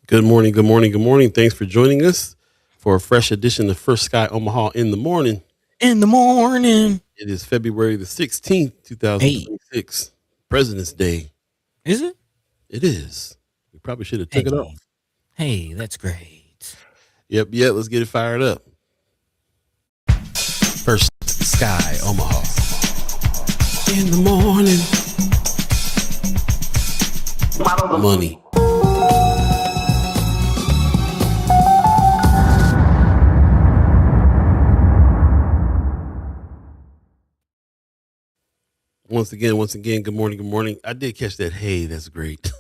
Good morning, good morning, good morning. Thanks for joining us for a fresh edition of First Sky Omaha in the morning. In the morning. It is February the 16th, Hey, 2026, President's Day. is it? It is. We probably should have took it Hey, off. hey, that's great. Yep, let's get it fired up. First Sky Omaha in the morning. Money. Once again, good morning, good morning. I did catch that. Hey, that's great.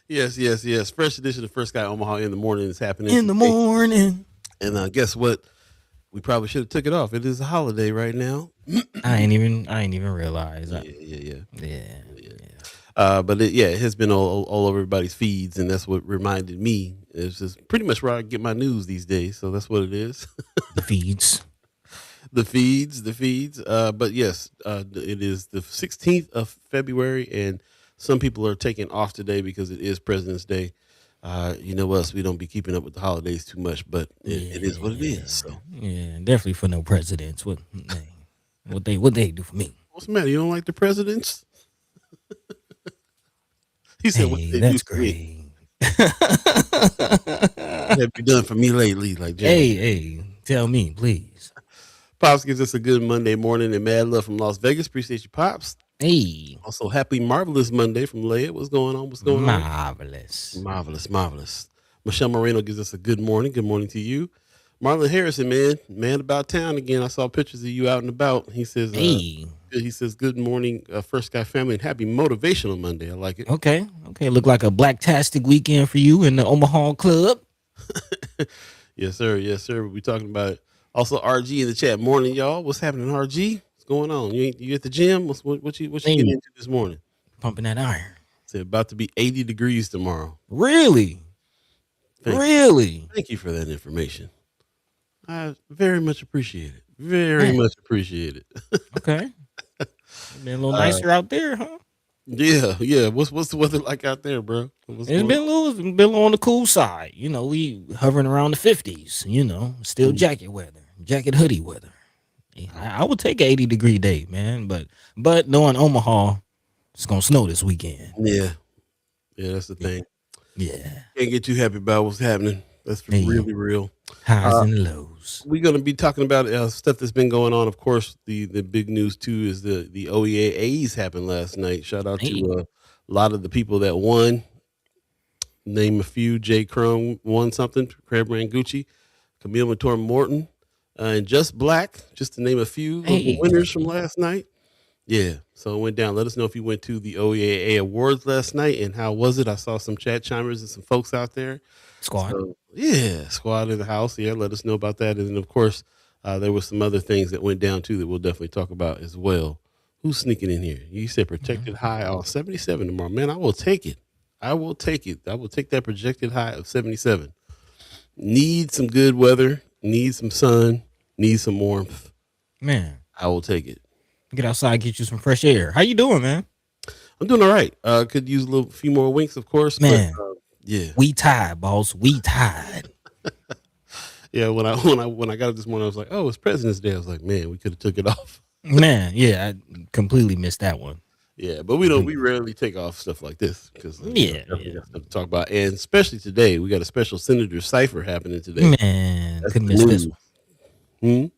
Yes. Fresh edition of First Guy Omaha in the morning is happening In the today. morning. And guess what? We probably should have took it off. It is a holiday right now. I ain't even realize. Yeah. Yeah. But it has been all over everybody's feeds, and that's what reminded me. It's just pretty much where I get my news these days. So that's what it is. The feeds. The feeds. But yes, it is the 16th of February, and some people are taking off today because it is President's Day. You know us, we don't be keeping up with the holidays too much, but it is what it is. So Yeah, definitely for no presidents. What they do for me? what's the matter? You don't like the presidents? He said, "What Hey, they do that's for me? great. What have you done for me lately?" Like James. Hey, tell me, please. Pops gives us a good Monday morning and mad love from Las Vegas. Appreciate you, Pops. Hey, Also, happy marvelous Monday from Leia. What's going on? marvelous. Marvelous. Michelle Moreno gives us a good morning. Good morning to you. Marlon Harrison, man about town again. I saw pictures of you out and about. He says, Hey, good morning, First Guy family, and happy motivational Monday. I like it. okay. Look like a blacktastic weekend for you in the Omaha Club. Yes, sir. We'll be talking about it. Also, RG in the chat. Morning, y'all. What's happening, RG? What's going on? You at the gym? What you Hey, getting into this morning? pumping that iron. It's about to be 80 degrees tomorrow. Really? Thank you for that information. I very much appreciate it. Very Man, much appreciate it. okay. Been a little nicer out there, huh? Yeah. What's the weather like out there, bro? What's It's going been on? a little on the cool side. You know, we hovering around the 50s, still Mm. jacket hoodie weather. Yeah, I would take an 80-degree day, man. But knowing Omaha, it's gonna snow this weekend. Yeah, that's the Yeah. thing. Yeah. Can't get too happy about what's happening. That's Hey, really real. highs Uh, and lows. we're going to be talking about stuff that's been going on. Of course, the big news too is the OEAs happened last night. Shout out Hey, to a lot of the people that won. Name a few: Jay Crumb won something. Craig Rangucci, Camille Mator Morton, and Just Black, just to name a few of the winners from hey, last night. Yeah, so it went down. Let us know if you went to the OEAA awards last night and how was it. I saw some chat chimers and some folks out there. squad. So yeah, squad in the house. Yeah, let us know about that. And of course, there was some other things that went down too that we'll definitely talk about as well. Who's sneaking in here? You said projected high on 77 tomorrow. Man, I will take it. I will take that projected high of 77. Need some good weather, need some sun, need some warmth. Man, I will take it. get outside, get you some fresh air. How you doing, man? I'm doing all right. Could use a few more winks, of course, but Man, yeah. we tied, boss. We tied. Yeah, when I got it this morning, I was like, "Oh, it's President's Day." I was like, "Man, we could have took it off." Man, yeah, I completely missed that one. Yeah, but we rarely take off stuff like this because Yeah, definitely got stuff to talk about, and especially today, we got a special Senator Cypher happening today. Man, That's couldn't the miss this news. one.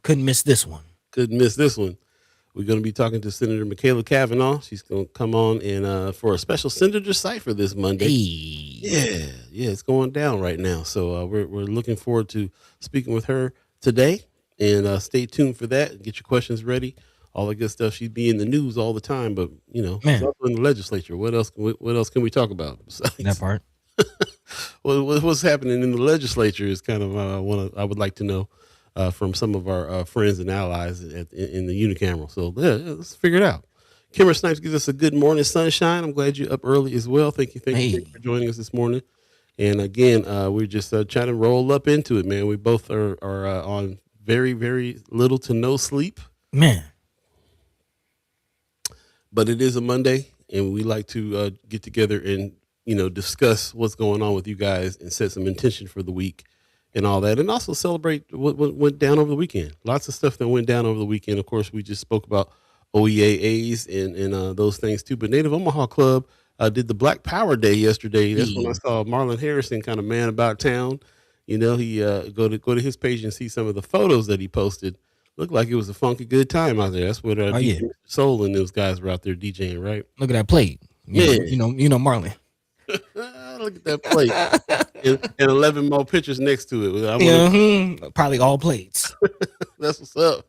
Couldn't miss this one. Couldn't miss this one. We're going to be talking to Senator Machaela Cavanaugh. She's going to come on and for a special Senator Cypher this Monday. Hey, Yeah, it's going down right now. So we're looking forward to speaking with her today, and stay tuned for that. Get your questions ready, all the good stuff. She'd be in the news all the time, but she's man, also in the legislature. What else can we talk about that besides part. what's happening in the legislature is kind of I would like to know from some of our friends and allies in the unicameral. So yeah, let's figure it out. Kimmer Snipes gives us a good morning sunshine. I'm glad you're up early as well. Thank you Hey, for joining us this morning. And again, we're just trying to roll up into it, man. We both are on very, very little to no sleep, man, but it is a Monday, and we like to get together and discuss what's going on with you guys and set some intention for the week and all that, and also celebrate what went down over the weekend. Lots of stuff that went down over the weekend. Of course, we just spoke about OEAAs and those things too. But Native Omaha Club did the Black Power Day yesterday. That's when I saw Marlon Harrison kind of man about town. He go to his page and see some of the photos that he posted. Looked like it was a funky good time out there. That's what DJ yeah. Soul and those guys were out there DJing, right? Look at that plate. Yeah. Marlon. Look at that plate and 11 more pictures next to it. Probably all plates. That's what's up.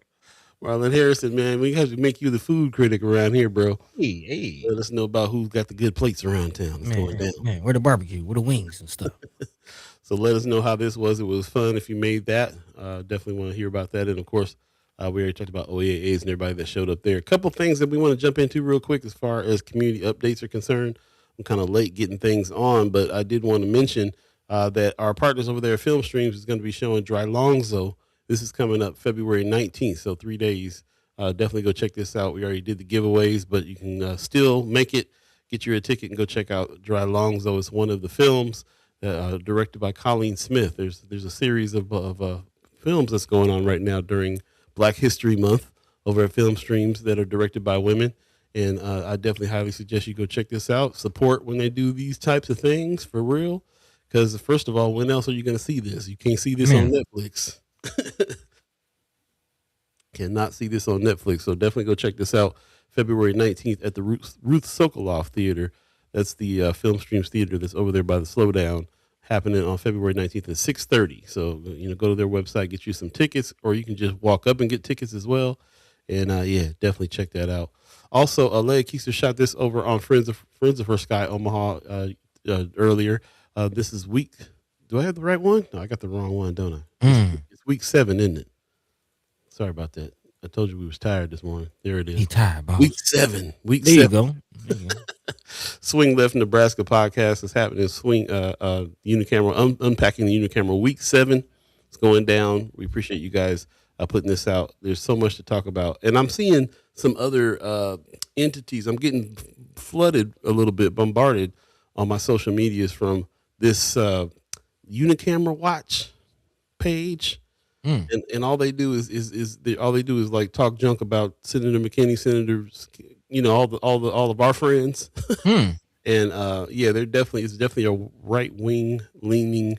Marlon Harrison, man, we have to make you the food critic around here, bro. Hey. Let us know about who's got the good plates around town. What's going down. Man, where the barbecue? Where the wings and stuff? So let us know how this was. It was fun if you made that. Definitely want to hear about that. And, of course, we already talked about OEAs and everybody that showed up there. A couple things that we want to jump into real quick as far as community updates are concerned. I'm kind of late getting things on, but I did want to mention that our partners over there at Film Streams is going to be showing Dry Longzo. This is coming up February 19th, so 3 days. Definitely go check this out. We already did the giveaways, but you can still make it, get you a ticket, and go check out Dry Longzo. It's one of the films directed by Colleen Smith. There's a series of films that's going on right now during Black History Month over at Film Streams that are directed by women. And I definitely highly suggest you go check this out. Support when they do these types of things for real. Because first of all, when else are you going to see this? You can't see this on Netflix. Cannot see this on Netflix. So definitely go check this out February 19th at the Ruth Sokoloff Theater. That's the Film Streams Theater that's over there by the Slowdown, happening on February 19th at 6:30. So, go to their website, get you some tickets, or you can just walk up and get tickets as well. And definitely check that out. Also, Leia Keister shot this over on Friends of Her Sky Omaha earlier. This is week. Do I have the right one? No, I got the wrong one, don't I? It's week 7, isn't it? Sorry about that. I told you we was tired this morning. There it is. He tired, boss. Week 7. Week there 7. There you go. Swing Left Nebraska podcast is happening. Swing Unicamera, unpacking the Unicamera. Week 7. It's going down. We appreciate you guys putting this out. There's so much to talk about, and I'm seeing some other entities. I'm getting flooded a little bit, bombarded on my social medias from this Unicamera Watch page, and all they do is like talk junk about Senator McKinney, senators, all of our friends, and it's definitely a right wing leaning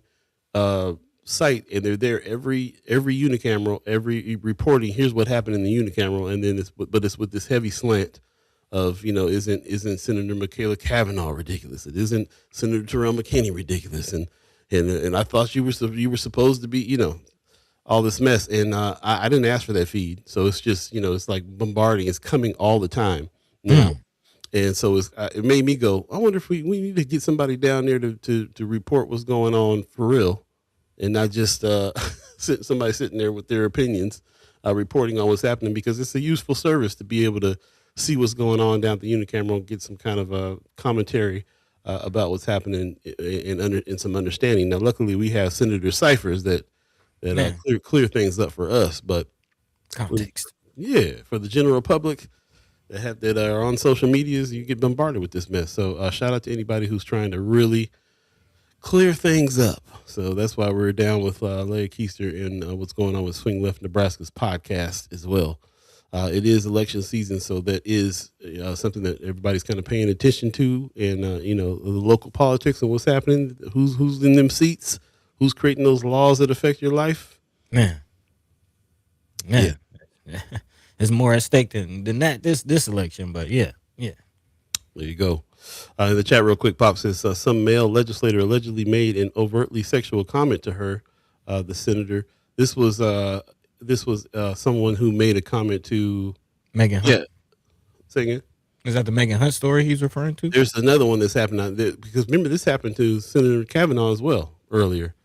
site, and they're there every Unicamera, every reporting. Here's what happened in the Unicamera, and then it's with this heavy slant of isn't Senator Machaela Cavanaugh ridiculous? It isn't Senator Terrell McKinney ridiculous? And I thought you were supposed to be all this mess, and I didn't ask for that feed, so it's just it's like bombarding. It's coming all the time now, and so it made me go, I wonder if we need to get somebody down there to report what's going on for real. And not just somebody sitting there with their opinions, reporting on what's happening, because it's a useful service to be able to see what's going on down at the Unicamera and get some kind of commentary about what's happening and some understanding. Now, luckily, we have Senator Cyphers that clear things up for us, but context, for the general public that are on social medias, you get bombarded with this mess. So, shout out to anybody who's trying to really clear things up. So that's why we're down with Leia Keister and what's going on with Swing Left Nebraska's podcast as well. It is election season, so that is something that everybody's kind of paying attention to, and the local politics and what's happening, who's in them seats, who's creating those laws that affect your life. Man. There's more at stake than that this election, but yeah. There you go. In the chat real quick, Pop says some male legislator allegedly made an overtly sexual comment to her, the senator. This was someone who made a comment to Megan Hunt. Yeah. Say again? Is that the Megan Hunt story he's referring to? There's another one that's happened because remember this happened to Senator Cavanaugh as well earlier.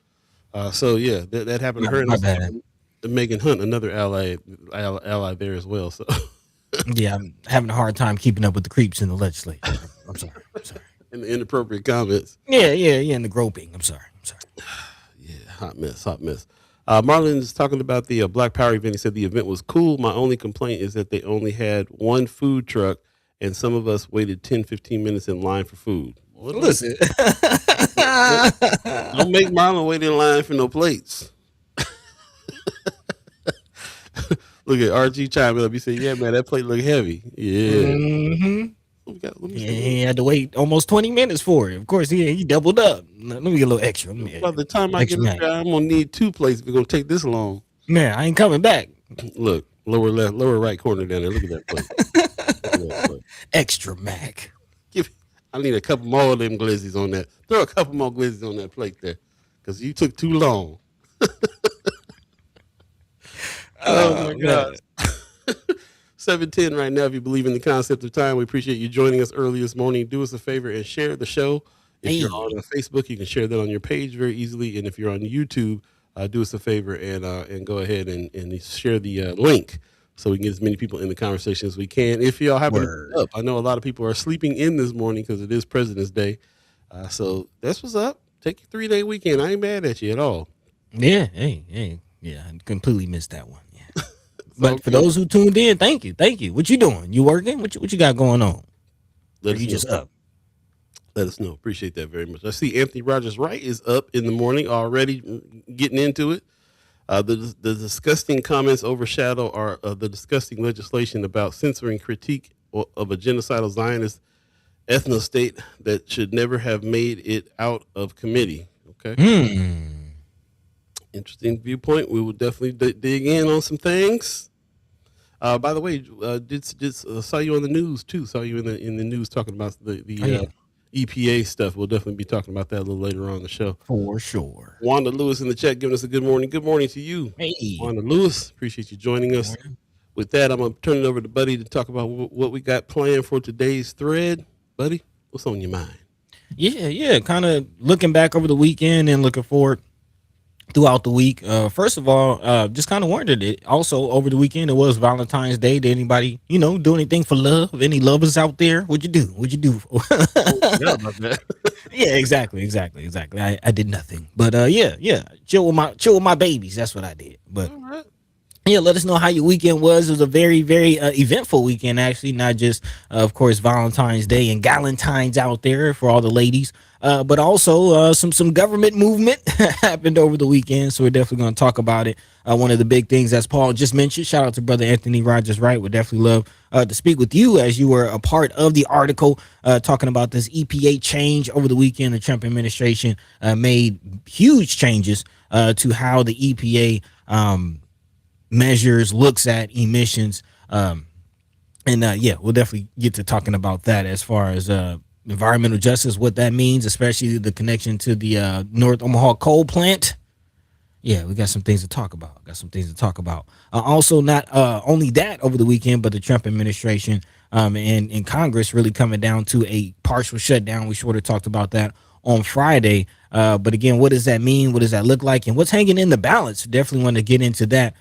That happened to her and Megan Hunt, another ally there as well. So yeah, I'm having a hard time keeping up with the creeps in the legislature. I'm sorry. And the inappropriate comments. Yeah, and the groping. I'm sorry. Yeah, hot mess. Marlon is talking about the Black Power event. He said the event was cool. My only complaint is that they only had one food truck, and some of us waited 10, 15 minutes in line for food. What? Listen. Don't don't make mama wait in line for no plates. Look at RG chiming up. He said, "Yeah, man, that plate look heavy." Yeah. Mm-hmm. Let me see. He had to wait almost 20 minutes for it. Of course, he doubled up. Let me get a little extra. By the time I get Extra up mac. there, I'm gonna need 2 plates. If it's gonna take this long. Man, I ain't coming back. Look, lower left, lower right corner down there. Look at that plate. Look at that plate. Extra mac. I need a couple more of them glizzies on that. Throw a couple more glizzies on that plate there, because you took too long. Oh my God. 7:10 right now. If you believe in the concept of time, we appreciate you joining us early this morning. Do us a favor and share the show. If you're on Facebook, you can share that on your page very easily. And if you're on YouTube, do us a favor and go ahead and share the link so we can get as many people in the conversation as we can. If y'all happen to be up, I know a lot of people are sleeping in this morning because it is President's Day. So that's what's up. Take your 3-day weekend. I ain't mad at you at all. Yeah, hey, yeah, I completely missed that one. Yeah. But for those who tuned in, thank you. What you doing? You working? What you got going on? Or you just up? Let us know. Appreciate that very much. I see Anthony Rogers Wright is up in the morning already, getting into it. The disgusting comments overshadow the disgusting legislation about censoring critique of a genocidal Zionist ethno-state that should never have made it out of committee. Okay. Interesting viewpoint. We will definitely dig in on some things. By the way, saw you on the news too. Saw you in the news talking about the EPA stuff. We'll definitely be talking about that a little later on in the show. For sure. Wanda Lewis in the chat giving us a good morning. Good morning to you. Hey. Wanda Lewis. Appreciate you joining us. With that, I'm going to turn it over to Buddy to talk about what we got planned for today's thread. Buddy, what's on your mind? Yeah. Kind of looking back over the weekend and looking forward throughout the week. First of all, just kind of wondered it. Also, over the weekend, it was Valentine's Day. Did anybody, do anything for love? Any lovers out there? What'd you do? Yeah, exactly. I did nothing, but yeah, chill with my babies. That's what I did. But yeah, let us know how your weekend was. It was a very, very eventful weekend, actually. Not just, of course, Valentine's Day and Galentine's out there for all the ladies, but also some government movement happened over the weekend. So we're definitely going to talk about it. One of the big things, as Paul just mentioned, shout out to Brother Anthony Rogers Wright. Would definitely love to speak with you as you were a part of the article talking about this EPA change over the weekend. The Trump administration made huge changes to how the EPA measures, looks at emissions, and we'll definitely get to talking about that as far as environmental justice, what that means, especially the connection to the North Omaha coal plant. Yeah, we got some things to talk about. Also, not only that over the weekend, but the Trump administration and Congress really coming down to a partial shutdown. We sort of talked about that on Friday. But again, what does that mean? What does that look like? And what's hanging in the balance? Definitely want to get into that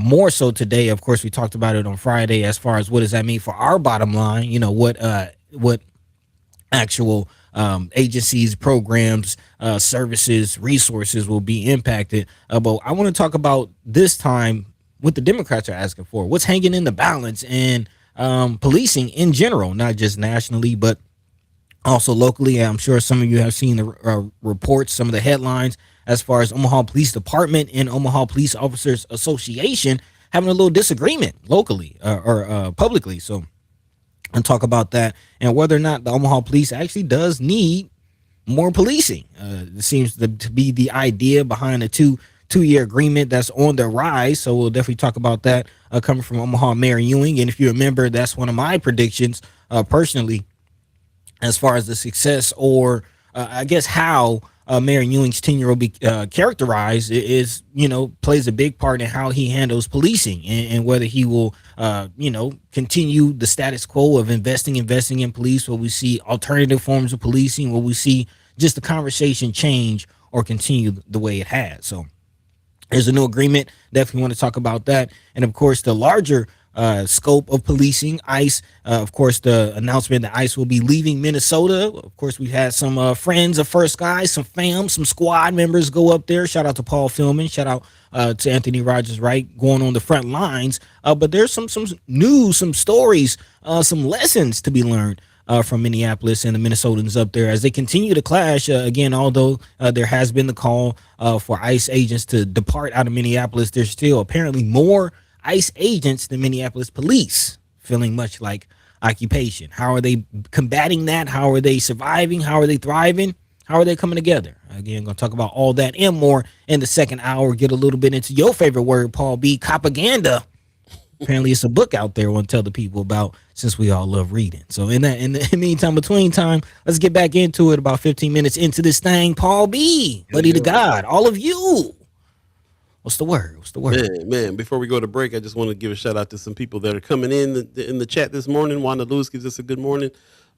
more so today. Of course, we talked about it on Friday as far as what does that mean for our bottom line? What actual agencies, programs, services, resources will be impacted. But I want to talk about this time what the Democrats are asking for. What's hanging in the balance and policing in general, not just nationally, but also locally. I'm sure some of you have seen the reports, some of the headlines as far as Omaha Police Department and Omaha Police Officers Association having a little disagreement locally or publicly. So and talk about that and whether or not the Omaha Police actually does need more policing. It seems to be the idea behind a two-year agreement that's on the rise. So we'll definitely talk about that coming from Omaha Mayor Ewing. And if you remember, that's one of my predictions personally as far as the success or I guess how Mayor Ewing's tenure will be characterized is, plays a big part in how he handles policing and whether he will, continue the status quo of investing in police, where we see alternative forms of policing, where we see just the conversation change or continue the way it has. So there's a new agreement. Definitely want to talk about that. And of course, the larger scope of policing, ICE, of course, the announcement that ICE will be leaving Minnesota. Of course, we've had some friends of First Guys, some fam, some squad members go up there. Shout out to Paul Philman. Shout out to Anthony Rogers Wright going on the front lines. But there's some news, some stories, some lessons to be learned from Minneapolis and the Minnesotans up there as they continue to clash. Again, although there has been the call for ICE agents to depart out of Minneapolis, there's still apparently more ICE agents than Minneapolis police, feeling much like occupation. How are they combating that? How are they surviving? How are they thriving? How are they coming together? Again, going to talk about all that and more in the second hour. Get a little bit into your favorite word, Paul B, propaganda. Apparently, it's a book out there I want to tell the people about, since we all love reading. So in the meantime, between time, let's get back into it. About 15 minutes into this thing, Paul B, buddy to God, all of you. What's the word? What's the word? Man, before we go to break, I just want to give a shout out to some people that are coming in the chat this morning. Wanda Lewis gives us a good morning.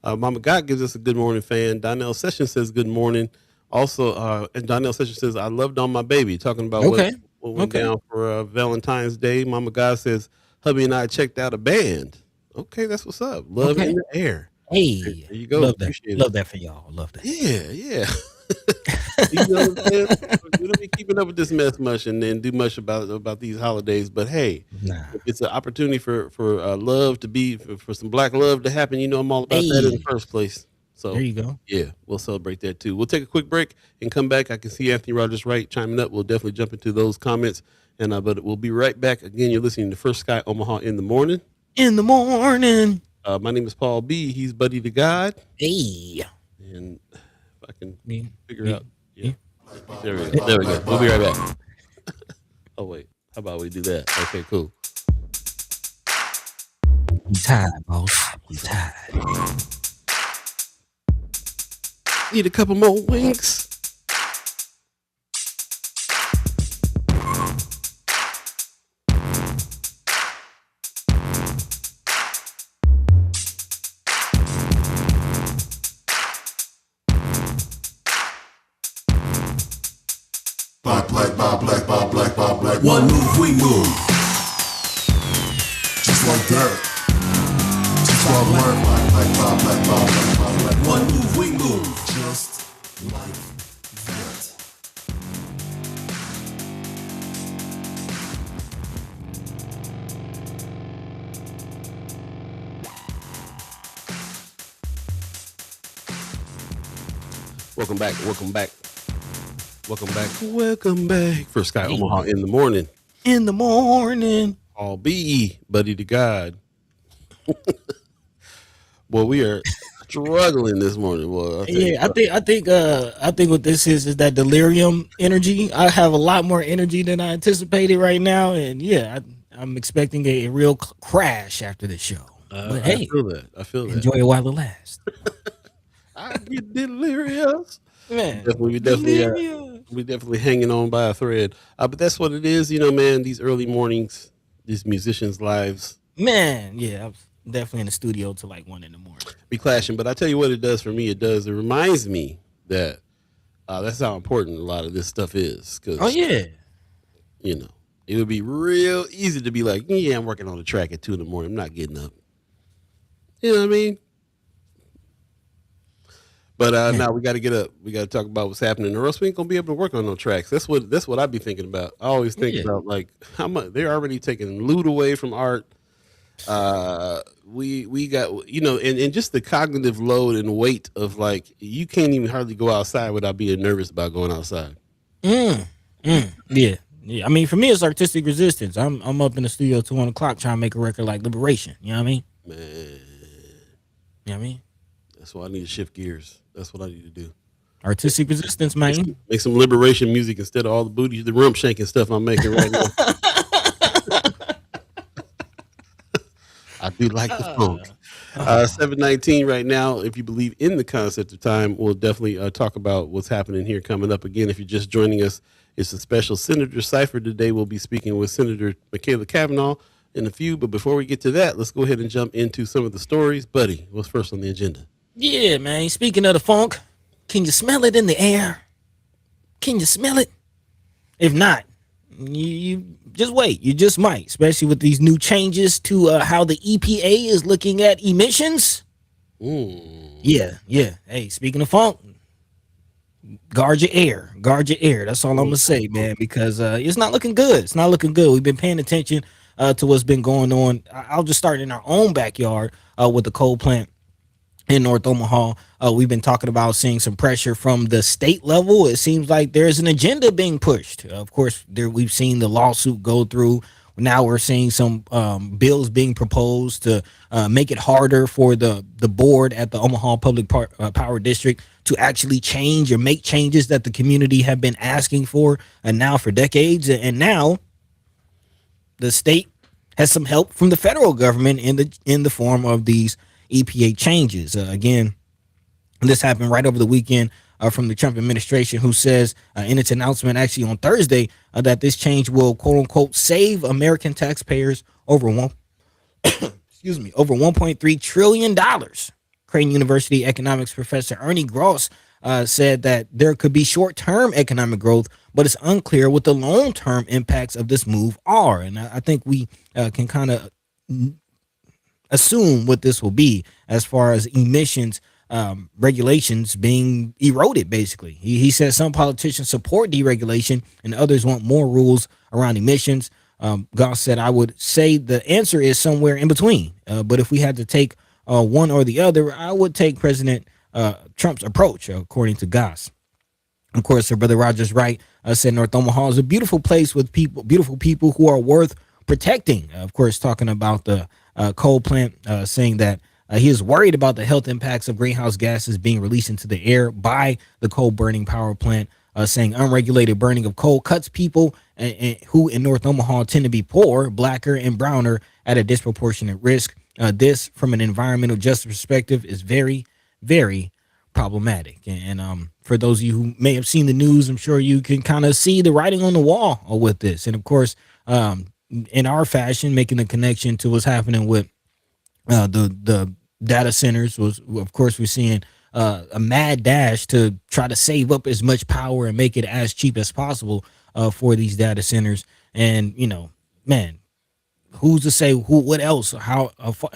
Mama God gives us a good morning, fan. Donnell Sessions says good morning. Also, and Donnell Sessions says, I loved on my baby, talking about what went down for Valentine's Day. Mama God says, hubby and I checked out a band. Okay, that's what's up. Love in the air. Hey, there you go. Love that. Love that for y'all. Love that. Yeah. You know what I'm saying? We don't be keeping up with this mess much and do much about these holidays. But hey, if it's an opportunity for love to be for some black love to happen, you know I'm all about that in the first place. So there you go. Yeah, we'll celebrate that too. We'll take a quick break and come back. I can see Anthony Rogers Wright chiming up. We'll definitely jump into those comments. And but we'll be right back. Again, you're listening to First Sky Omaha in the morning. In the morning. My name is Paul B. He's buddy to God. Hey. And if I can figure out. Yeah. There we go. We'll be right back. Oh, wait. How about we do that? Okay, cool. I'm tired, boss. I'm tired. Need a couple more winks. Black. One move, we move. Just like that. Just like black. One move, we move. Just like that. Welcome back. First Sky Omaha in the morning. In the morning. All Beeee, buddy to God. Well, we are struggling this morning. Well, I think what this is that delirium energy. I have a lot more energy than I anticipated right now, and I'm expecting a real crash after this show. But hey, I feel that. Enjoy it while it lasts. I get delirious. Man, we definitely hanging on by a thread. But that's what it is, man. These early mornings, these musicians' lives. Man, yeah, I was definitely in the studio till like 1 a.m. Be clashing, but I tell you what it does for me. It reminds me that that's how important a lot of this stuff is. Cause, it would be real easy to be like, yeah, I'm working on the track at 2 a.m. I'm not getting up. You know what I mean? But now we got to get up. We got to talk about what's happening, or else we ain't gonna be able to work on no tracks. That's what I be thinking about. I always think about like how much they're already taking loot away from art. We got and just the cognitive load and weight of like you can't even hardly go outside without being nervous about going outside. Yeah. I mean, for me, it's artistic resistance. I'm up in the studio till 1 o'clock trying to make a record like Liberation. You know what I mean? Man, you know what I mean? That's why I need to shift gears. That's what I need to do. Artistic resistance, man. Make some liberation music instead of all the rump shanking stuff I'm making right now. I do like the funk. 7:19 right now. If you believe in the concept of time, we'll definitely talk about what's happening here coming up. Again, if you're just joining us, it's a special Senator Cypher. Today we'll be speaking with Senator Machaela Cavanaugh in a few. But before we get to that, let's go ahead and jump into some of the stories. Buddy, what's first on the agenda? Yeah, man. Speaking of the funk, can you smell it in the air? Can you smell it? If not, you just wait. You just might, especially with these new changes to how the EPA is looking at emissions. Yeah. Hey, speaking of funk, guard your air. That's all I'm gonna say, man, because it's not looking good. We've been paying attention to what's been going on. I'll just start in our own backyard with the coal plant in North Omaha. We've been talking about seeing some pressure from the state level. It seems like there's an agenda being pushed. Of course, there we've seen the lawsuit go through. Now we're seeing some bills being proposed to make it harder for the board at the Omaha Power District to actually change or make changes that the community have been asking for, and now for decades. And now the state has some help from the federal government in the form of these EPA changes. Again, this happened right over the weekend from the Trump administration, who says in its announcement actually on Thursday that this change will quote unquote save American taxpayers over over $1.3 trillion. Creighton University economics professor Ernie Gross said that there could be short-term economic growth, but it's unclear what the long-term impacts of this move are. And I think we can kind of assume what this will be as far as emissions regulations being eroded. Basically, he says some politicians support deregulation and others want more rules around emissions. Gawd said, I would say the answer is somewhere in between, but if we had to take one or the other, I would take President Trump's approach, according to Gawd. Of course, her brother Rogers Wright said North Omaha is a beautiful place with beautiful people who are worth protecting. Of course, talking about the coal plant, saying that he is worried about the health impacts of greenhouse gases being released into the air by the coal burning power plant, saying unregulated burning of coal cuts people who in North Omaha tend to be poor, blacker, and browner at a disproportionate risk. This, from an environmental justice perspective, is very, very problematic. And for those of you who may have seen the news, I'm sure you can kind of see the writing on the wall with this. And of course, in our fashion, making the connection to what's happening with the data centers was, of course, we're seeing a mad dash to try to save up as much power and make it as cheap as possible for these data centers. And, you know, man, who's to say what else, how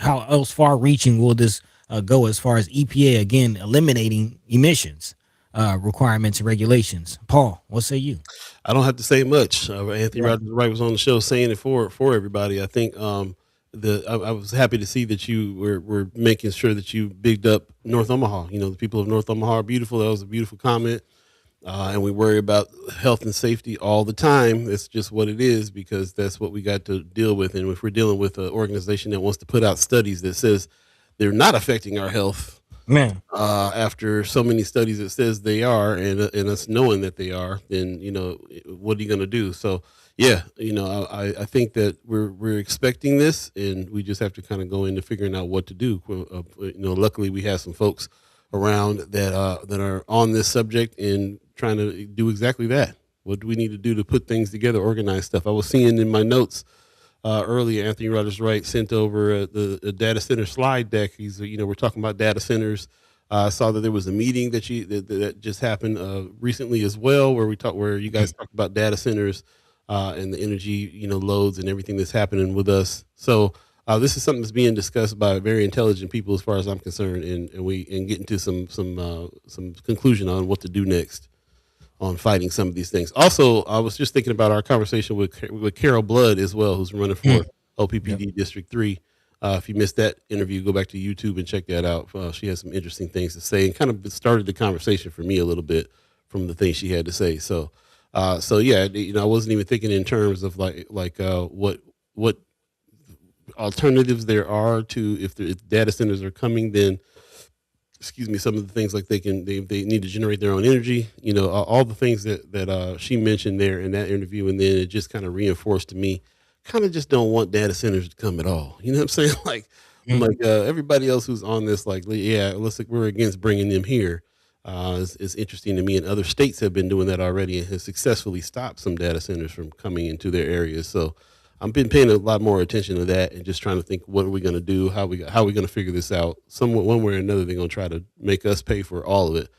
else far reaching will this go as far as EPA, again, eliminating emissions requirements and regulations? Paul, what say you? I don't have to say much. Anthony Right. Rogers Wright was on the show saying it for everybody. I think I was happy to see that you were making sure that you bigged up North Omaha. You know, the people of North Omaha are beautiful. That was a beautiful comment. And we worry about health and safety all the time. It's just what it is, because that's what we got to deal with. And if we're dealing with an organization that wants to put out studies that says they're not affecting our health, Man, after so many studies that says they are, and us knowing that they are, then, you know, what are you going to do? So yeah, you know, I think that we're expecting this, and we just have to kind of go into figuring out what to do. You know, luckily we have some folks around that are on this subject and trying to do exactly that. What do we need to do to put things together, organize stuff? I was seeing in my notes earlier, Anthony Rogers Wright sent over the data center slide deck. He's, you know, we're talking about data centers. I saw that there was a meeting that just happened recently as well, where you guys talked about data centers and the energy, you know, loads and everything that's happening with us. So this is something that's being discussed by very intelligent people, as far as I'm concerned, and getting to some conclusion on what to do next on fighting some of these things. Also, I was just thinking about our conversation with Carol Blood as well, who's running for OPPD District 3. If you missed that interview, go back to YouTube and check that out. She has some interesting things to say, and kind of started the conversation for me a little bit from the things she had to say. So yeah, you know, I wasn't even thinking in terms of like what alternatives there are to, if data centers are coming, then excuse me, some of the things like they need to generate their own energy, you know, all the things that she mentioned there in that interview. And then it just kind of reinforced to me, kind of just don't want data centers to come at all. You know what I'm saying? Like everybody else who's on this, like, yeah, we're against bringing them here. It's interesting to me, and other states have been doing that already and has successfully stopped some data centers from coming into their areas. So I've been paying a lot more attention to that and just trying to think, what are we going to do? How are we going to figure this out? One way or another, they're going to try to make us pay for all of it.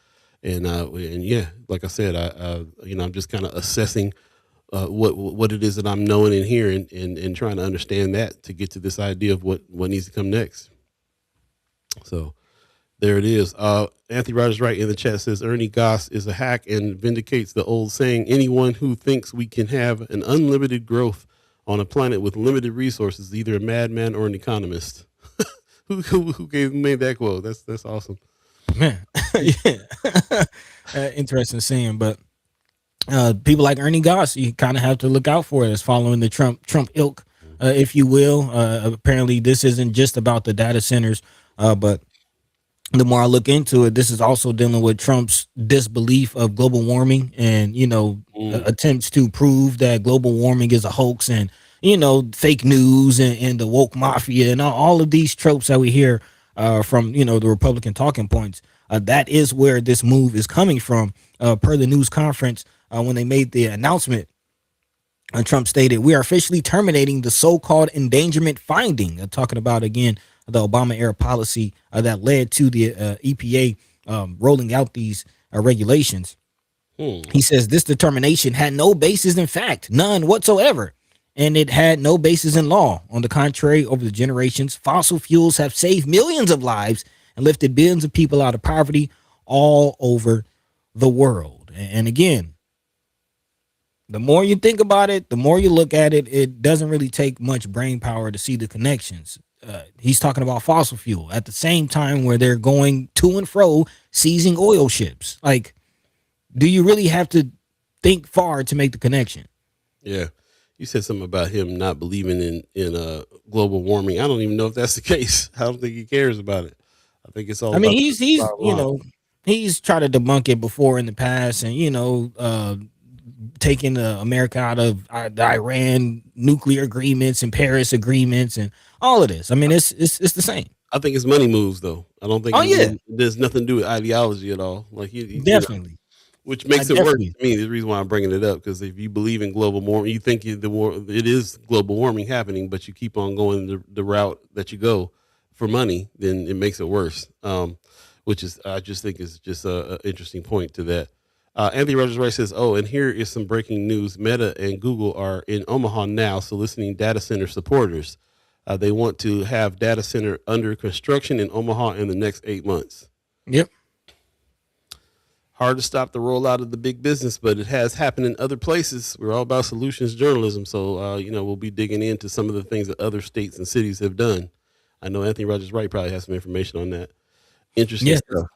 And yeah, like I said, you know, I'm just kind of assessing what it is that I'm knowing and hearing, and trying to understand that to get to this idea of what needs to come next. So there it is. Anthony Rogers Wright in the chat says Ernie Goss is a hack and vindicates the old saying, anyone who thinks we can have an unlimited growth on a planet with limited resources, either a madman or an economist. who made that quote? That's awesome. Man, yeah. Interesting seeing, but people like Ernie Goss, you kind of have to look out for it as following the Trump ilk, if you will. Apparently, this isn't just about the data centers, but the more I look into it, this is also dealing with Trump's disbelief of global warming and, Mm, attempts to prove that global warming is a hoax and, fake news and the woke mafia and all of these tropes that we hear from, the Republican talking points. That is where this move is coming from, per the news conference when they made the announcement. Trump stated, "We are officially terminating the so-called endangerment finding," talking about, again, the Obama era policy that led to the EPA rolling out these regulations. mm. He says this determination had no basis in fact, none whatsoever, and it had no basis in law. On the contrary, over the generations, fossil fuels have saved millions of lives and lifted billions of people out of poverty all over the world. And again, the more you think about it, the more you look at it, it doesn't really take much brain power to see the connections. He's talking about fossil fuel at the same time where they're going to and fro seizing oil ships. Like, do you really have to think far to make the connection? Yeah. You said something about him not believing in global warming. I don't even know if that's the case. I don't think he cares about it. I think it's all I mean, about he's the bottom line. he's tried to debunk it before in the past, and taking America out of the Iran nuclear agreements and Paris agreements and all of this. I mean, it's the same. I think it's money moves though. I don't think Oh yeah, there's nothing to do with ideology at all. Like definitely. which I makes it worse definitely to me. The reason why I'm bringing it up because if you believe in global warming, you think it is global warming happening, but you keep on going the route that you go for money, then it makes it worse. Which is I just think is just a interesting point to that. Anthony Rogers Wright says, "Oh, and here is some breaking news: Meta and Google are in Omaha now, soliciting data center supporters. They want to have data center under construction in Omaha in the next 8 months." yep. Hard to stop the rollout of the big business, but it has happened in other places. We're all about solutions journalism, so we'll be digging into some of the things that other states and cities have done. I know Anthony Rogers Wright probably has some information on that. Interesting Yeah, stuff.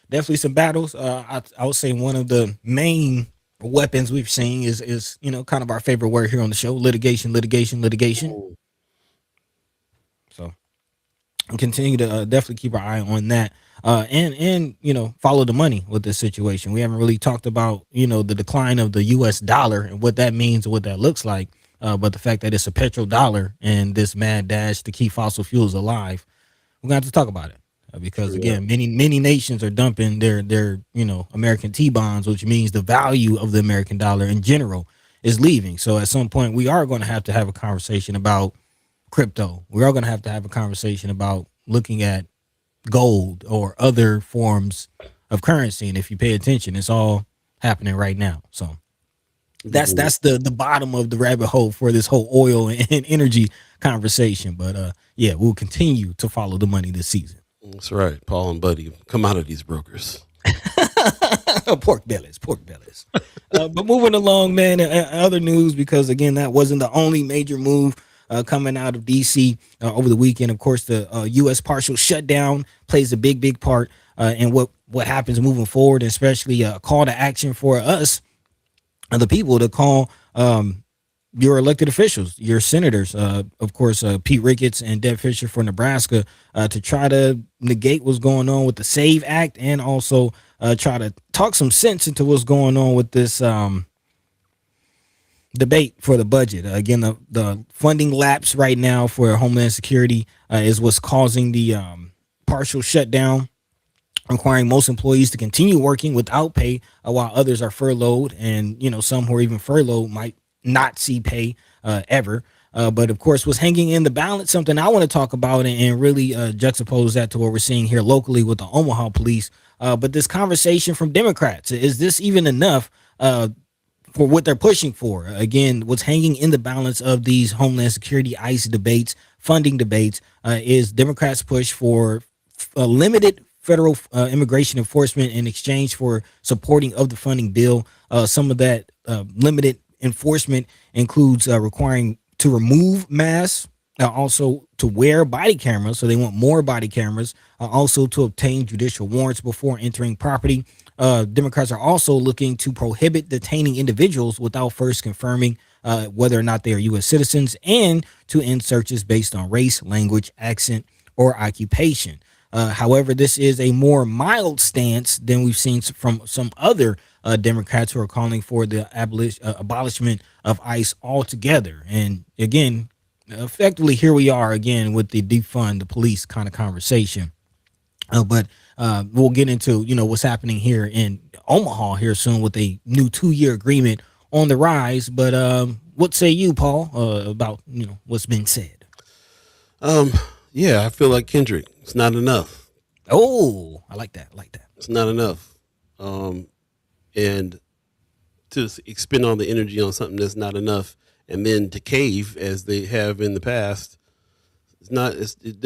definitely some battles. I would say one of the main weapons we've seen is kind of our favorite word here on the show: litigation, litigation, litigation. Ooh, So we'll continue to definitely keep our eye on that. And follow the money with this situation. We haven't really talked about the decline of the U.S. dollar and what that means and what that looks like. But the fact that it's a petrodollar and this mad dash to keep fossil fuels alive, we're gonna have to talk about it because yeah. again, many nations are dumping their American T-bonds, which means the value of the American dollar in general is leaving. So at some point, we are going to have a conversation about crypto. We are going to have a conversation about looking at gold or other forms of currency. And if you pay attention, it's all happening right now. So that's the bottom of the rabbit hole for this whole oil and energy conversation. But yeah, we'll continue to follow the money this season. That's right. Paul and Buddy, come out of these brokers. Pork bellies. But moving along, man, other news, because again, that wasn't the only major move coming out of DC over the weekend. Of course, the U.S. partial shutdown plays a big part in what happens moving forward, especially a call to action for us, the people, to call your elected officials, your senators, of course, Pete Ricketts and Deb Fischer for Nebraska, to try to negate what's going on with the SAVE Act and also try to talk some sense into what's going on with this debate for the budget. Again, the funding lapse right now for Homeland Security is what's causing the partial shutdown, requiring most employees to continue working without pay while others are furloughed, and some who are even furloughed might not see pay ever. But of course, what's hanging in the balance, something I want to talk about and really juxtapose that to what we're seeing here locally with the Omaha police. But this conversation from Democrats, is this even enough for what they're pushing for? Again, what's hanging in the balance of these Homeland Security ICE debates, funding debates, is Democrats' push for a limited federal immigration enforcement in exchange for supporting of the funding bill. Some of that limited enforcement includes requiring to remove masks Also to wear body cameras. So they want more body cameras. Also to obtain judicial warrants before entering property. Democrats are also looking to prohibit detaining individuals without first confirming whether or not they are U.S. citizens, and to end searches based on race, language, accent, or occupation. However, this is a more mild stance than we've seen from some other Democrats who are calling for the abolishment of ICE altogether. And again, effectively, here we are again with the defund the police kind of conversation. But we'll get into what's happening here in Omaha here soon with a new 2-year agreement on the rise. But what say you, Paul, about what's been said? Yeah, I feel like Kendrick. It's not enough. Oh, I like that. I like that. It's not enough. And to expend all the energy on something that's not enough, and then to cave as they have in the past, it's not. It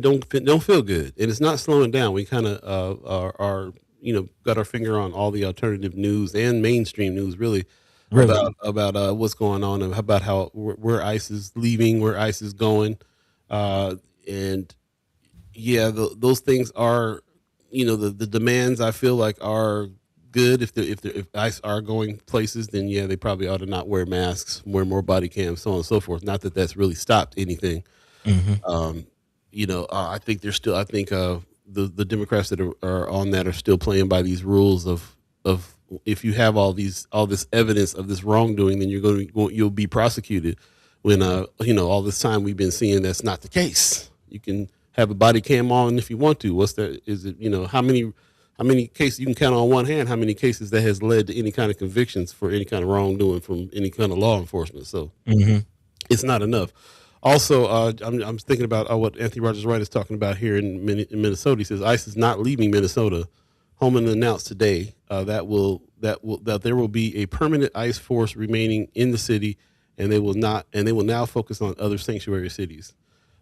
don't feel good, and it's not slowing down. We kind of are got our finger on all the alternative news and mainstream news really Really? about what's going on and about how where ICE is leaving, where ICE is going, and yeah, those things are the demands I feel like are good. If ICE are going places, then yeah, they probably ought to not wear masks, wear more body cams, so on and so forth. Not that that's really stopped anything. Um, I think there's still. I think the Democrats that are on that are still playing by these rules of if you have all this evidence of this wrongdoing, then you'll be prosecuted. When all this time we've been seeing that's not the case. You can have a body cam on if you want to. What's that? Is it how many cases you can count on one hand? How many cases that has led to any kind of convictions for any kind of wrongdoing from any kind of law enforcement? So it's not enough. Also, I'm thinking about what Anthony Rogers Wright is talking about here in Minnesota. He says ICE is not leaving Minnesota. Holman announced today that there will be a permanent ICE force remaining in the city, and they will now focus on other sanctuary cities.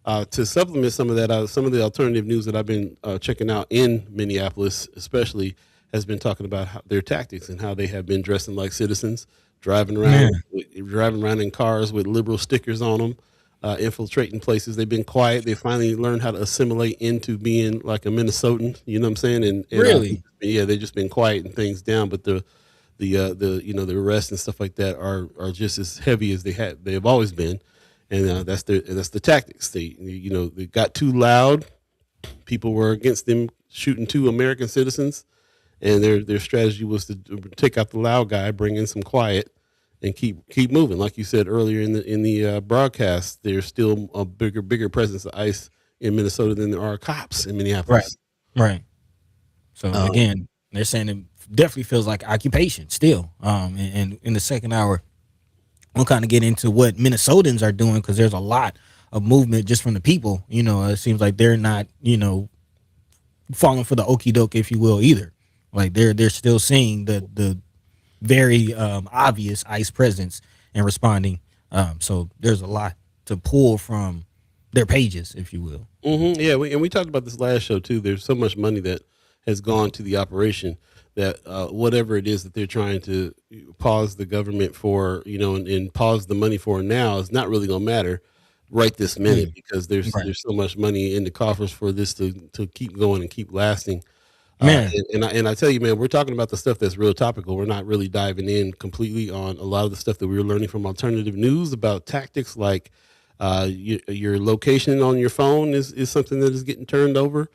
To supplement some of that, some of the alternative news that I've been checking out in Minneapolis, especially, has been talking about their tactics and how they have been dressing like citizens, driving around in cars with liberal stickers on them. Infiltrating places. They've been quiet. They finally learned how to assimilate into being like a Minnesotan. You know what I'm saying? And Really? yeah, they've just been quiet things down. But the arrests and stuff like that are just as heavy as they've always been. And that's the tactics. They got too loud. People were against them shooting 2 American citizens, and their strategy was to take out the loud guy, bring in some quiet, and keep moving. Like you said earlier in the broadcast, there's still a bigger presence of ICE in Minnesota than there are cops in Minneapolis. Right. So again, they're saying it definitely feels like occupation still. And in the second hour, we'll kind of get into what Minnesotans are doing, because there's a lot of movement just from the people. It seems like they're not falling for the okie doke, if you will, either. Like they're still seeing the very obvious ICE presence and responding. So there's a lot to pull from their pages, if you will. Yeah, we talked about this last show too. There's so much money that has gone to the operation that whatever it is that they're trying to pause the government for, and pause the money for now is not really going to matter right this minute, because there's so much money in the coffers for this to keep going and keep lasting. Man. And I tell you, man, we're talking about the stuff that's real topical. We're not really diving in completely on a lot of the stuff that we were learning from alternative news about tactics like your location on your phone is something that is getting turned over.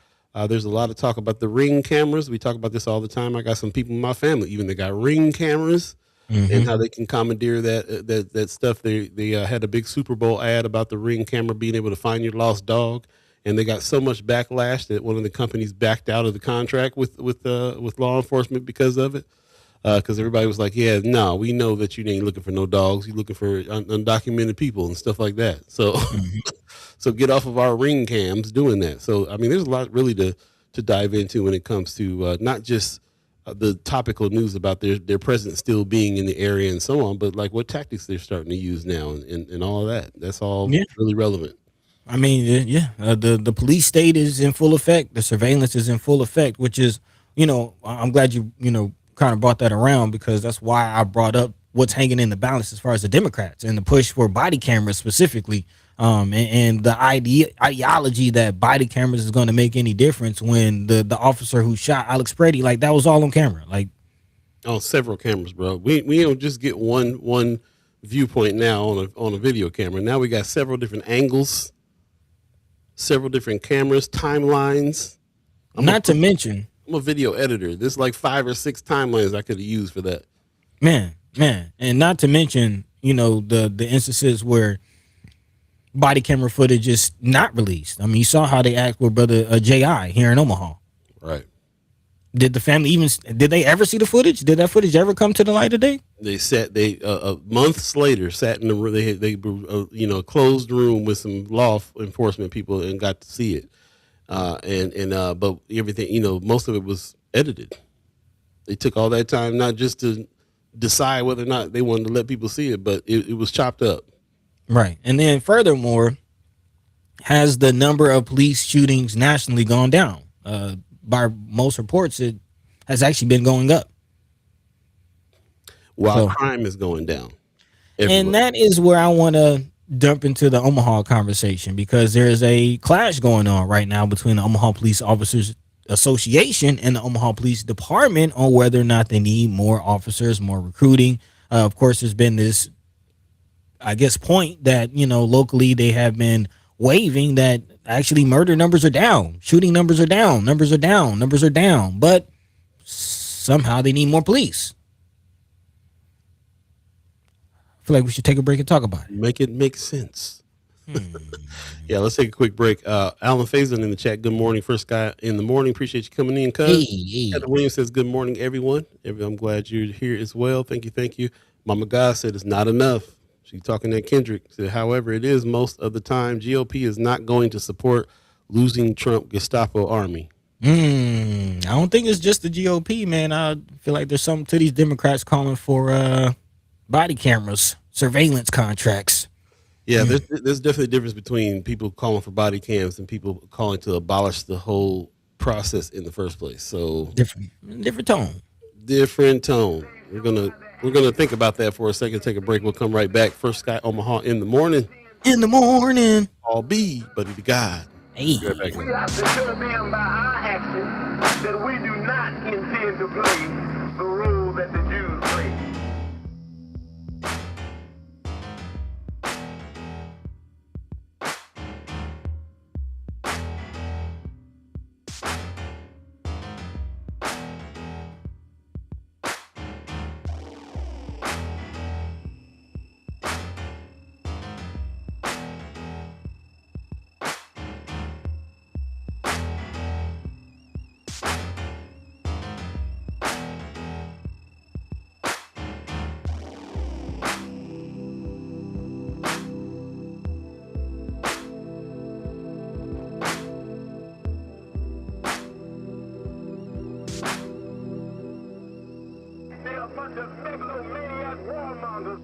There's a lot of talk about the Ring cameras. We talk about this all the time. I got some people in my family, even they got Ring cameras, and how they can commandeer that stuff. They had a big Super Bowl ad about the Ring camera being able to find your lost dog. And they got so much backlash that one of the companies backed out of the contract with law enforcement because of it. Because everybody was like, "Yeah, no, we know that you ain't looking for no dogs. You're looking for undocumented people and stuff like that." So, so get off of our Ring cams doing that. So, I mean, there's a lot really to dive into when it comes to not just the topical news about their presence still being in the area and so on, but like what tactics they're starting to use now and all of that. That's all really relevant. I mean, the police state is in full effect. The surveillance is in full effect, which is, I'm glad you kind of brought that around, because that's why I brought up what's hanging in the balance as far as the Democrats and the push for body cameras specifically. And the ideology that body cameras is going to make any difference when the officer who shot Alex Brady, like that was all on camera, like On several cameras, bro. We don't just get one viewpoint now on a video camera. Now we got several different angles, several different cameras, timelines. not to mention, I'm a video editor. There's like 5 or 6 timelines I could have used for that. man, and not to mention, the instances where body camera footage is not released. I mean, you saw how they act with brother J.I. here in Omaha. Right. Did the family did they ever see the footage? Did that footage ever come to the light of day? They months later sat in the room. They closed room with some law enforcement people and got to see it. But everything, most of it was edited. They took all that time, not just to decide whether or not they wanted to let people see it, but it was chopped up. Right. And then furthermore, has the number of police shootings nationally gone down? By most reports, it has actually been going up. While crime is going down. Everywhere. And that is where I want to dump into the Omaha conversation, because there's a clash going on right now between the Omaha Police Officers Association and the Omaha Police Department on whether or not they need more officers, more recruiting. Of course, there's been this, I guess, point that, locally they have been waving that actually murder numbers are down, shooting numbers are down, numbers are down, but somehow they need more police. I feel like we should take a break and talk about it. Make it make sense. Yeah, let's take a quick break. Alan Faison in the chat. Good morning, first guy in the morning. Appreciate you coming in, cuz. Hey. Heather Williams says, good morning, everyone. I'm glad you're here as well. Thank you. Mama God said it's not enough. She's talking to Kendrick. Said, however, it is most of the time. GOP is not going to support losing Trump Gestapo army. I don't think it's just the GOP, man. I feel like there's something to these Democrats calling for body cameras, surveillance contracts. Yeah, there's definitely a difference between people calling for body cams and people calling to abolish the whole process in the first place. So Different tone. Different tone. We're gonna think about that for a second. Take a break. We'll come right back. First Sky Omaha in the morning. All Beeee, buddy to God. Hey. Right back. We have to show them by our actions that we do not intend to play the role that the Jews play. They're a bunch of megalomaniac warmongers.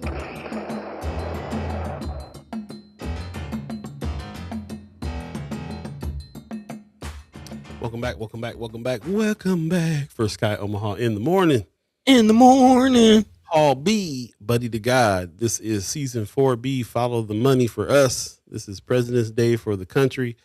Welcome back. First Sky Omaha in the morning. Paul B, buddy to God. This is season 4B. Follow the money for us. This is President's Day for the country,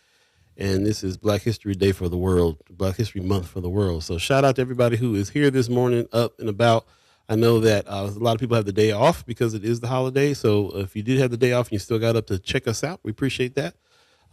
and this is Black History Day for the world. Black History Month for the world. So shout out to everybody who is here this morning, up and about. I know that a lot of people have the day off because it is the holiday. So if you did have the day off and you still got up to check us out, we appreciate that.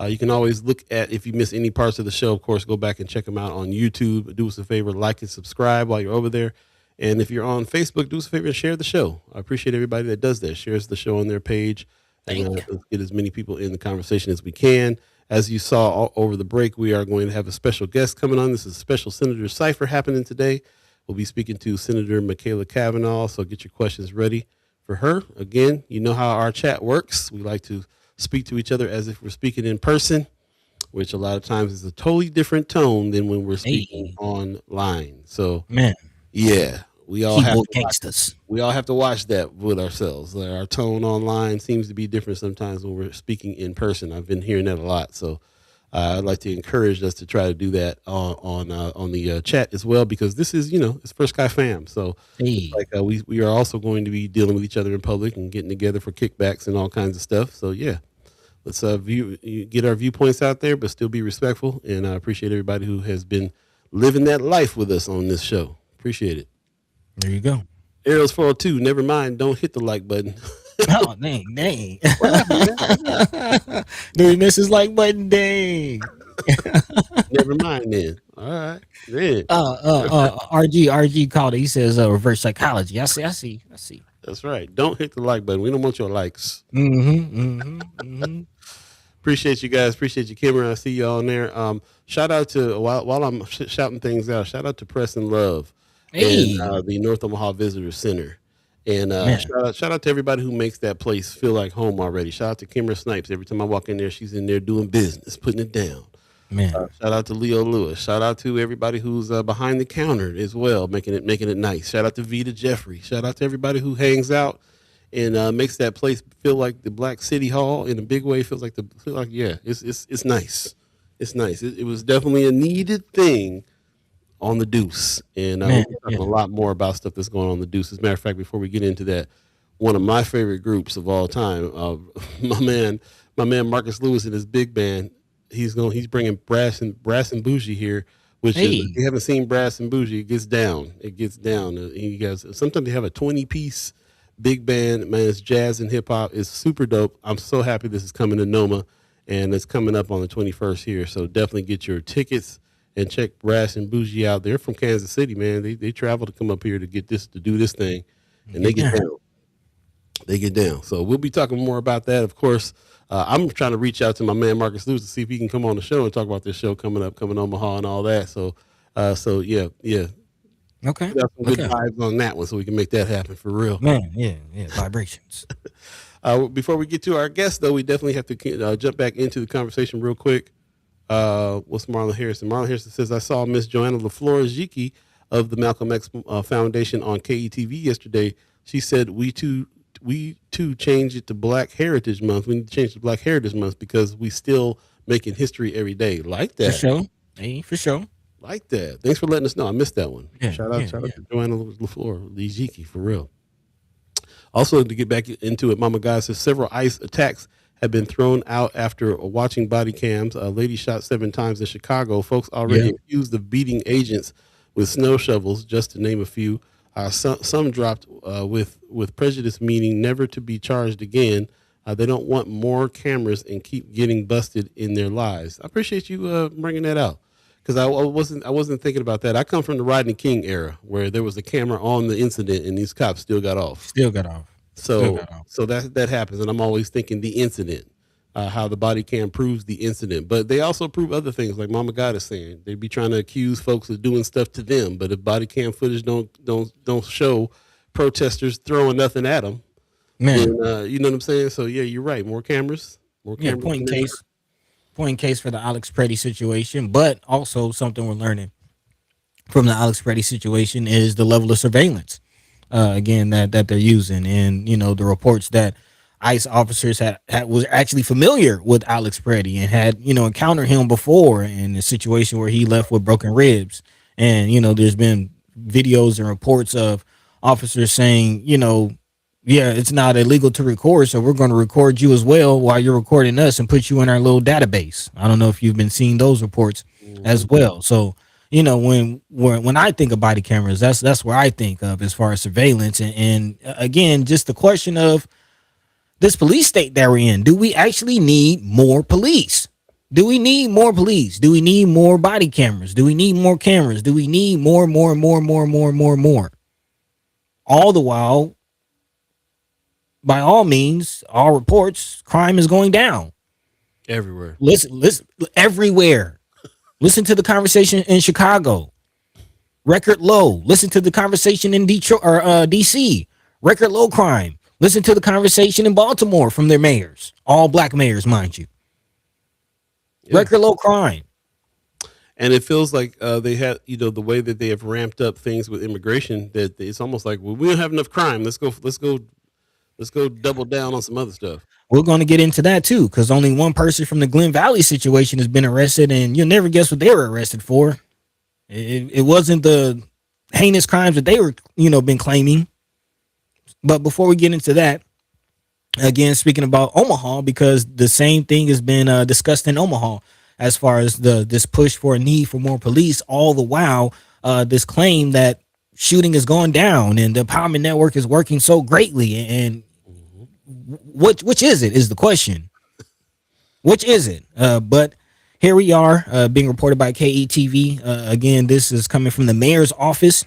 You can always look at, if you miss any parts of the show, of course, go back and check them out on YouTube. Do us a favor, like and subscribe while you're over there. And if you're on Facebook, do us a favor and share the show. I appreciate everybody that does that, shares the show on their page. And let's get as many people in the conversation as we can. As you saw over the break, we are going to have a special guest coming on. This is a special Senator Cypher happening today. We'll be speaking to Senator Machaela Cavanaugh, so get your questions ready for her. Again, you know how our chat works. We like to speak to each other as if we're speaking in person, which a lot of times is a totally different tone than when we're speaking online. So, yeah, we all have to watch that with ourselves. Our tone online seems to be different sometimes when we're speaking in person. I've been hearing that a lot. So I'd like to encourage us to try to do that on the chat as well, because this is, it's First Guy fam. So we are also going to be dealing with each other in public and getting together for kickbacks and all kinds of stuff. So yeah, let's get our viewpoints out there, but still be respectful. And I appreciate everybody who has been living that life with us on this show. Appreciate it. There you go. Arrows 402. Never mind. Don't hit the like button. Oh, dang. Do we miss his like button? Dang. Never mind then. All right. Yeah. RG called it. He says reverse psychology. I see. That's right. Don't hit the like button. We don't want your likes. Appreciate you guys. Appreciate you, Kimmer. I see you all in there. Shout out to, while I'm shouting things out, shout out to Preston Love and the North Omaha Visitor Center. And shout out to everybody who makes that place feel like home already. Shout out to Kimmer Snipes. Every time I walk in there, she's in there doing business, putting it down. Man. Shout out to Leo Lewis. Shout out to everybody who's behind the counter as well, making it nice. Shout out to Vita Jeffrey. Shout out to everybody who hangs out and makes that place feel like the Black City Hall in a big way. It's nice. It's nice. It was definitely a needed thing on the Deuce, and we'll be talking a lot more about stuff that's going on the Deuce. As a matter of fact, before we get into that, one of my favorite groups of all time, my man Marcus Lewis and his big band. He's bringing Brass and Bougie here, which is, if you haven't seen Brass and Bougie, it gets down. You guys, sometimes they have a 20-piece big band. Man, it's jazz and hip hop. It's super dope. I'm so happy this is coming to Noma, and it's coming up on the 21st here. So definitely get your tickets and check Brass and Bougie out. They're from Kansas City, man. They travel to come up here to do this thing, and they get down. They get down. So we'll be talking more about that, of course. I'm trying to reach out to my man Marcus Lewis to see if he can come on the show and talk about this show coming Omaha and all that. So yeah. Okay. Got some good vibes on that one, so we can make that happen for real. Man, yeah, vibrations. Before we get to our guest, though, we definitely have to jump back into the conversation real quick. What's Marlon Harrison? Marlon Harrison says, I saw Miss Joanna LaFleur-Ziki of the Malcolm X Foundation on KETV yesterday. She said, we too change it to Black Heritage Month. We need to change to Black Heritage Month because we still making history every day. Like that. For sure. Hey, for sure. Like that. Thanks for letting us know. I missed that one. Yeah, shout out to Joanna LaFleur-Ziki, for real. Also, to get back into it, Mama Guy says several ICE attacks have been thrown out after watching body cams. A lady shot 7 times in Chicago. Folks already accused of beating agents with snow shovels, just to name a few. Some dropped with prejudice, meaning never to be charged again. They don't want more cameras and keep getting busted in their lives. I appreciate you bringing that out, because I wasn't thinking about that. I come from the Rodney King era where there was a camera on the incident and these cops still got off. So that happens, and I'm always thinking the incident, how the body cam proves the incident, but they also prove other things, like Mama God is saying. They be trying to accuse folks of doing stuff to them, but if body cam footage don't show protesters throwing nothing at them, man, then, you know what I'm saying? So yeah, you're right. More cameras. Point in case for the Alex Preddy situation, but also something we're learning from the Alex Preddy situation is the level of surveillance. Again, that they're using, and the reports that ICE officers was actually familiar with Alex Preddy and had encountered him before in a situation where he left with broken ribs, and there's been videos and reports of officers saying it's not illegal to record, so we're going to record you as well while you're recording us and put you in our little database. I don't know if you've been seeing those reports as well. So when I think of body cameras, that's where I think of as far as surveillance. And again, just the question of this police state that we're in. Do we actually need more police? Do we need more police? Do we need more body cameras? Do we need more cameras? Do we need more? All the while, by all means, all reports, crime is going down. Everywhere. Listen, everywhere. Listen to the conversation in Chicago. Record low. Listen to the conversation in Detroit or DC. Record low crime. Listen to the conversation in Baltimore from their mayors. All black mayors, mind you. Yeah. Record low crime. And it feels like they had, the way that they have ramped up things with immigration, that it's almost like, well, we don't have enough crime. Let's go double down on some other stuff. We're going to get into that too, because only one person from the Glen Valley situation has been arrested, and you'll never guess what they were arrested for. It wasn't the heinous crimes that they were, been claiming. But before we get into that, Again, speaking about Omaha, because the same thing has been discussed in Omaha as far as this push for a need for more police. All the while, this claim that shooting is going down and the empowerment network is working so greatly. And Mhm. which is it is the question. Which is it? But here we are, being reported by KETV. Again, this is coming from the mayor's office,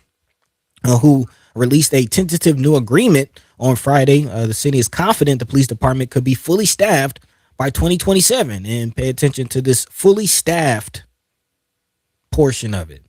who released a tentative new agreement on Friday. The city is confident the police department could be fully staffed by 2027. And pay attention to this fully staffed portion of it.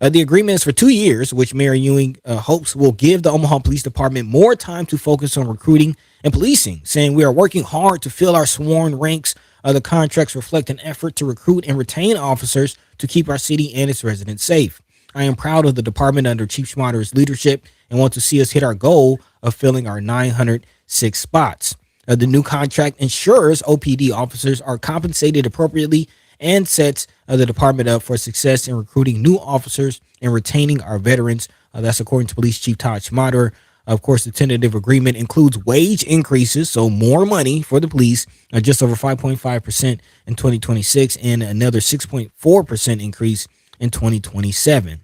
The agreement is for 2 years, which Mayor Ewing hopes will give the Omaha Police Department more time to focus on recruiting and policing, saying we are working hard to fill our sworn ranks. The contracts reflect an effort to recruit and retain officers to keep our city and its residents safe. I am proud of the department under Chief Schmader's leadership and want to see us hit our goal of filling our 906 spots. The new contract ensures OPD officers are compensated appropriately and sets the department up for success in recruiting new officers and retaining our veterans. That's according to Police Chief Todd Schmader. Of course, the tentative agreement includes wage increases, so more money for the police, just over 5.5% in 2026 and another 6.4% increase in 2027.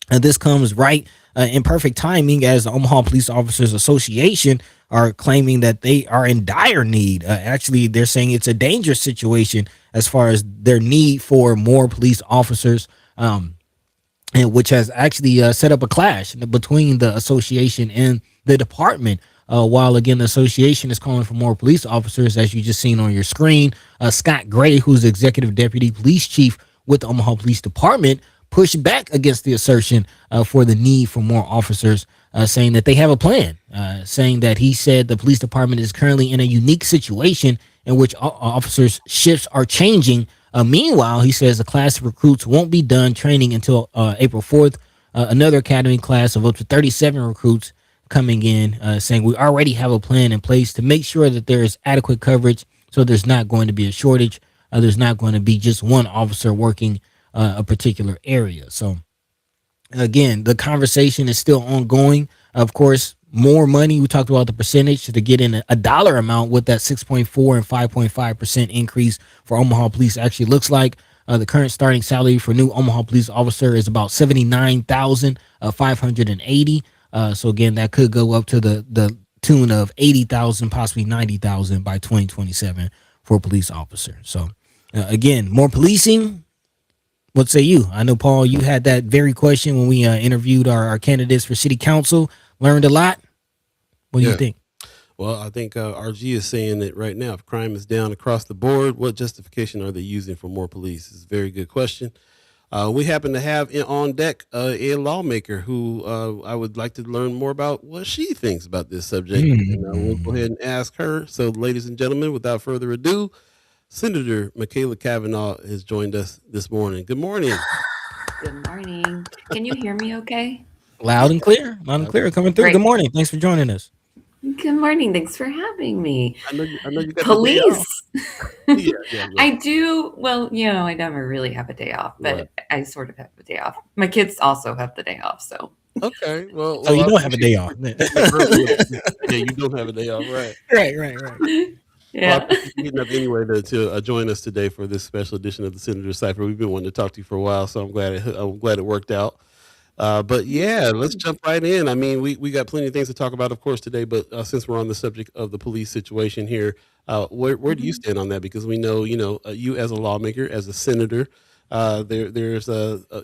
This comes right in perfect timing as the Omaha Police Officers Association are claiming that they are in dire need. Actually, they're saying it's a dangerous situation as far as their need for more police officers, and which has actually set up a clash between the association and the department. While again, the association is calling for more police officers, as you just seen on your screen. Scott Gray, who's the executive deputy police chief with the Omaha Police Department, pushed back against the assertion for the need for more officers, saying that they have a plan, saying that he said the police department is currently in a unique situation in which officers' shifts are changing. Meanwhile, he says the class of recruits won't be done training until April 4th. Another academy class of up to 37 recruits coming in, saying we already have a plan in place to make sure that there is adequate coverage, so there's not going to be a shortage. There's not going to be just one officer working a particular area. So again, the conversation is still ongoing. Of course, more money. We talked about the percentage to get in a dollar amount, what that 6.4 and 5.5% increase for Omaha Police actually looks like. The current starting salary for new Omaha Police officer is about 79,580. So again, that could go up to the tune of 80,000, possibly 90,000 by 2027 for a police officer. So again, more policing. What say you? I know, Paul, you had that very question when we interviewed our candidates for city council. Learned a lot. What do you Yeah. think? Well, I think RG is saying that right now, if crime is down across the board, what justification are they using for more police? It's a very good question. We happen to have on deck a lawmaker who I would like to learn more about what she thinks about this subject. And we'll go ahead and ask her. So, ladies and gentlemen, without further ado, Senator Machaela Cavanaugh has joined us this morning. Good morning. Good morning. Can you hear me okay? Loud and clear. Loud and clear coming through. Great. Good morning. Thanks for joining us. Good morning. Thanks for having me. I know you got the day Police. off. Yeah. I do. Well, I never really have a day off, but Right. I sort of have a day off. My kids also have the day off. So, Okay. Well, So you I don't have a day off. yeah, you don't have a day off, right? Right. Well, I yeah. appreciate you getting up anyway to join us today for this special edition of the Senator Cypher. We've been wanting to talk to you for a while, so I'm glad it worked out. But yeah, let's jump right in. I mean, we got plenty of things to talk about, of course, today. But since we're on the subject of the police situation here, where do you stand on that? Because we know, you as a lawmaker, as a senator, there's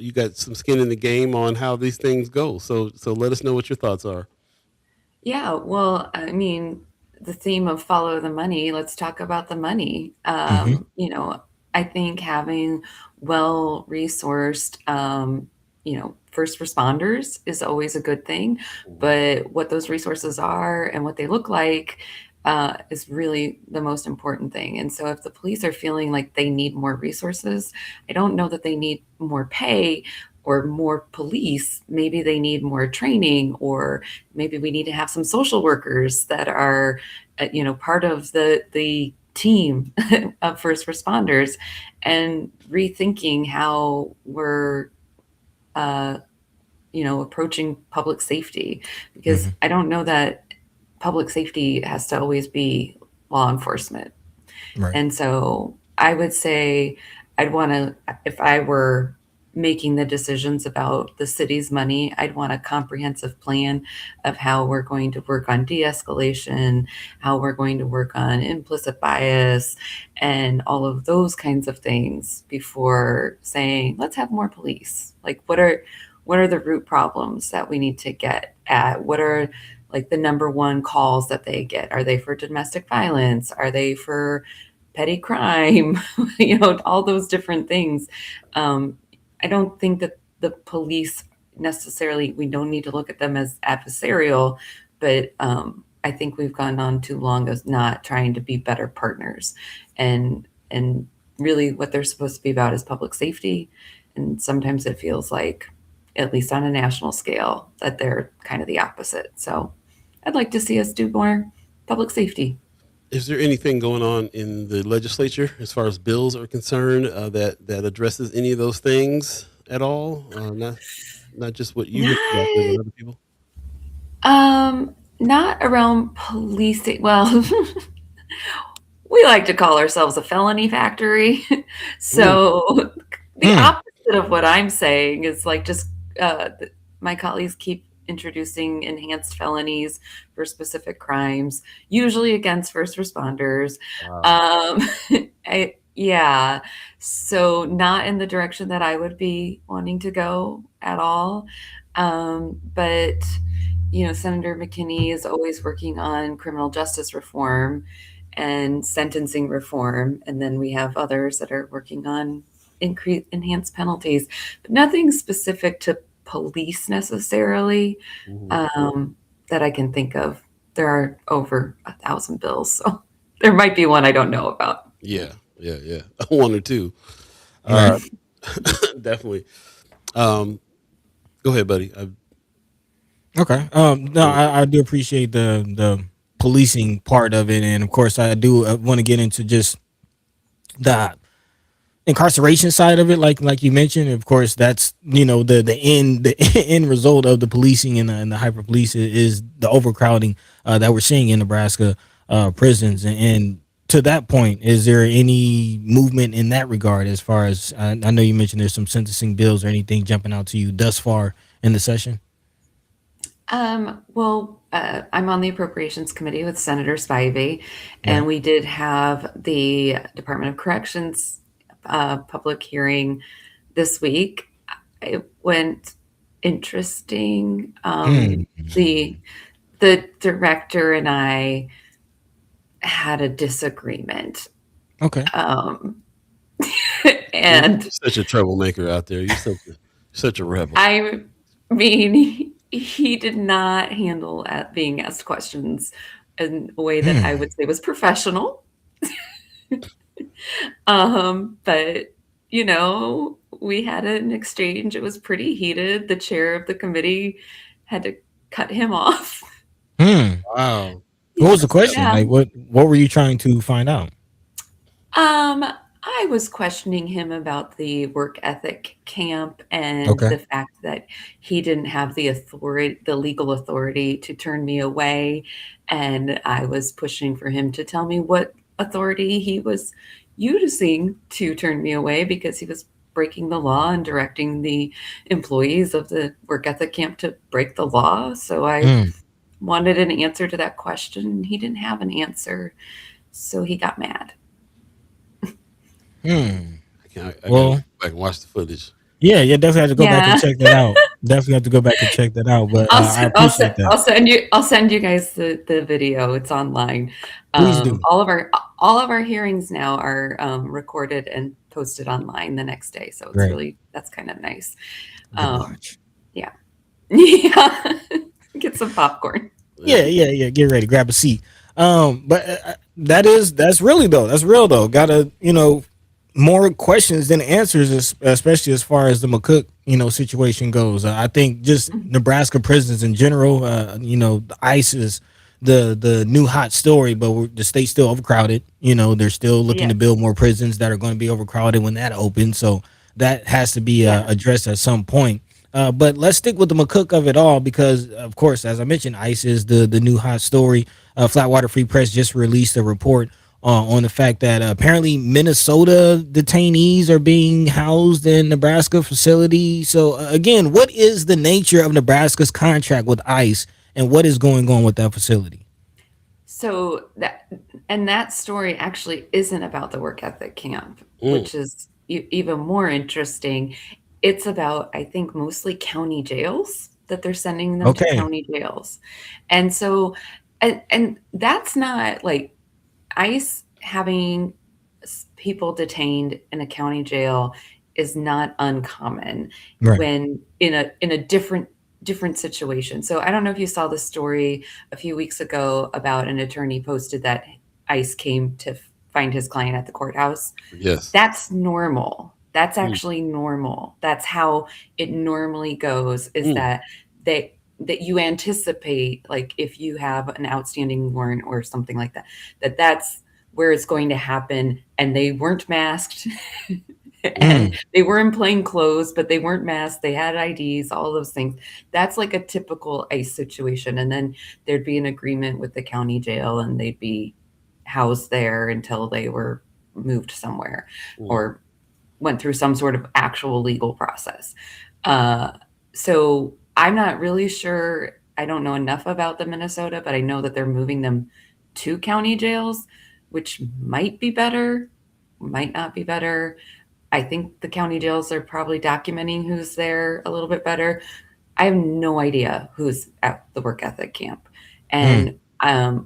you got some skin in the game on how these things go. So let us know what your thoughts are. Yeah. Well, I mean, the theme of follow the money, let's talk about the money. Mhm. I think having well resourced, first responders is always a good thing. But what those resources are and what they look like is really the most important thing. And so if the police are feeling like they need more resources, I don't know that they need more pay or more police. Maybe they need more training, or maybe we need to have some social workers that are, part of the team of first responders, and rethinking how we're approaching public safety, because Mhm. I don't know that public safety has to always be law enforcement. Right. And so I would say I'd want to, if I were making the decisions about the city's money, I'd want a comprehensive plan of how we're going to work on de-escalation, how we're going to work on implicit bias, and all of those kinds of things before saying, let's have more police. Like, what are the root problems that we need to get at? What are like the number one calls that they get? Are they for domestic violence? Are they for petty crime? All those different things. I don't think that the police necessarily, we don't need to look at them as adversarial, but I think we've gone on too long as not trying to be better partners. And really what they're supposed to be about is public safety. And sometimes it feels like, at least on a national scale, that they're kind of the opposite. So I'd like to see us do more public safety. Is there anything going on in the legislature as far as bills are concerned that addresses any of those things at all? Not just what you mentioned about, but other people. Not around policing. Well, we like to call ourselves a felony factory. So the opposite of what I'm saying is like just my colleagues keep introducing enhanced felonies for specific crimes, usually against first responders. Wow. Yeah, so not in the direction that I would be wanting to go at all. But Senator McKinney is always working on criminal justice reform and sentencing reform, and then we have others that are working on enhanced penalties, but nothing specific to police necessarily that I can think of. There are over 1,000 bills, so there might be one I don't know about. Yeah. One or two. Definitely. Go ahead, buddy. Okay. No, I do appreciate the policing part of it, and of course, I do want to get into just the incarceration side of it, like you mentioned. Of course, that's the end result of the policing and the hyper police is the overcrowding that we're seeing in Nebraska prisons. And to that point, is there any movement in that regard? As far as I know, you mentioned there's some sentencing bills or anything jumping out to you thus far in the session. Well, I'm on the Appropriations Committee with Senator Spivey, and we did have the Department of Corrections public hearing this week. It went interesting. The director and I had a disagreement. Okay. And You're such a troublemaker out there. You're such a rebel. I mean, he did not handle being asked questions in a way that I would say was professional. But we had an exchange. It was pretty heated. The chair of the committee had to cut him off. Wow. What was the question? Yeah. Like, what were you trying to find out? I was questioning him about the work ethic camp and Okay. the fact that he didn't have the legal authority to turn me away. And I was pushing for him to tell me what authority he was using to turn me away, because he was breaking the law and directing the employees of the work ethic camp to break the law. So I wanted an answer to that question. He didn't have an answer, so he got mad. I gotta go back and watch the footage. Yeah, definitely have to go back and check that out. Definitely have to go back and check that out. But I appreciate that. I'll send you guys the video. It's online. Please do. All of our hearings now are recorded and posted online the next day. So it's that's kind of nice. Yeah. Get some popcorn. Yeah. Get ready. Grab a seat. But that's real though. Gotta, more questions than answers, especially as far as the McCook, situation goes. I think just Nebraska prisons in general, the ICE is the new hot story, but the state's still overcrowded. They're still looking to build more prisons that are going to be overcrowded when that opens. So that has to be addressed at some point. But let's stick with the McCook of it all because, of course, as I mentioned, ICE is the new hot story. Flatwater Free Press just released a report on the fact that apparently Minnesota detainees are being housed in Nebraska facility. So again, what is the nature of Nebraska's contract with ICE, and what is going on with that facility? So that story actually isn't about the work ethic camp, which is even more interesting. It's about, I think, mostly county jails, that they're sending them to Okay. county jails. And so, and that's not like ICE having people detained in a county jail is not uncommon Right. when in a different situation. So I don't know if you saw the story a few weeks ago about an attorney posted that ICE came to find his client at the courthouse. Yes. That's normal. That's actually normal. That's how it normally goes, is that that you anticipate, like if you have an outstanding warrant or something like that, that's where it's going to happen. And they weren't masked and they were in plain clothes, but they weren't masked. They had IDs, all those things. That's like a typical ICE situation. And then there'd be an agreement with the county jail and they'd be housed there until they were moved somewhere or went through some sort of actual legal process. So I'm not really sure. I don't know enough about the Minnesota, but I know that they're moving them to county jails, which might be better, might not be better. I think the county jails are probably documenting who's there a little bit better. I have no idea who's at the work ethic camp. And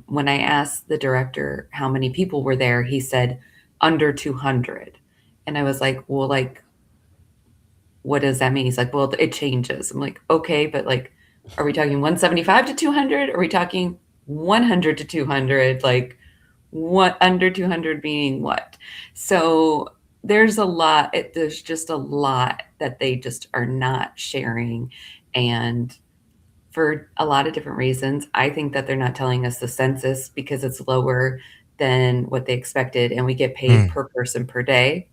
when I asked the director how many people were there, he said under 200. And I was like, well, like, what does that mean? He's like, well, it changes. I'm like, okay, but like, are we talking 175 to 200? Are we talking 100 to 200? Like, what under 200 meaning what? So there's a lot. There's just a lot that they just are not sharing. And for a lot of different reasons, I think that they're not telling us the census because it's lower than what they expected. And we get paid per person per day.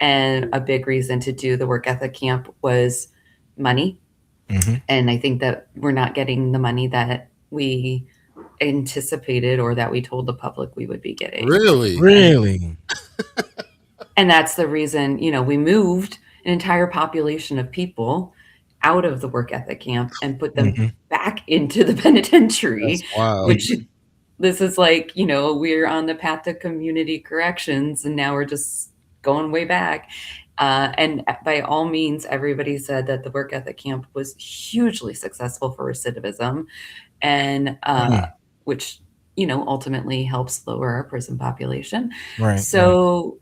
And a big reason to do the work ethic camp was money. And I think that we're not getting the money that we anticipated or that we told the public we would be getting. Really? And that's the reason, we moved an entire population of people out of the work ethic camp and put them back into the penitentiary, That's wild. which this is like, we're on the path to community corrections and now we're just going way back. And by all means, everybody said that the work ethic camp was hugely successful for recidivism and which, ultimately helps lower our prison population. Right. So,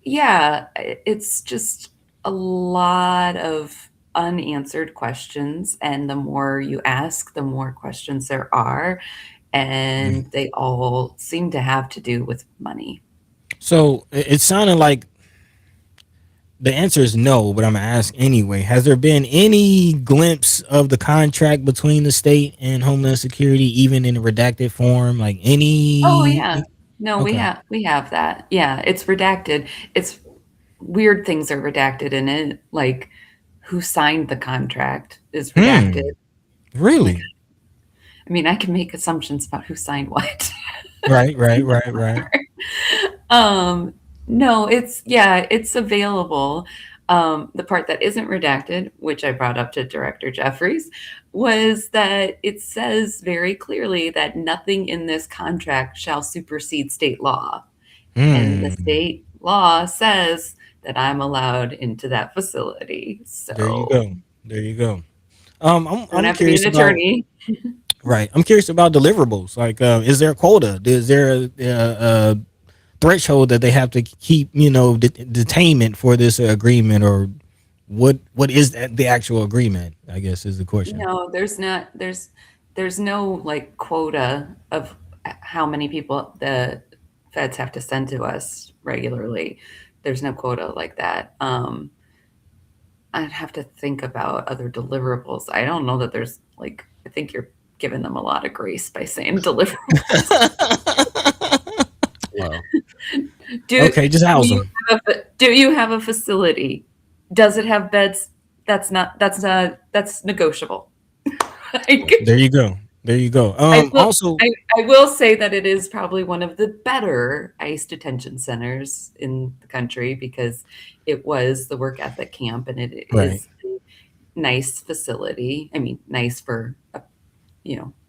yeah, it's just a lot of unanswered questions. And the more you ask, the more questions there are. And they all seem to have to do with money. So it sounded like the answer is no, but I'm gonna ask anyway. Has there been any glimpse of the contract between the state and Homeland Security, even in a redacted form? Like any? Oh yeah, no, Okay. we have that. Yeah, it's redacted. It's weird things are redacted in it, like who signed the contract is redacted. Really? I mean, I can make assumptions about who signed what. Right. No, it's available. The part that isn't redacted, which I brought up to Director Jeffries, was that it says very clearly that nothing in this contract shall supersede state law. And the state law says that I'm allowed into that facility. So There you go. don't I'm have to be curious an about. attorney. Right. I'm curious about deliverables. Like, is there a quota? Is there a threshold that they have to keep, detainment for this agreement, or what is the actual agreement, I guess is the question. No, there's not. There's no like quota of how many people the feds have to send to us regularly. There's no quota like that. I'd have to think about other deliverables. I don't know that there's like. I think you're giving them a lot of grace by saying deliverables. Wow. Okay, just house them. Do you have a facility? Does it have beds? that's negotiable. Like, There you go. There you go. I will, Also, I will say that it is probably one of the better ICE detention centers in the country because it was the work ethic camp and it right. is a nice facility. I mean, nice for a,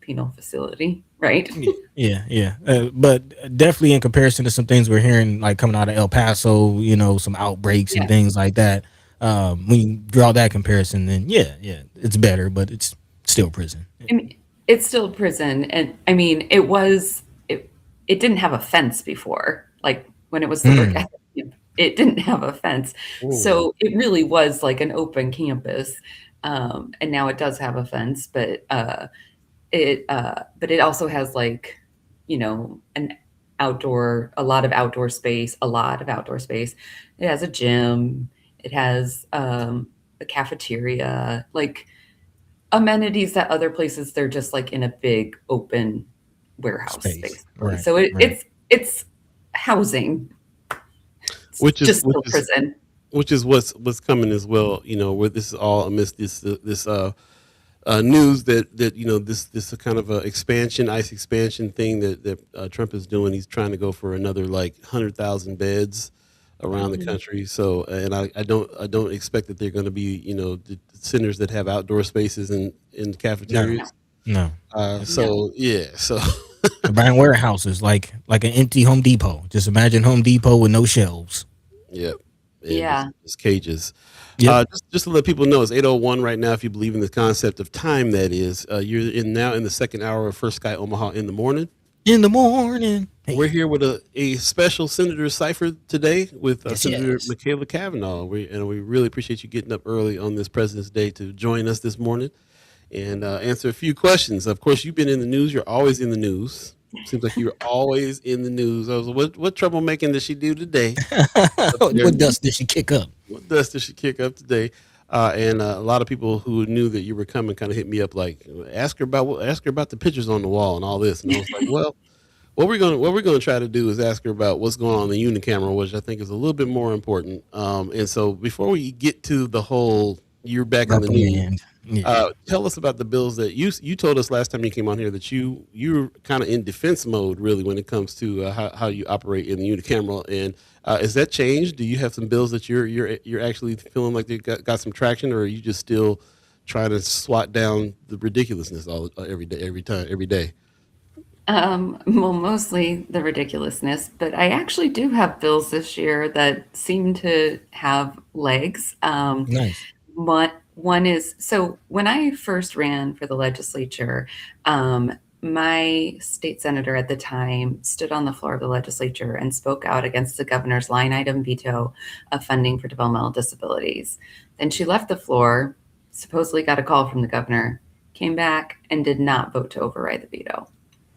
penal facility, right? Yeah, yeah. But definitely in comparison to some things we're hearing, like coming out of El Paso, some outbreaks and Yeah. things like that. When you draw that comparison, then yeah, it's better, but it's still prison. I mean, it's still prison, and I mean, it didn't have a fence before. Like when it was the work ethic camp, it didn't have a fence, so it really was like an open campus. And now it does have a fence, but it also has like, a lot of outdoor space, It has a gym. It has a cafeteria, like amenities that other places they're just like in a big open warehouse Space. basically. Right. So Right. it's housing. It's which is just which still is prison. which is what's coming as well. Where this is all amidst this news that this kind of a ICE expansion thing that Trump is doing. He's trying to go for another like 100,000 beds around the country. So, and I don't expect that they're going to be the centers that have outdoor spaces and in cafeterias. No. So yeah, so They're buying warehouses like an empty Home Depot. Just imagine Home Depot with no shelves. yep, and Yeah. just cages. Yep. Just to let people know, it's 8:01 right now. If you believe in the concept of time, that is, you're now in the second hour of First Sky Omaha in the morning. In the morning. Hey. We're here with a special Senator Cypher today with Yes, Senator yes. Machaela Cavanaugh. We really appreciate you getting up early on this President's Day to join us this morning and answer a few questions. Of course, you've been in the news. You're always in the news. Seems like you're always in the news. I was what troublemaking did she do today? What dust did she kick up? What dust did she kick up today? And a lot of people who knew that you were coming kind of hit me up like, ask her about the pictures on the wall and all this. And I was like, well, what we're gonna try to do is ask her about what's going on in the unicamera, which I think is a little bit more important. And so before we get to the whole you're back in the news, Reprimand. Yeah. tell us about the bills that you told us last time you came on here that you're kind of in defense mode really when it comes to how you operate in the unicameral. And is that changed? Do you have some bills that you're actually feeling like they got some traction, or are you just still trying to swat down the ridiculousness every day? Well, mostly the ridiculousness, but I actually do have bills this year that seem to have legs. Nice. One is, so when I first ran for the legislature, my state senator at the time stood on the floor of the legislature and spoke out against the governor's line item veto of funding for developmental disabilities. Then she left the floor, supposedly got a call from the governor, came back and did not vote to override the veto.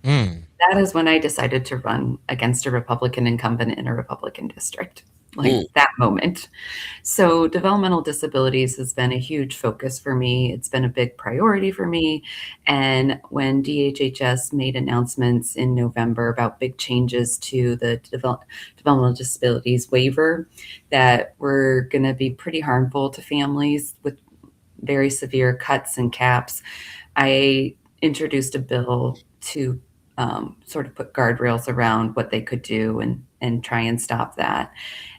That is when I decided to run against a Republican incumbent in a Republican district, like that moment. So developmental disabilities has been a huge focus for me. It's been a big priority for me. And when DHHS made announcements in November about big changes to the developmental disabilities waiver that were going to be pretty harmful to families with very severe cuts and caps, I introduced a bill to sort of put guardrails around what they could do and try and stop that.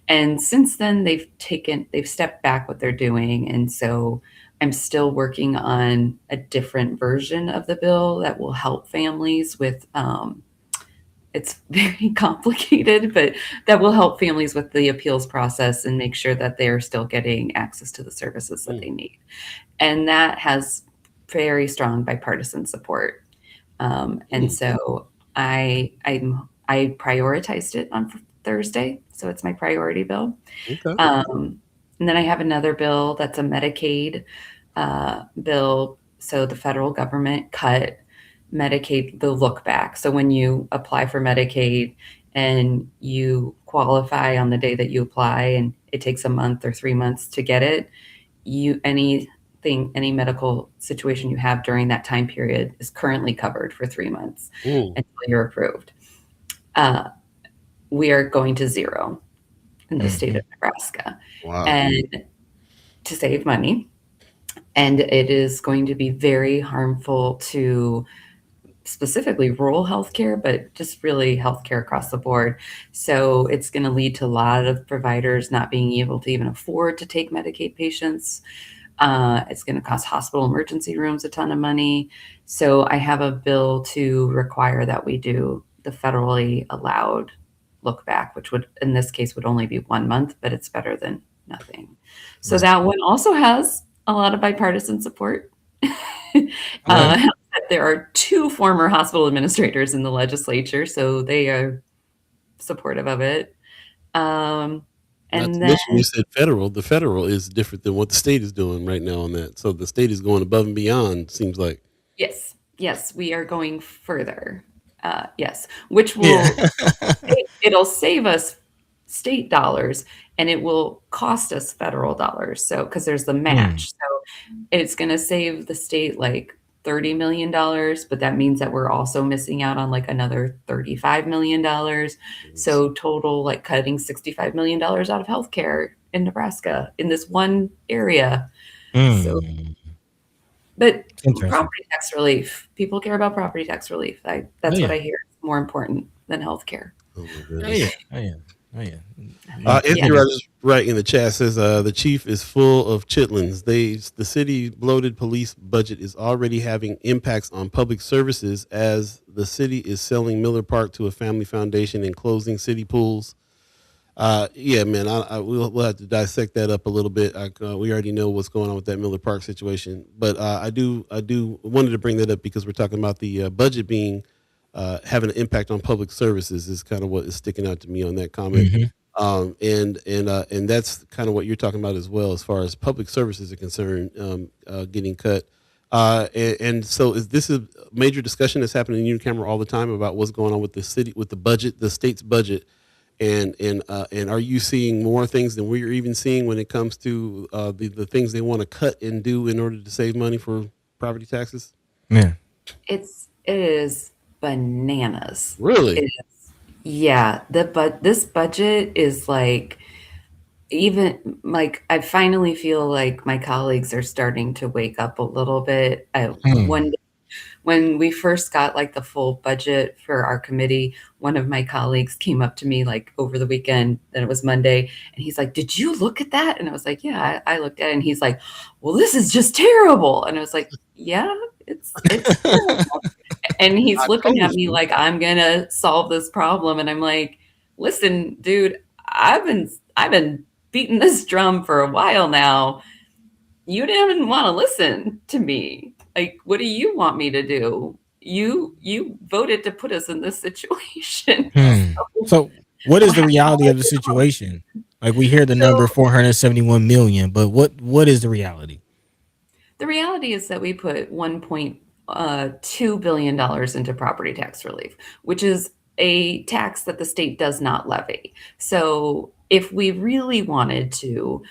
And since then, they've stepped back what they're doing. And so I'm still working on a different version of the bill that will help families with, it's very complicated, but that will help families with the appeals process and make sure that they're still getting access to the services that they need. And that has very strong bipartisan support. And so I prioritized it on Thursday, so it's my priority bill. Okay. And then I have another bill that's a Medicaid bill. So the federal government cut Medicaid, the look back. So when you apply for Medicaid and you qualify on the day that you apply, and it takes a month or 3 months to get it, any medical situation you have during that time period is currently covered for 3 months until you're approved. We are going to zero in the state of Nebraska. Wow. And to save money, and it is going to be very harmful to specifically rural healthcare, but just really healthcare across the board. So it's going to lead to a lot of providers not being able to even afford to take Medicaid patients. It's going to cost hospital emergency rooms a ton of money. So I have a bill to require that we do the federally allowed look back, which would, in this case, would only be 1 month, but it's better than nothing. So Right. that one also has a lot of bipartisan support. Okay. uh, there are two former hospital administrators in the legislature, so they are supportive of it. Um, Not and to then, mention you said federal. The federal is different than what the state is doing right now on that. So the state is going above and beyond, seems like. yes, yes, we are going further. Yes, which Yeah. will it'll save us state dollars and it will cost us federal dollars. So because there's the Hmm. match, so it's going to save the state like $30 million, but that means that we're also missing out on like another $35 million. So total, like cutting $65 million out of healthcare in Nebraska in this one area. So, Hmm. but Interesting. property tax relief, people care about property tax relief. Oh That's what yeah. I hear is more important than healthcare. Oh my Oh yeah. goodness. Oh yeah. Oh yeah. You, Yeah. Anthony Rogers right in the chat says the chief is full of chitlins. The city bloated police budget is already having impacts on public services as the city is selling Miller Park to a family foundation and closing city pools. Yeah, man, we'll have to dissect that up a little bit. We already know what's going on with that Miller Park situation, but I do wanted to bring that up because we're talking about the budget being having an impact on public services is kind of what is sticking out to me on that comment. Mhm. And that's kind of what you're talking about as well, as far as public services are concerned, getting cut. And so is this a major discussion that's happening in Unicamera all the time about what's going on with the city, with the budget, the state's budget, and are you seeing more things than we're even seeing when it comes to the things they want to cut and do in order to save money for property taxes? Yeah. It is bananas. Really? It is. Yeah, this budget is like even like I finally feel like my colleagues are starting to wake up a little bit. Hmm. When we first got like the full budget for our committee, one of my colleagues came up to me like over the weekend, and it was Monday, and he's like, "Did you look at that?" And I was like, "Yeah, I looked at it." And he's like, "Well, this is just terrible." And I was like, "Yeah, it's terrible." And he's I looking told at me you. like I'm gonna solve this problem, and I'm like, "Listen, dude, I've been beating this drum for a while now. You didn't want to listen to me. Like, what do you want me to do? You voted to put us in this situation." Hmm. So, what is the reality of the situation? Like we hear the number So 471 million, but what is the reality? the reality is that we put $1.2 billion into property tax relief, which is a tax that the state does not levy. So if we really wanted to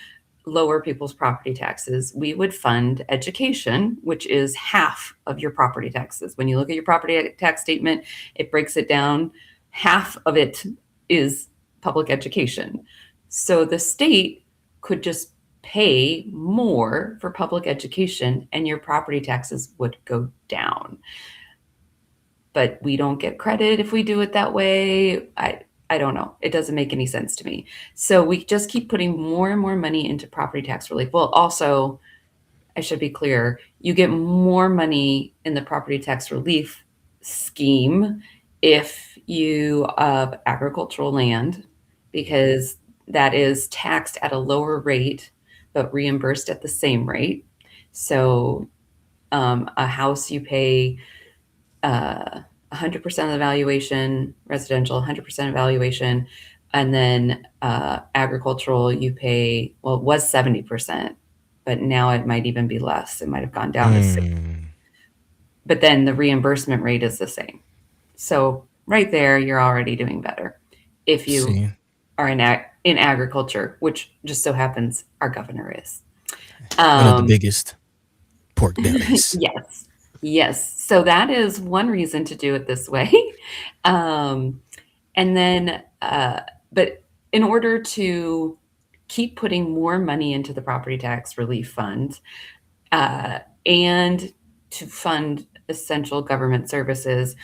lower people's property taxes, we would fund education, which is half of your property taxes. When you look at your property tax statement, it breaks it down. Half of it is public education. So the state could just pay more for public education and your property taxes would go down. But we don't get credit if we do it that way. I don't know. It doesn't make any sense to me. So we just keep putting more and more money into property tax relief. Well, also, I should be clear, you get more money in the property tax relief scheme if you have agricultural land, because that is taxed at a lower rate but reimbursed at the same rate. So a house you pay 100% of the valuation, residential 100% of valuation, and then agricultural you pay, well, it was 70%, but now it might even be less. It might have gone down to 6. Hmm. But then the reimbursement rate is the same. So right there, you're already doing better if you See, are in agriculture, which just so happens our governor is. one of the Um, biggest pork bellies. yes, yes. So that is one reason to do it this way. Um, and then, but in order to keep putting more money into the property tax relief fund, and to fund essential government services,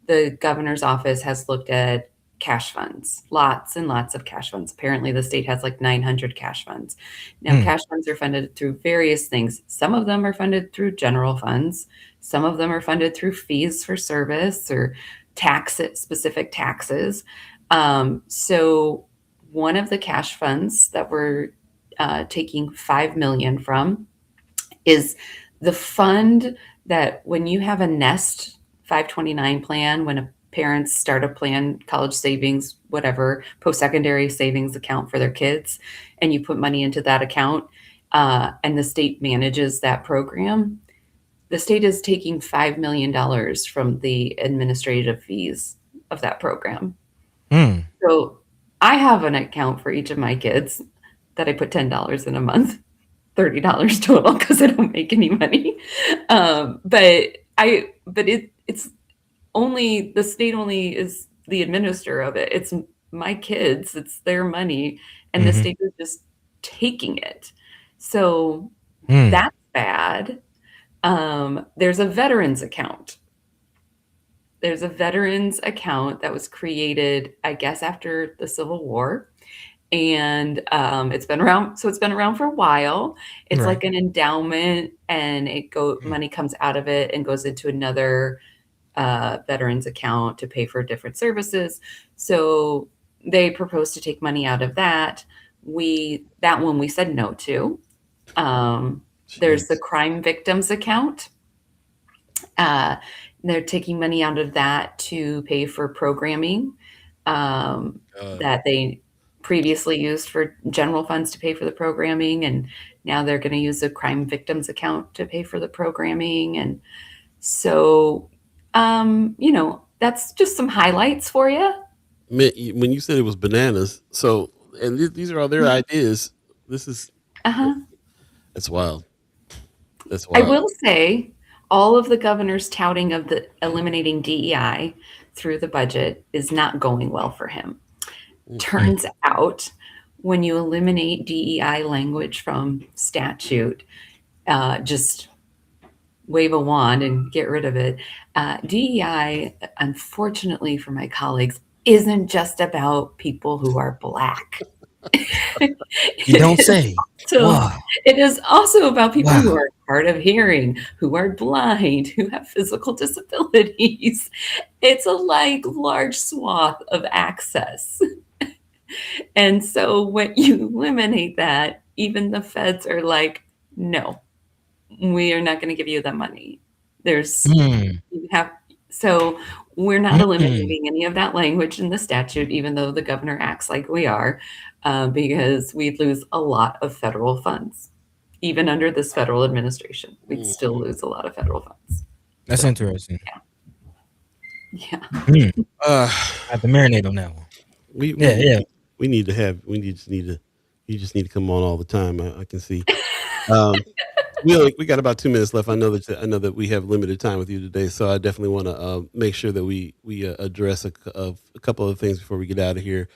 the governor's office has looked at cash funds, lots and lots of cash funds. Apparently, the state has like 900 cash funds. Now, Hmm. cash funds are funded through various things. Some of them are funded through general funds. Some of them are funded through fees for service or specific taxes. So one of the cash funds that we're taking $5 million from is the fund that when you have a Nest 529 plan, when a parents start a plan, college savings, whatever, post-secondary savings account for their kids, and you put money into that account, and the state manages that program, the state is taking $5 million from the administrative fees of that program. Hmm. So I have an account for each of my kids that I put $10 in a month, $30 total because I don't make any money. It's only the state only is the administrator of it. It's my kids, it's their money, and the Mhm. state is just taking it. So Hmm. that's bad. There's a veterans account. There's a veterans account that was created, I guess, after the Civil War. And it's been around. So it's been around for a while. It's Right. like an endowment, and Mm. money comes out of it and goes into another veterans account to pay for different services. So they proposed to take money out of that. That one we said no to. There's the Jeez. crime victims account. Uh, they're taking money out of that to pay for programming God. that they previously used for general funds to pay for the programming, and now they're going to use the crime victims account to pay for the programming. And so, that's just some highlights for you. Man, when you said it was bananas, so and these are all their ideas. This is Uh-huh. that's wild. That's I wild. will say all of the governor's touting of the eliminating DEI through the budget is not going well for him. Hmm. Turns out when you eliminate DEI language from statute, just wave a wand and get rid of it. DEI, unfortunately for my colleagues, isn't just about people who are Black. You don't It is say. also Wow. it is also about people who Wow. are hard of hearing, who are blind, who have physical disabilities. It's a like large swath of access. And so when you eliminate that, even the feds are like, no, we are not going to give you the money. There's Hmm. you have so we're not Mm-mm. eliminating any of that language in the statute, even though the governor acts like we are, because we'd lose a lot of federal funds. Even under this federal administration, we'd Mm. still lose a lot of federal funds. That's So, interesting. yeah. Hmm. Uh, I have to marinate on that one. we Yeah, we yeah. we need to have just need to you just need to come on all the time. I can see. Um, we got about 2 minutes left. I know that we have limited time with you today, so I definitely want to make sure that we address a couple of things before we get out of here.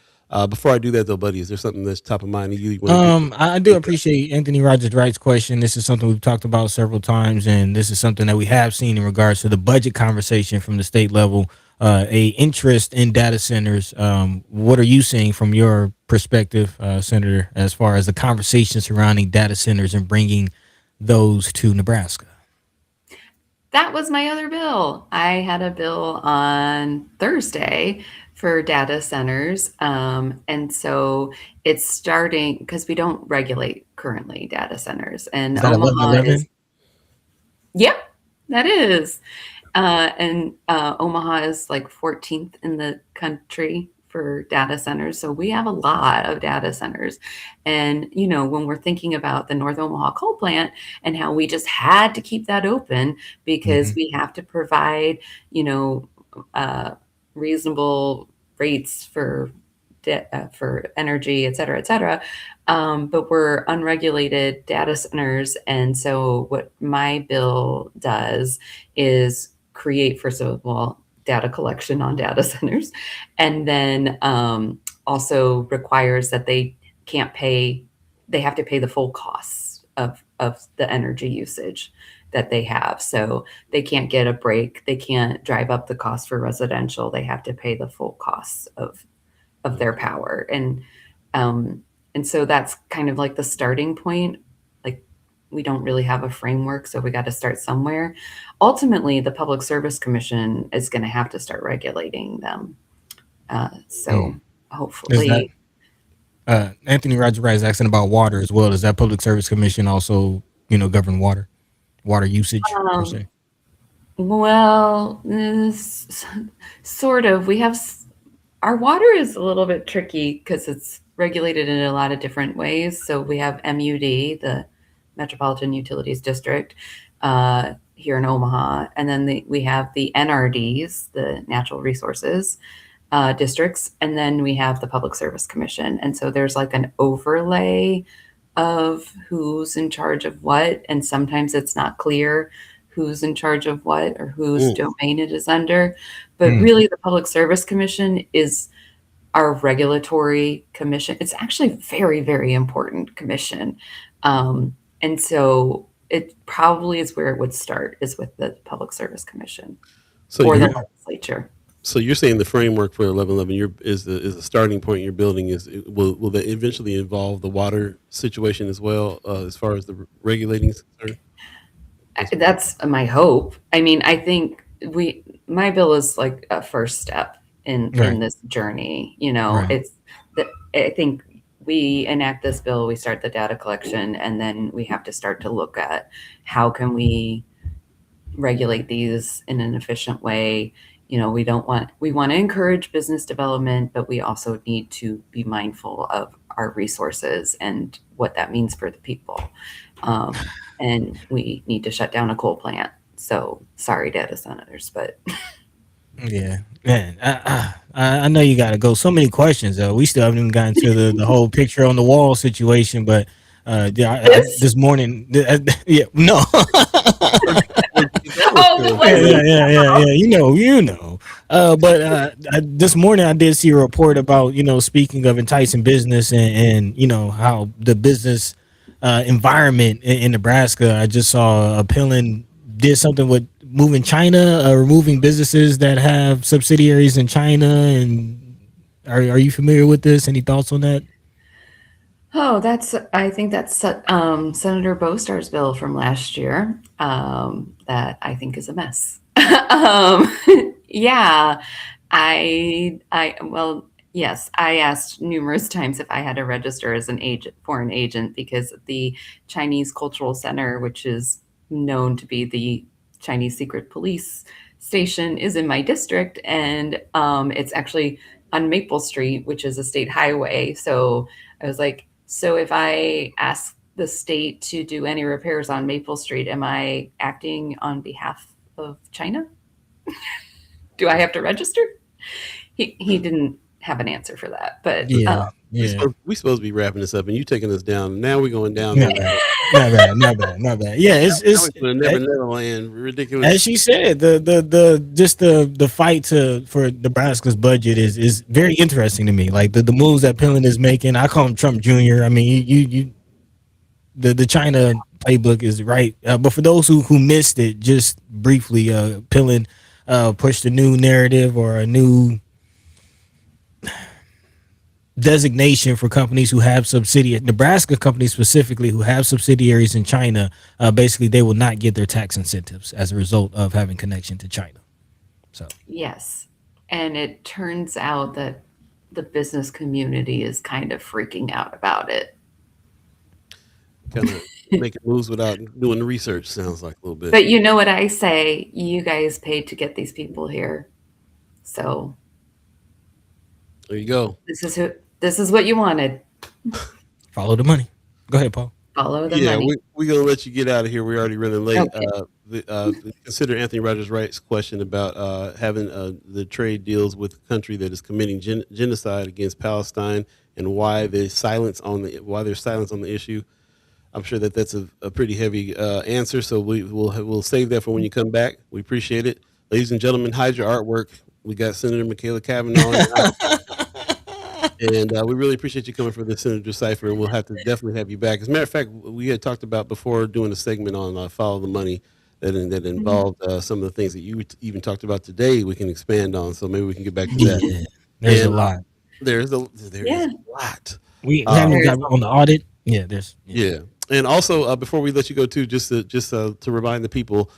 Before I do that, though, buddy, is there something that's top of mind to you? You want to get? I do appreciate Anthony Rogers Wright's question. This is something we've talked about several times, and this is something that we have seen in regards to the budget conversation from the state level. A interest in data centers. What are you seeing from your perspective, Senator, as far as the conversation surrounding data centers and bringing those to Nebraska? That was my other bill. I had a bill on Thursday for data centers. And so it's starting because we don't regulate currently data centers. And Is that Omaha is, 1111? yep, that is. And Omaha is like 14th in the country for data centers. So we have a lot of data centers. And, when we're thinking about the North Omaha coal plant and how we just had to keep that open because Hmm. we have to provide, uh, reasonable rates for energy, et cetera, et cetera. But we're unregulated data centers. And so what my bill does is create, first of all, data collection on data centers, and then also requires that they have to pay the full costs of the energy usage that they have. So they can't get a break. They can't drive up the cost for residential. They have to pay the full costs of their power. And so that's kind of like the starting point. Like, we don't really have a framework, so we got to start somewhere. Ultimately, the Public Service Commission is going to have to start regulating them. So Is that hopefully, Anthony Roger Wright is asking about water as well? Does that Public Service Commission also, govern water usage per um, se? well, sort of. Our water is a little bit tricky because it's regulated in a lot of different ways. So we have MUD, the Metropolitan Utilities District, here in Omaha, and then we have the NRDs, the Natural Resources districts, and then we have the Public Service Commission. And so there's like an overlay of who's in charge of what, and sometimes it's not clear who's in charge of what or whose domain it is under. But really, the Public Service Commission is our regulatory commission. It's actually a very, very important commission. And so it probably is where it would start, is with the Public Service Commission So or the you're legislature. so you're saying the framework for 1111 is the starting point you're building will that eventually involve the water situation as well, as far as the regulating is concerned? That's my hope. I mean, I think my bill is like a first step in Right. this journey. Right. I think we enact this bill, we start the data collection, and then we have to start to look at how can we regulate these in an efficient way. We want to encourage business development, but we also need to be mindful of our resources and what that means for the people. And we need to shut down a coal plant. So sorry, data centers, but Yeah, man. I know you got to go. So many questions. We still haven't even gotten to the whole picture on the wall situation. But this morning, yeah, no, yeah. You know. But this morning I did see a report about speaking of enticing business and how the business environment in Nebraska. I just saw Appealing did something with moving China, removing businesses that have subsidiaries in China. And are you familiar with this? Any thoughts on that? I think that's Senator Bostar's bill from last year, that I think is a mess. Yeah, well, yes, I asked numerous times if I had to register as foreign agent, because the Chinese Cultural Center, which is known to be the Chinese secret police station, is in my district, and it's actually on Maple Street, which is a state highway. So I was like, so if I ask the state to do any repairs on Maple Street, am I acting on behalf of China? Do I have to register? He didn't have an answer for that, but Yeah. We supposed to be wrapping this up, and you taking us down. Now we're going down. Not bad. Yeah, it's Never land ridiculous. as she said, the fight for Nebraska's budget is very interesting to me. Like the moves that Pillin is making. I call him Trump Jr. I mean, the China playbook is right. But for those who missed it, just briefly, Pillin pushed a new narrative or a new designation for companies who have Nebraska companies specifically who have subsidiaries in China. Basically, they will not get their tax incentives as a result of having connection to China. So yes, and it turns out that the business community is kind of freaking out about it. Kind of making moves without doing the research, sounds like a little bit. But you know what I say? You guys paid to get these people here, so There you go. this is what you wanted. follow the money. Go ahead, Paul. Follow the Yeah, money. we're gonna let you get out of here. We're already running late. Okay. Consider Anthony Rogers Wright's question about having the trade deals with a country that is committing genocide against Palestine, and why there's silence on the issue. I'm sure that's a pretty heavy answer, so we'll save that for when you come back. We appreciate it, ladies and gentlemen. Hide your artwork. We got Senator Machaela Cavanaugh And we really appreciate you coming for the Senator Cypher, and we'll have to definitely have you back. As a matter of fact, we had talked about before doing a segment on Follow the Money that Mhm. involved some of the things that you even talked about today. We can expand on, so maybe we can get back to that. Yeah, there's a And lot. there is Yeah, a lot. We Uh, haven't there's got on the audit. Yeah, there's yeah, and also before we let you go too, just to remind the people,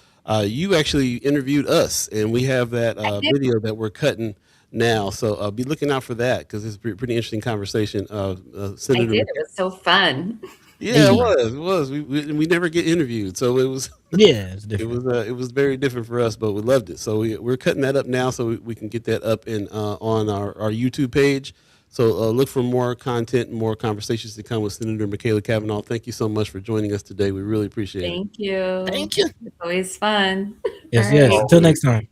you actually interviewed us, and we have that I did. video that we're cutting now. So be looking out for that because it's a pretty interesting conversation. I Senator, did. It was so fun. yeah, it Hey, was, it was. We never get interviewed, so it was yeah, it's different. it was very different for us, but we loved it. So we're cutting that up now, so we can get that up in on our YouTube page. So look for more content and more conversations to come with Senator Machaela Cavanaugh. Thank you so much for joining us today. We really appreciate it. Thank you. Thank you. It's always fun. All Yes, yes. right. Until Always. next time.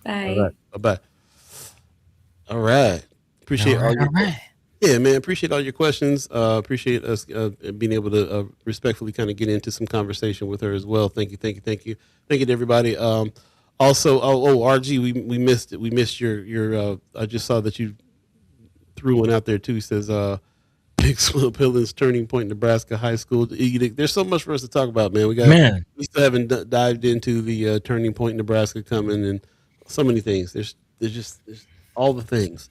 All right. Bye. Bye bye. All right. Appreciate All all right, your all right. yeah, man. Appreciate all your questions. Appreciate us being able to respectfully kind of get into some conversation with her as well. Thank you, thank you, thank you, thank you to everybody. Also, RG, we missed it. We missed your. I just saw that you threw one out there too. He says, Big Swamp Hills Turning Point, Nebraska High School edict. There's so much for us to talk about, man. Man, We still haven't dived into the Turning Point, Nebraska coming, and so many things. There's all the things.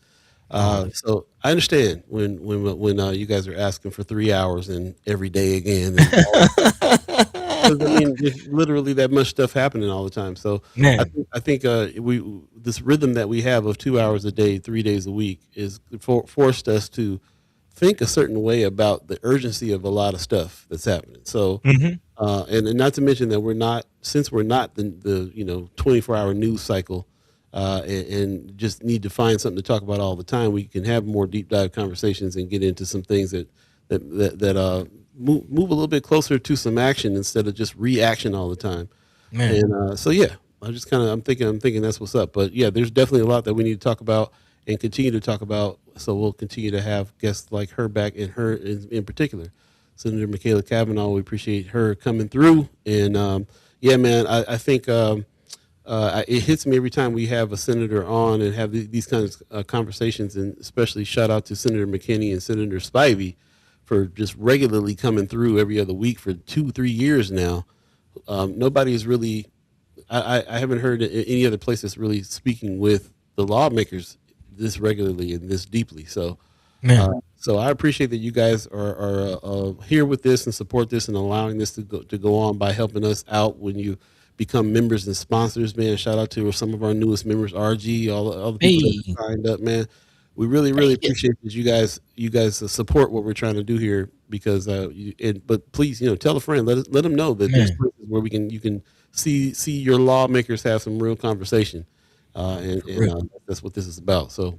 So I understand when you guys are asking for 3 hours and every day again. And all, 'cause, I mean, there's literally that much stuff happening all the time. So man, I think we this rhythm that we have of 2 hours a day, 3 days a week, is forced us to think a certain way about the urgency of a lot of stuff that's happening. So, hmm and not to mention that since we're not the 24-hour news cycle, and just need to find something to talk about all the time, we can have more deep dive conversations and get into some things that move a little bit closer to some action instead of just reaction all the time. man. And so yeah, I'm thinking that's what's up. But yeah, there's definitely a lot that we need to talk about and continue to talk about. So we'll continue to have guests like her back, and her in particular, Senator Machaela Cavanaugh. We appreciate her coming through. And yeah, man, I think it hits me every time we have a senator on and have these kinds of conversations. And especially shout out to Senator McKinney and Senator Spivey for just regularly coming through every other week for 2-3 years now. Nobody is really, I haven't heard any other place that's really speaking with the lawmakers this regularly and this deeply. So, Man, so I appreciate that you guys are here with this and support this and allowing this to go on by helping us out when you become members and sponsors. Man, shout out to some of our newest members, RG, all the people that hey, signed up. Man, we really thank you. appreciate that you guys support what we're trying to do here because but please tell a friend, let them know that there's Man, places where you can see your lawmakers have some real conversation, for real. that's what this is about. So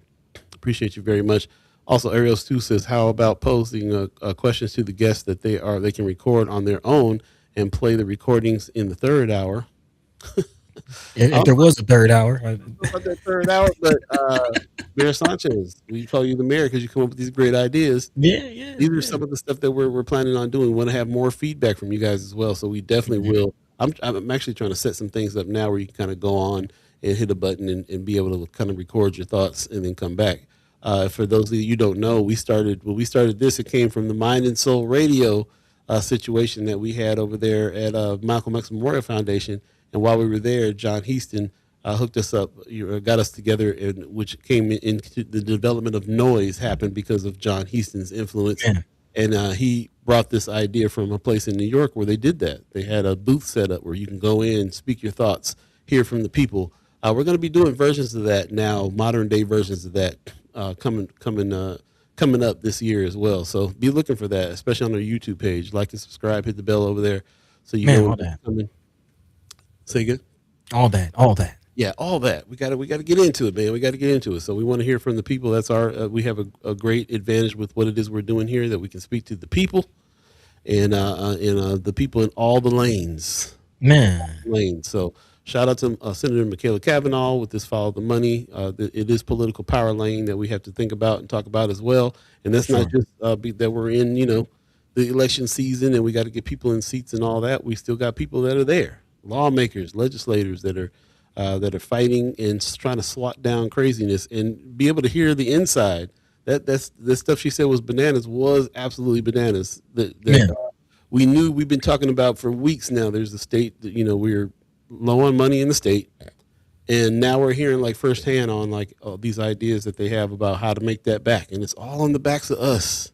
appreciate you very much. Also, Ariel Stu says, how about posing questions to the guests that they can record on their own and play the recordings in the third hour? If there was a third hour, About that third hour, but Mayor Sanchez, we call you the mayor because you come up with these great ideas. yeah, yeah, These are yeah. some of the stuff that we're planning on doing. We want to have more feedback from you guys as well, so we definitely Mhm. will. I'm actually trying to set some things up now where you can kind of go on and hit a button and be able to kind of record your thoughts and then come back. For those of you who don't know, when we started this, it came from the Mind and Soul Radio situation that we had over there at Malcolm X Memorial Foundation. And while we were there, John Heaston hooked us up, got us together, which came into the development of Noise happened because of John Heaston's influence. Man, And he brought this idea from a place in New York where they did that. They had a booth set up where you can go in, speak your thoughts, hear from the people. We're going to be doing versions of that now, modern day versions of that coming up this year as well. So be looking for that, especially on our YouTube page. Like and subscribe, hit the bell over there so you man, know all when it's that, coming. Say again. all that. Yeah, all that. We got to get into it, man. We got to get into it. So we want to hear from the people. That's we have a great advantage with what it is we're doing here, that we can speak to the people and the people in all the lanes. Man, So shout out to Senator Machaela Cavanaugh with this Follow the Money. It is political power lane that we have to think about and talk about as well. And that's not sure. just that we're in, the election season and we got to get people in seats and all that. We still got people that are there, lawmakers, legislators that are fighting and trying to swat down craziness and be able to hear the inside That's the stuff she said was bananas was absolutely bananas. That Yeah. we knew we've been talking about for weeks now. There's a state that we're low on money in the state, and now we're hearing like firsthand on like these ideas that they have about how to make that back, and it's all on the backs of us.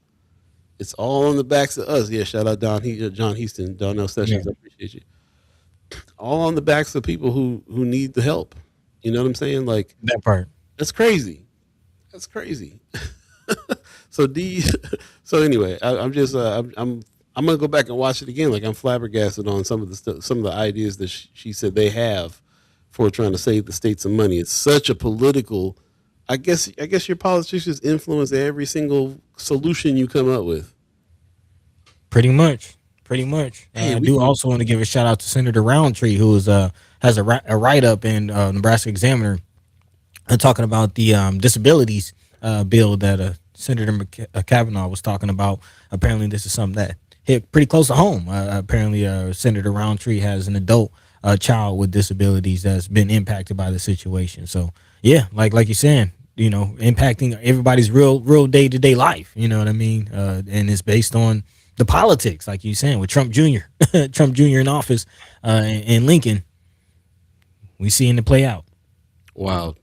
It's all on the backs of us. Yeah, shout out John Houston, Donnell Sessions. Yeah. I appreciate you. All on the backs of people who need the help. You know what I'm saying? Like That part. that's crazy. That's crazy. So D. So anyway, I'm just I'm gonna go back and watch it again. Like I'm flabbergasted on some of the some of the ideas that she said they have for trying to save the state some money. It's such a political. I guess your politicians influence every single solution you come up with. Pretty much. Pretty much. Hey, I we do can- also want to give a shout out to Senator Roundtree, who is has a write up in Nebraska Examiner talking about the disabilities bill that Senator Cavanaugh was talking about. Apparently, this is something that hit pretty close to home. Apparently, Senator Roundtree has an adult child with disabilities that's been impacted by the situation. So, yeah, like you're saying, impacting everybody's real day to day life. You know what I mean? And it's based on the politics, like you're saying, with Trump Jr. Trump Jr. in office and Lincoln. We seeing it play out. Wow.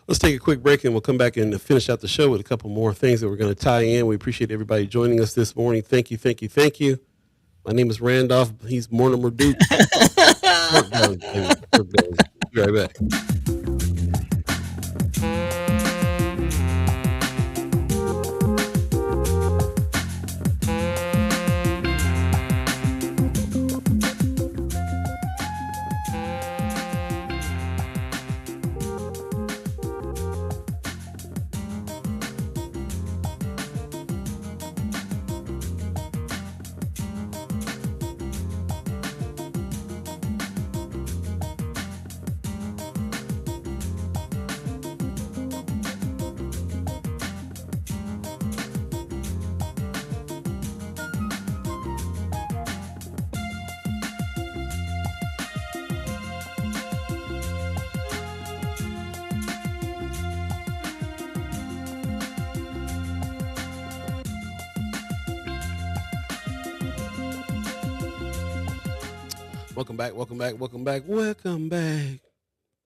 Let's take a quick break and we'll come back and finish out the show with a couple more things that we're going to tie in. We appreciate everybody joining us this morning. Thank you, thank you, thank you. My name is Randolph. He's Mortimer Duke. Be right back. Welcome back.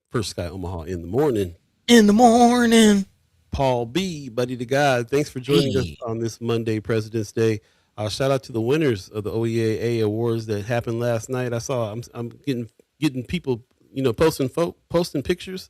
First Sky Omaha in the morning. In the morning. Paul B, buddy to God. Thanks for joining us on this Monday, President's Day. Shout out to the winners of the OEAA awards that happened last night. I saw I'm getting people, posting pictures.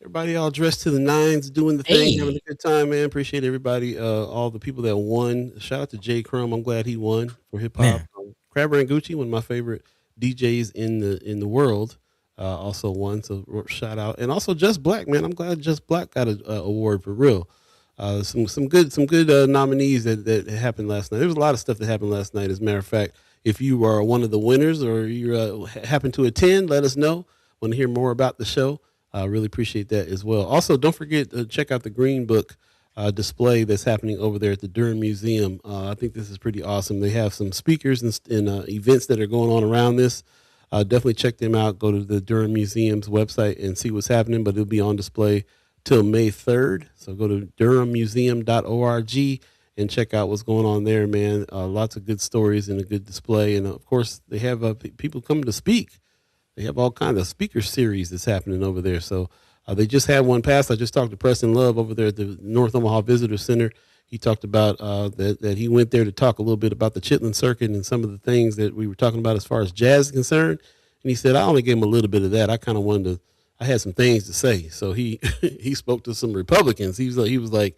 Everybody all dressed to the nines, doing the thing, having a good time, man. Appreciate everybody, all the people that won. Shout out to Jay Crumb. I'm glad he won for hip hop. Crabber and Gucci, one of my favorite DJs in the world, also won. So shout out, and also Just Black, man. I'm glad Just Black got an award for real. Some good nominees that happened last night. There was a lot of stuff that happened last night. As a matter of fact, if you are one of the winners or you happen to attend, let us know. Want to hear more about the show? Really appreciate that as well. Also, don't forget to check out the Green Book display that's happening over there at the Durham Museum. I think this is pretty awesome. They have some speakers and events that are going on around this. Definitely check them out. Go to the Durham Museum's website and see what's happening, but it'll be on display till May 3rd. So go to durhammuseum.org and check out what's going on there, man. Lots of good stories and a good display. And of course, they have people coming to speak. They have all kinds of speaker series that's happening over there. So they just had one pass. I just talked to Preston Love over there at the North Omaha Visitor Center. He talked about that he went there to talk a little bit about the Chitlin Circuit and some of the things that we were talking about as far as jazz is concerned. And he said, I only gave him a little bit of that. I kind of wanted to, I had some things to say. So he he spoke to some Republicans. He was like,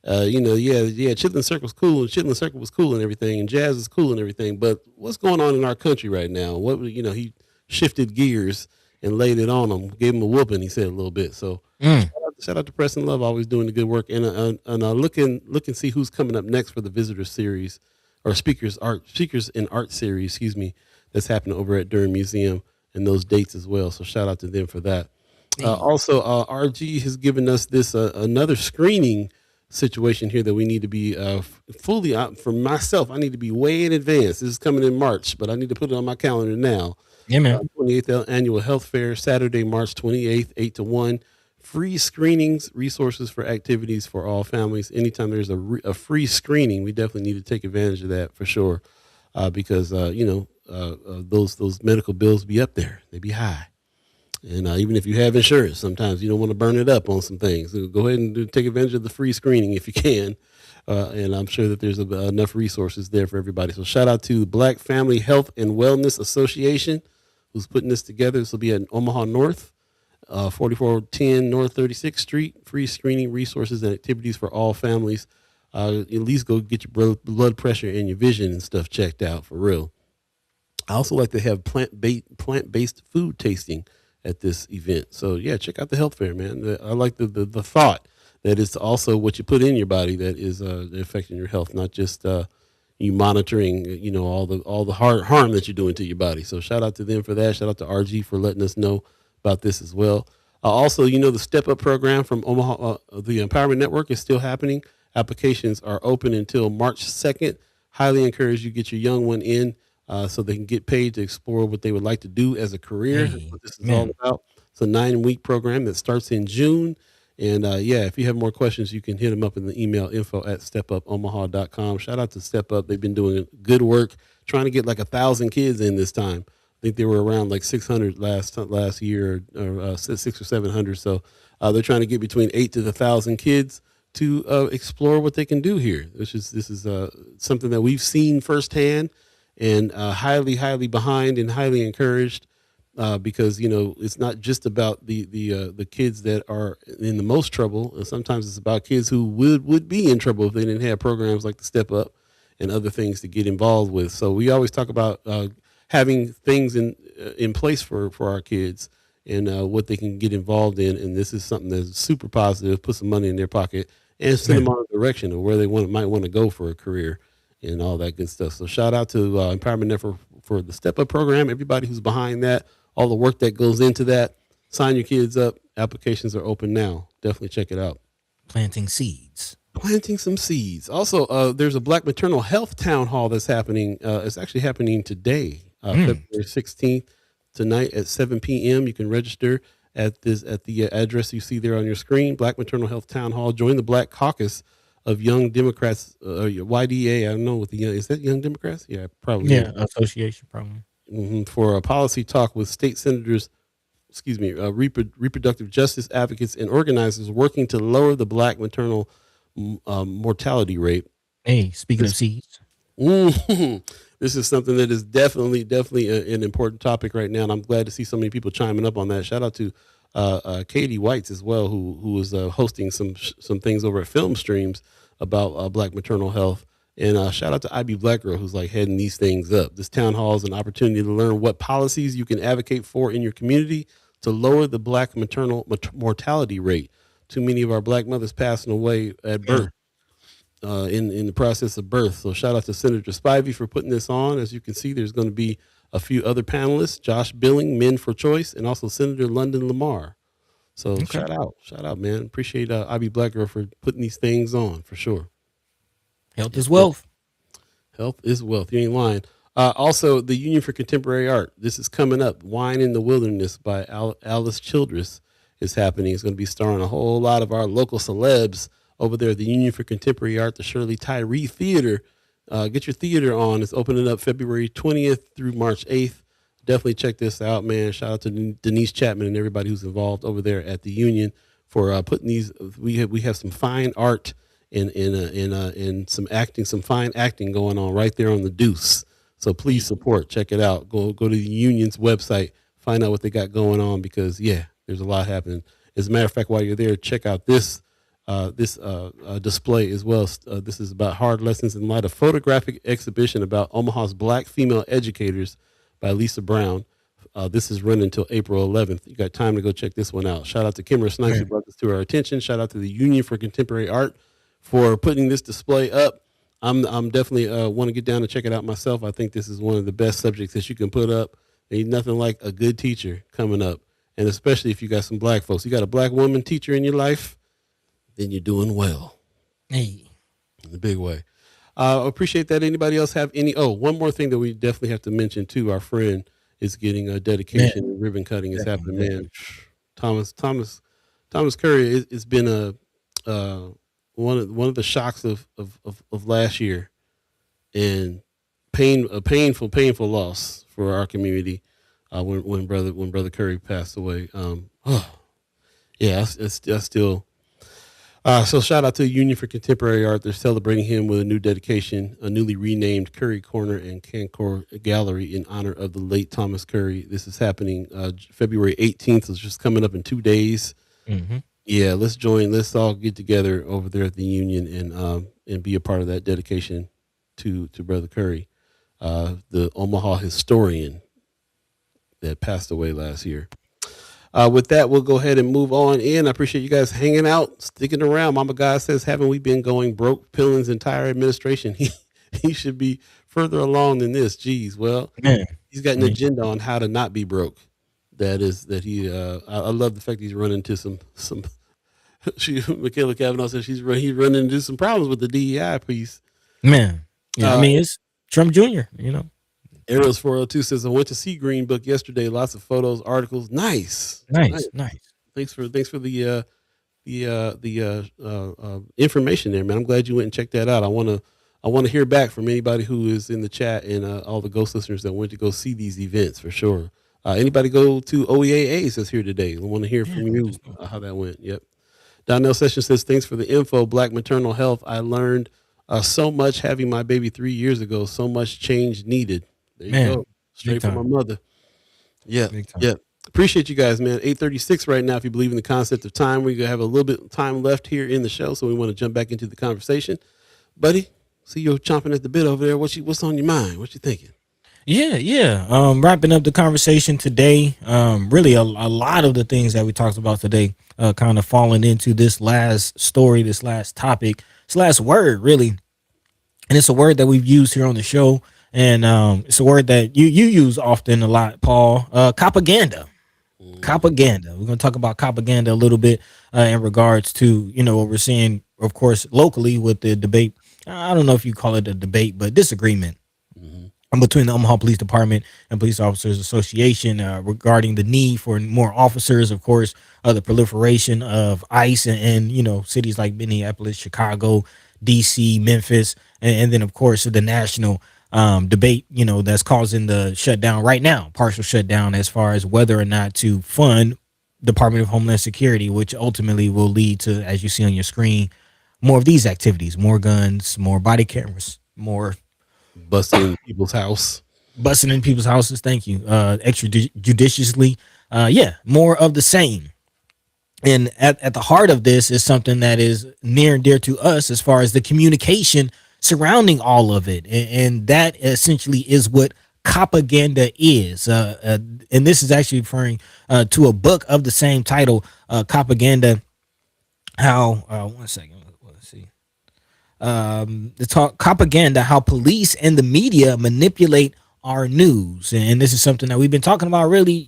Chitlin Circuit was cool, and Chitlin Circuit was cool and everything, and jazz is cool and everything. But what's going on in our country right now? He shifted gears and laid it on them, gave him a whooping. He said a little bit. So shout out to Preston Love, always doing the good work. And look and see who's coming up next for the visitor series or speakers in art series, that's happening over at Durham Museum and those dates as well. So shout out to them for that. Also, RG has given us this another screening situation here that we need to be fully for myself. I need to be way in advance. This is coming in March, but I need to put it on my calendar now. Yeah, man. 28th Annual Health Fair, Saturday, March 28th, 8 to 1. free screenings, resources for activities for all families. Anytime there's a free screening, we definitely need to take advantage of that for sure, because those medical bills be up there, they be high. And even if you have insurance, sometimes you don't want to burn it up on some things. So go ahead and take advantage of the free screening if you can. And I'm sure that there's enough resources there for everybody. So shout out to Black Family Health and Wellness Association, who's putting this together. This will be at Omaha North, 4410 North 36th Street. Free screening, resources, and activities for all families. At least go get your blood pressure and your vision and stuff checked out for real. I also like to have plant-based food tasting at this event. So yeah, check out the health fair, man. I like the thought that it's also what you put in your body that is affecting your health, not just you monitoring, all the harm that you're doing to your body. So shout out to them for that. Shout out to RG for letting us know about this as well. Also, the Step Up program from Omaha, the Empowerment Network is still happening. Applications are open until March 2nd. Highly encourage you to get your young one in so they can get paid to explore what they would like to do as a career. That's what this is all about. It's a 9-week program that starts in June. And if you have more questions, you can hit them up in the email info@stepupomaha.com. Shout out to Step Up. They've been doing good work trying to get like 1,000 kids in this time. I think they were around like 600 last year, or 600 or 700. So they're trying to get between 8 to 1,000 kids to explore what they can do here. This is something that we've seen firsthand, and highly, highly behind and highly encouraged. Because it's not just about the kids that are in the most trouble, and sometimes it's about kids who would be in trouble if they didn't have programs like the Step Up and other things to get involved with. So we always talk about having things in place for our kids and what they can get involved in, and this is something that's super positive. Put some money in their pocket and send them on a direction of where they might want to go for a career and all that good stuff. So shout out to Empowerment Network for the Step Up program. Everybody who's behind that. All the work that goes into that. Sign your kids up. Applications are open now. Definitely check it out. Planting seeds. Planting some seeds. Also, there's a Black Maternal Health Town Hall that's happening. It's actually happening today, February 16th, tonight at 7 p.m. You can register at the address you see there on your screen. Black Maternal Health Town Hall. Join the Black Caucus of Young Democrats, YDA. I don't know what is that Young Democrats? Yeah, probably. Yeah, association probably. For a policy talk with state senators, reproductive justice advocates and organizers working to lower the Black maternal mortality rate. Hey, speaking of seeds. This is something that is definitely an important topic right now, and I'm glad to see so many people chiming up on that. Shout out to Katie Whites as well, who is hosting some things over at Film Streams about Black maternal health. And shout out to IB Black Girl, who's like heading these things up. This town hall is an opportunity to learn what policies you can advocate for in your community to lower the Black maternal mortality rate. Too many of our Black mothers passing away at birth, in the process of birth. So shout out to Senator Spivey for putting this on. As you can see, there's going to be a few other panelists: Josh Billing, Men for Choice, and also Senator London Lamar. So shout out, man. Appreciate IB Black Girl for putting these things on for sure. Health is wealth. Health is wealth. You ain't lying. Also, the Union for Contemporary Art. This is coming up. Wine in the Wilderness by Alice Childress is happening. It's going to be starring a whole lot of our local celebs over there at the Union for Contemporary Art, the Shirley Tyree Theater. Get your theater on. It's opening up February 20th through March 8th. Definitely check this out, man. Shout out to Denise Chapman and everybody who's involved over there at the Union for putting these. We have some fine art and some fine acting going on right there on the Deuce. So please support. Check it out. Go to the Union's website. Find out what they got going on, because there's a lot happening. As a matter of fact, while you're there, check out this display as well. This is about hard lessons in light, a photographic exhibition about Omaha's Black female educators by Lisa Brown. This is running until April 11th. You got time to go check this one out. Shout out to Kimmer Snipes who brought this to our attention. Shout out to the Union for Contemporary Art for putting this display up. I'm definitely want to get down and check it out myself. I think this is one of the best subjects that you can put up. Ain't nothing like a good teacher coming up, and especially if you got some Black folks. You got a Black woman teacher in your life, then you're doing well. Hey, in a big way. Appreciate that. Anybody else have any? Oh, one more thing that we definitely have to mention too. Our friend is getting a dedication and ribbon cutting is happening, man. Thomas Thomas Curry, it's been one of the shocks of last year, and a painful loss for our community when brother Curry passed away. Yeah, that's still. So shout out to the Union for Contemporary Art. They're celebrating him with a new dedication, a newly renamed Curry Corner and Cancor Gallery in honor of the late Thomas Curry. This is happening February 18th. It's just coming up in 2 days. Mm-hmm. Yeah, let's all get together over there at the Union and be a part of that dedication to Brother Curry, the Omaha historian that passed away last year. With that, we'll go ahead and move on in. I appreciate you guys hanging out, sticking around. Mama God says, haven't we been going broke? Pillen's entire administration, he should be further along than this. Geez, well, Man. he's got an agenda on how to not be broke. I love the fact he's running into some. Machaela Cavanaugh says he's running into some problems with the DEI piece. Man. Yeah, I mean, it's Trump Jr., Arrows 402 says, I went to see Green Book yesterday. Lots of photos, articles. Nice. Thanks for the information there, man. I'm glad you went and checked that out. I want to hear back from anybody who is in the chat and all the Ghost listeners that went to go see these events for sure. Anybody go to OEAAs that's here today? I want to hear from you how that went. Yep. Donnell Sessions says, thanks for the info. Black maternal health. I learned so much having my baby 3 years ago. So much change needed. There you go. Straight from my mother. Yeah. Yeah. Appreciate you guys, man. 8:36 right now. If you believe in the concept of time, we're going to have a little bit of time left here in the show. So we want to jump back into the conversation. Buddy, see you chomping at the bit over there. What's on your mind? What you thinking? Yeah. Wrapping up the conversation today. Really a lot of the things that we talked about today, kind of falling into this last story, this last topic, this last word, really. And it's a word that we've used here on the show. And it's a word that you use often a lot, Paul. Propaganda. Propaganda. We're going to talk about propaganda a little bit in regards to, what we're seeing, of course, locally with the debate. I don't know if you call it a debate, but disagreement between the Omaha Police Department and Police Officers Association regarding the need for more officers, of course, the proliferation of ICE and cities like Minneapolis, Chicago, DC, Memphis, and then, of course, the national debate, that's causing the shutdown right now, partial shutdown, as far as whether or not to fund Department of Homeland Security, which ultimately will lead to, as you see on your screen, more of these activities, more guns, more body cameras, more busting in people's houses. Thank you. Extrajudiciously. More of the same. And at the heart of this is something that is near and dear to us as far as the communication surrounding all of it. And that essentially is what propaganda is. And this is actually referring to a book of the same title, Propaganda. One second. Let's see. Propaganda, how police and the media manipulate our news. And this is something that we've been talking about really,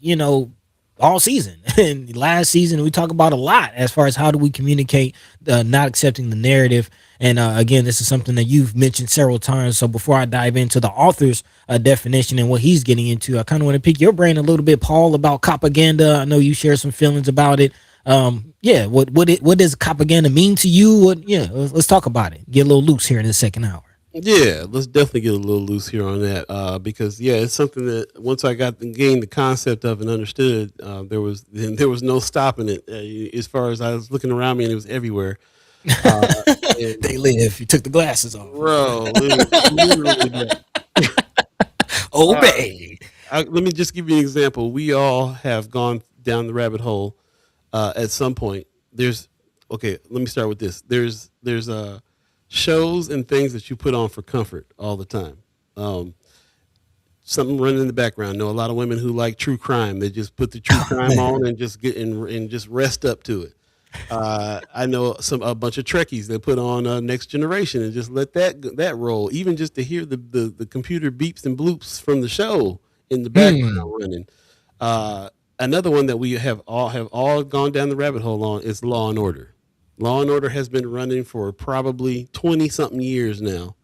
all season. And last season, we talk about a lot as far as how do we communicate not accepting the narrative. And again, this is something that you've mentioned several times. So before I dive into the author's definition and what he's getting into, I kind of want to pick your brain a little bit, Paul, about propaganda. I know you share some feelings about it. What does propaganda mean to you? Let's talk about it. Get a little loose here in the second hour. Yeah, let's definitely get a little loose here on that because it's something that once I gained the concept of and understood, there was no stopping it. As far as I was looking around me, and it was everywhere. They live. You took the glasses off, bro. Literally obey. Let me just give you an example. We all have gone down the rabbit hole at some point. Let me start with this. There's shows and things that you put on for comfort all the time. Something running in the background. I know a lot of women who like true crime. They just put the true crime on and just get and just rest up to it. I know a bunch of Trekkies that put on Next Generation and just let that roll, even just to hear the computer beeps and bloops from the show in the background running. Another one that we have all gone down the rabbit hole on is Law and Order. Law and Order has been running for probably 20 something years now.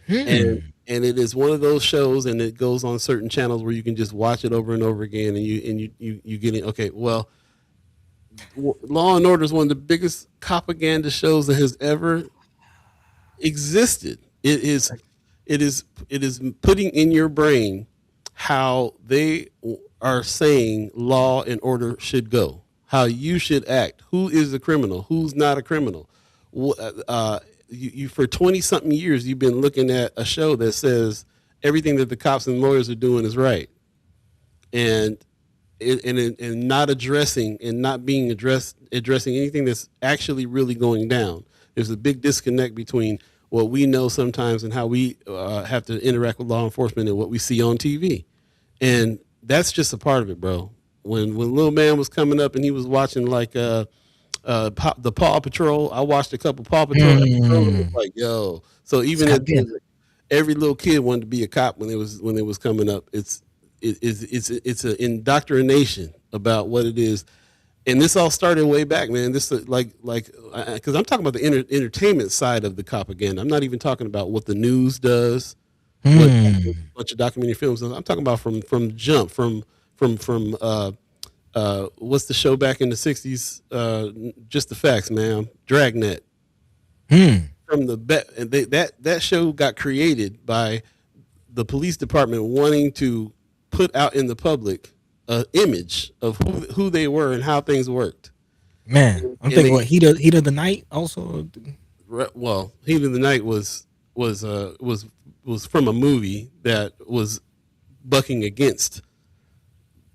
And it is one of those shows, and it goes on certain channels where you can just watch it over and over again, and you get it. Okay, well, Law and Order is one of the biggest propaganda shows that has ever existed. It is putting in your brain how they are saying law and order should go, how you should act, who is a criminal, who's not a criminal. You for 20 something years you've been looking at a show that says everything that the cops and lawyers are doing is right, and and not addressing and not being addressing anything that's actually really going down. There's a big disconnect between what we know sometimes and how we have to interact with law enforcement and what we see on TV, and that's just a part of it, bro. When little man was coming up and he was watching like the Paw Patrol, I watched a couple Paw Patrol episodes. And it was like, yo, so even at every little kid wanted to be a cop when it was coming up. It's an indoctrination about what it is, and this all started way back, man. This because I'm talking about the entertainment side of the propaganda. I'm not even talking about what the news does, what a bunch of documentary films does. I'm talking about from jump from what's the show back in the '60s? Just the Facts, man. Dragnet. From that show got created by the police department wanting to put out in the public an image of who they were and how things worked. Man, I'm thinking what Heat of the Night also. Well, Heat of the Night was from a movie that was bucking against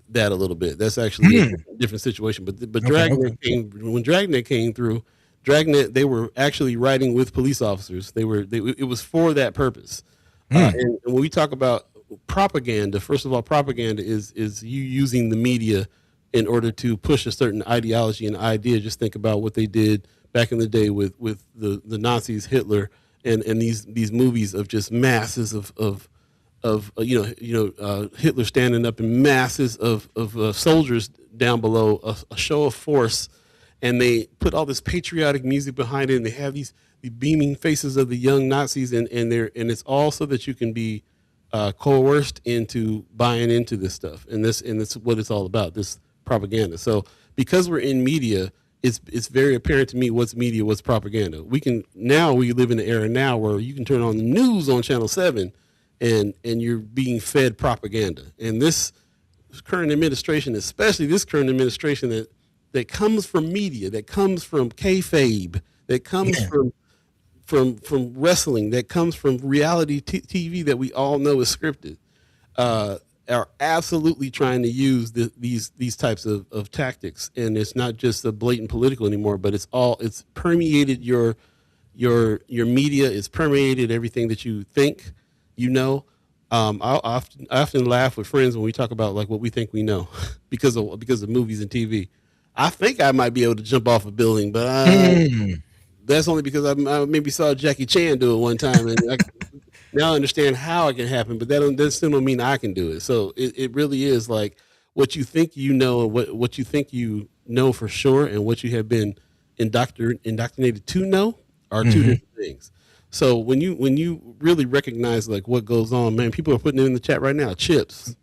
that a little bit. That's actually a different situation. But Dragnet when Dragnet came through, Dragnet, they were actually riding with police officers. It was for that purpose. And when we talk about propaganda, first of all, propaganda is you using the media in order to push a certain ideology and idea. Just think about what they did back in the day with the Nazis, Hitler, and these movies of just masses of Hitler standing up in masses of soldiers down below, a show of force, and they put all this patriotic music behind it, and they have the beaming faces of the young Nazis, and it's all so that you can be coerced into buying into this stuff, and it's what it's all about, this propaganda. So because we're in media, it's very apparent to me what's media, what's propaganda. We live in an era now where you can turn on the news on Channel 7 and you're being fed propaganda. And this current administration, especially this current administration that comes from media, that comes from kayfabe, that comes from wrestling, that comes from reality TV that we all know is scripted, are absolutely trying to use these types of tactics. And it's not just a blatant political anymore, but it's permeated your media. It's permeated everything that you think, I often laugh with friends when we talk about like what we think we know because of movies and TV. I think I might be able to jump off a building, but that's only because I maybe saw Jackie Chan do it one time, and now I understand how it can happen. But that still don't mean I can do it. So it really is like what you think you know, and what you think you know for sure, and what you have been indoctrinated to know are two different things. So when you really recognize like what goes on, man, people are putting it in the chat right now. Chips,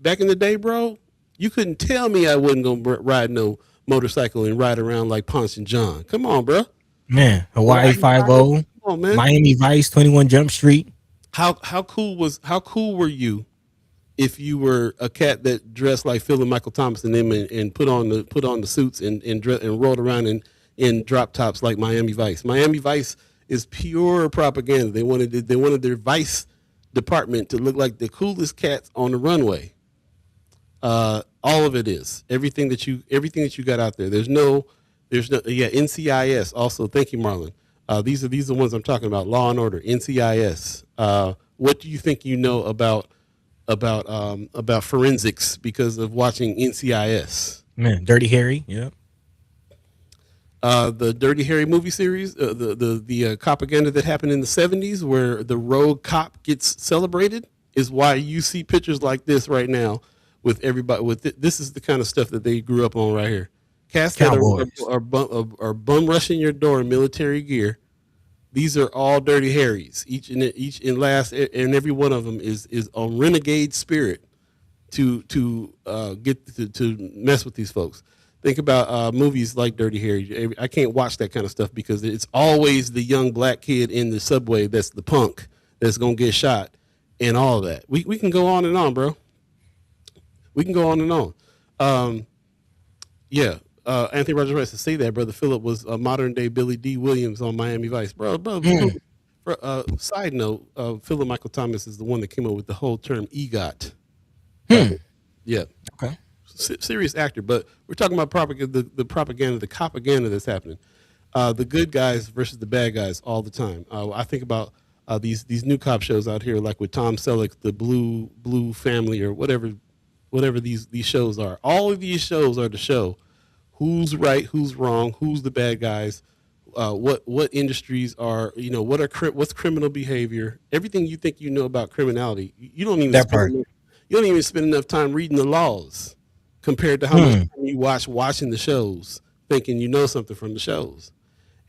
back in the day, bro, you couldn't tell me I wasn't gonna ride no motorcycle and ride around like Ponce and John. Come on, bro. Man, Hawaii 5-0, Miami Vice, 21 Jump Street. How cool were you if you were a cat that dressed like Phil and Michael Thomas and them and put on the suits and rolled around in drop tops like Miami Vice? Miami Vice is pure propaganda. They wanted their Vice department to look like the coolest cats on the runway. All of it is everything that you got out there. There's no NCIS also. Thank you, Marlon. These are the ones I'm talking about. Law and Order, NCIS. What do you think you know about forensics because of watching NCIS? Man, Dirty Harry. Yeah. The Dirty Harry movie series, the propaganda that happened in the 70s where the rogue cop gets celebrated is why you see pictures like this right now with everybody. This is the kind of stuff that they grew up on right here. Cats that are bum rushing your door in military gear. These are all Dirty Harrys. Each and last and every one of them is on renegade spirit to get to mess with these folks. Think about movies like Dirty Harry. I can't watch that kind of stuff because it's always the young black kid in the subway that's the punk that's gonna get shot and all that. We can go on and on, bro. We can go on and on. Yeah. Anthony Rogers Rice to say that Brother Phillip was a modern day Billy D. Williams on Miami Vice, bro. Side note, Philip Michael Thomas is the one that came up with the whole term EGOT. Yeah. Okay. Serious actor, but we're talking about propaganda, the propaganda, the propaganda that's happening. The good guys versus the bad guys all the time. I think about these new cop shows out here, like with Tom Selleck, the Blue Family, or whatever these shows are. All of these shows are to show who's right, who's wrong, who's the bad guys, what industries are, what's criminal behavior. Everything you think you know about criminality, you don't even spend enough time reading the laws compared to how much time you watching the shows, thinking you know something from the shows.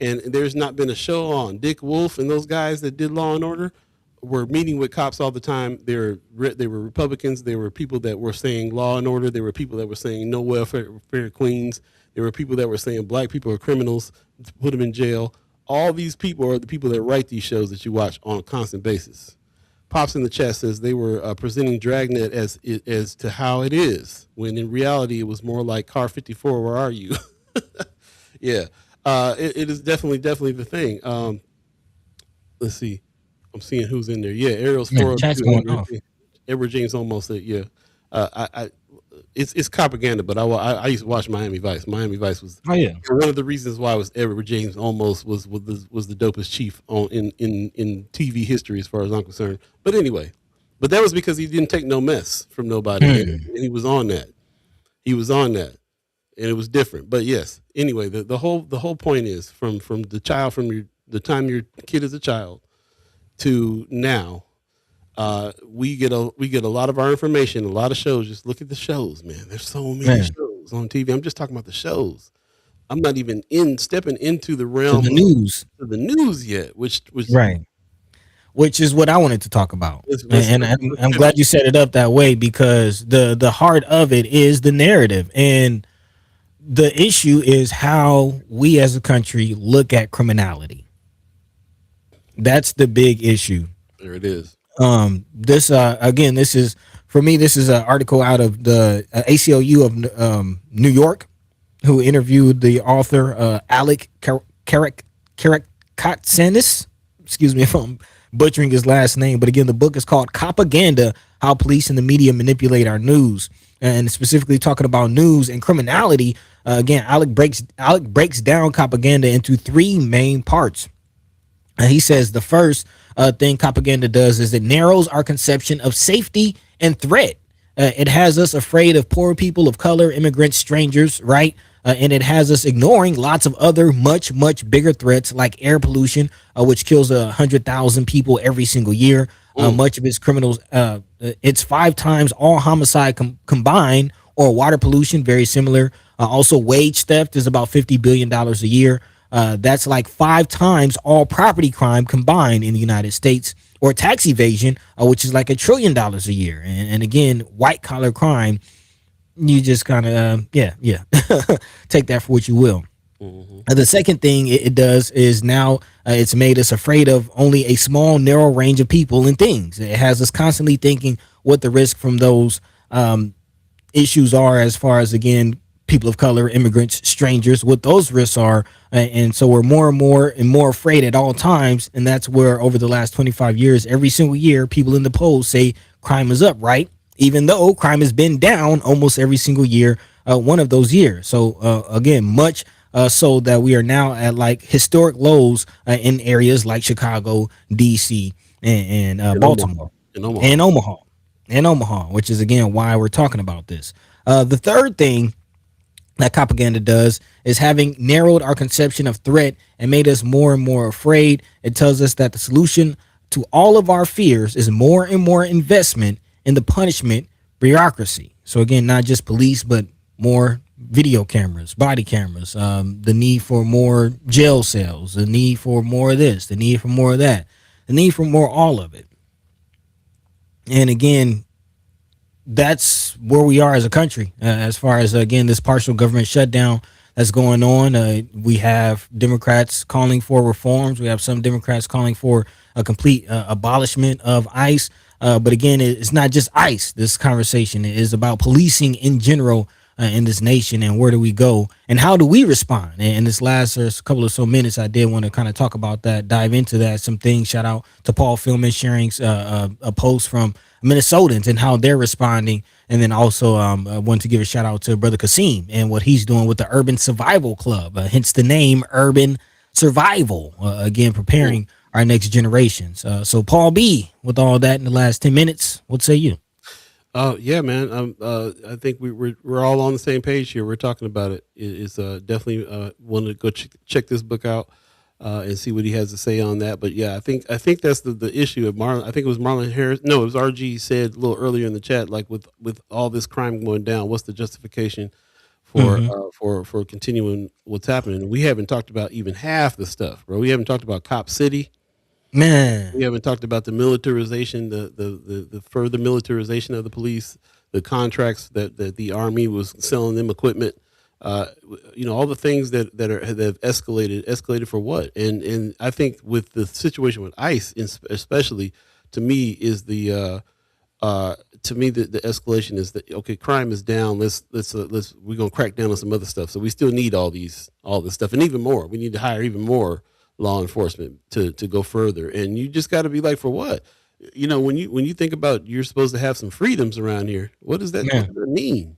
And there's not been a show on. Dick Wolf and those guys that did Law and Order were meeting with cops all the time. They were Republicans. They were people that were saying Law and Order. There were people that were saying no welfare queens. There were people that were saying black people are criminals, put them in jail. All these people are the people that write these shows that you watch on a constant basis. Pops in the chat says they were presenting Dragnet as to how it is, when in reality it was more like Car 54, where are you? Yeah, it is definitely the thing. Let's see. I'm seeing who's in there. Yeah, Ariel's chat's going off. Edward James almost said, yeah. It's propaganda, but I used to watch Miami Vice. Miami Vice was one of the reasons why Edward James almost was the dopest chief in TV history as far as I'm concerned. But anyway, that was because he didn't take no mess from nobody, and he was on that. And it was different. But yes, anyway, the whole point is from the time your kid is a child to now. We get a lot of our information, a lot of shows. Just look at the shows, man. There's so many shows on TV. I'm just talking about the shows. I'm not even stepping into the realm of the news yet, which is what I wanted to talk about. And I'm glad you set it up that way, because the heart of it is the narrative, and the issue is how we as a country look at criminality. That's the big issue. There it is. This is for me. This is an article out of the ACLU of New York, who interviewed the author Alec Karakatsanis. Excuse me if I'm butchering his last name, but again, the book is called "Propaganda: How Police and the Media Manipulate Our News," and specifically talking about news and criminality. Again, Alec breaks down propaganda into three main parts. He says the first thing propaganda does is it narrows our conception of safety and threat. It has us afraid of poor people of color, immigrants, strangers, right? And it has us ignoring lots of other much bigger threats like air pollution, which kills 100,000 people every single year. Much of its criminals, it's 5 times all homicide combined, or water pollution, very similar. Also, wage theft is about $50 billion a year. That's like 5 times all property crime combined in the United States, or tax evasion, which is like $1 trillion a year. And again, white collar crime, you just kind of, take that for what you will. The second thing it does is now it's made us afraid of only a small, narrow range of people and things. It has us constantly thinking what the risk from those issues are, as far as, again, people of color, immigrants, strangers, what those risks are. And so we're more and more afraid at all times. And that's where over the last 25 years, every single year, people in the polls say crime is up, right? Even though crime has been down almost every single year, one of those years. So again, much so that we are now at like historic lows in areas like Chicago, DC, and Baltimore, and Omaha, which is, again, why we're talking about this. The third thing that propaganda does is, having narrowed our conception of threat and made us more and more afraid, it tells us that the solution to all of our fears is more and more investment in the punishment bureaucracy. So again, not just police, but more video cameras, body cameras, the need for more jail cells, the need for more of this, the need for more of that, the need for more all of it. And again, that's where we are as a country, as far as again this partial government shutdown that's going on. We have Democrats calling for reforms. We have some Democrats calling for a complete abolishment of ICE. But again, it's not just ICE. This conversation is about policing in general in this nation, and where do we go and how do we respond? And this last couple of so minutes, I did want to kind of talk about that, dive into that, some things. Shout out to Paul Philman sharing a post from Minnesotans and how they're responding. And then also I want to give a shout out to Brother Kasim and what he's doing with the Urban Survival Club, hence the name Urban Survival, again, preparing our next generations. So Paul B, with all that in the last 10 minutes, what say you? Yeah, man. I think we're all on the same page here. We're talking about it. It's definitely want to go check this book out and see what he has to say on that. But yeah, I think that's the issue of Marlon. I think it was Marlon Harris. No, it was RG said a little earlier in the chat. Like with all this crime going down, what's the justification for continuing what's happening? We haven't talked about even half the stuff, bro. We haven't talked about Cop City. Man, we haven't talked about the militarization, the further militarization of the police, the contracts that the Army was selling them equipment, all the things that have escalated for what? And I think with the situation with ICE, especially, to me is the escalation is that, okay, crime is down. Let's we're gonna crack down on some other stuff. So we still need all this stuff and even more. We need to hire even more law enforcement to go further. And you just got to be like, for what? When you think about you're supposed to have some freedoms around here, what does that mean?